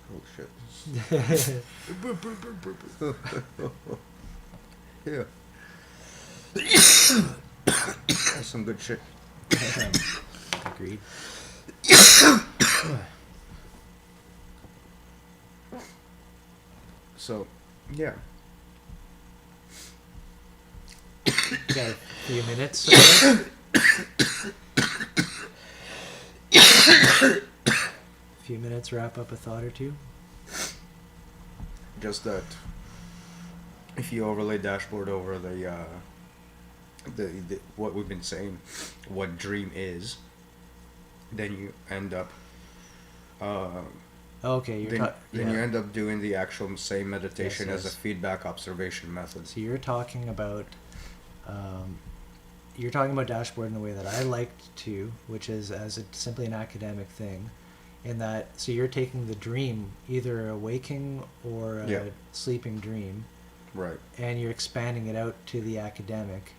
Holy shit. Yeah. That's some good shit. Agreed. So, yeah. You got a few minutes. few minutes wrap up a thought or two? Just that if you overlay dashboard over the what we've been saying, what dream is, then you end up Okay, then you end up doing the actual same meditation Yes, as a feedback observation method. So you're talking about dashboard in the way that I liked to, which is as simply an academic thing, in that so you're taking the dream, either a waking or a sleeping dream, Right. and you're expanding it out to the academic.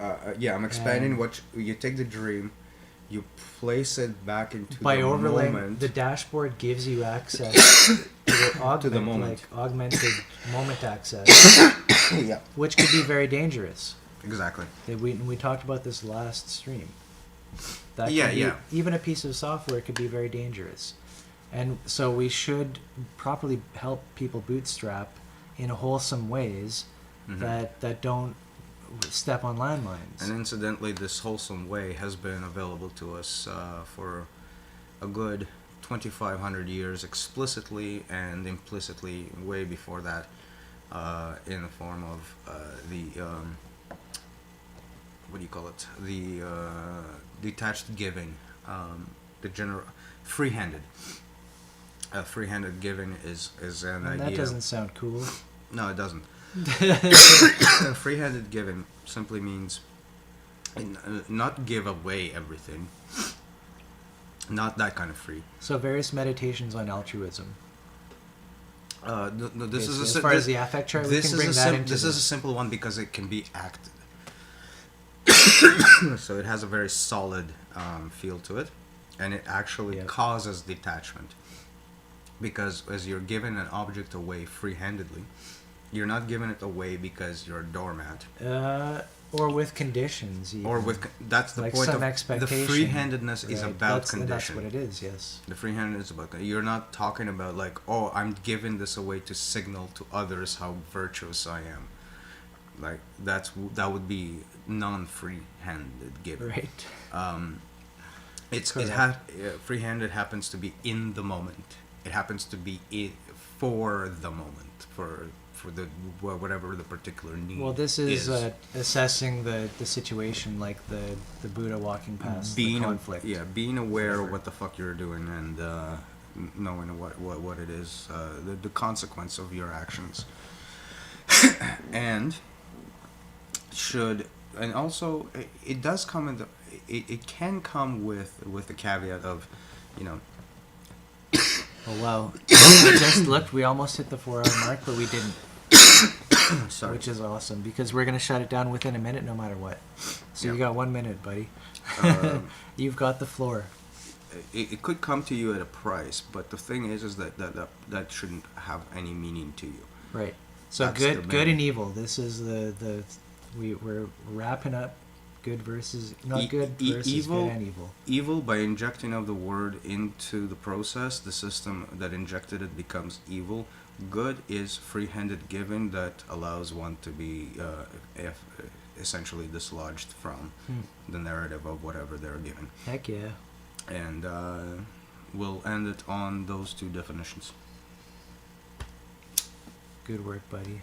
I'm expanding what you take the dream, you place it back into By the overlaying, moment. the dashboard gives you access to the moment. like augmented moment access, Yeah. which could be very dangerous. Exactly. We talked about this last stream. That Yeah, could be, yeah. Even a piece of software could be very dangerous, and so we should properly help people bootstrap in wholesome ways that don't step on landmines. And incidentally, this wholesome way has been available to us for a good 2,500 years, explicitly and implicitly, way before that, in the form of what do you call it? The detached giving, free-handed. Free-handed giving is an idea. That doesn't sound cool. No, it doesn't. Free-handed giving simply means not give away everything. Not that kind of free. So various meditations on altruism. No, this is as far as the affect chart, we can bring that into this is a simple one because it can be acted. So it has a very solid feel to it, and it actually causes detachment. Because as you're giving an object away free-handedly, you're not giving it away because you're a doormat. Or with conditions. Even. Or with that's the like point some of expectation. the free-handedness is about condition. That's what it is. Yes. The free-handedness is about. You're not talking about like, oh, I'm giving this away to signal to others how virtuous I am. Like that would be non-free-handed giving. Right. Free-handed happens to be in the moment. It happens to be for the moment, for the whatever the particular need. Well, this is assessing the situation, like the Buddha walking past the conflict. Being aware of what the fuck you're doing and knowing what it is, the consequence of your actions, and also it does come in it can come with the caveat of, you know. Oh wow! I just looked. We almost hit the 4-hour mark, but we didn't. Sorry. Which is awesome because we're gonna shut it down within a minute, no matter what. So you got 1 minute, buddy. You've got the floor. It could come to you at a price, but the thing is that shouldn't have any meaning to you. Right. So That's good and evil. This is we're wrapping up good versus not good versus evil, good and evil. Evil, by injecting of the word into the process, the system that injected it becomes evil. Good is free-handed giving that allows one to be essentially dislodged from the narrative of whatever they're given. Heck yeah. And we'll end it on those two definitions. Good work, buddy.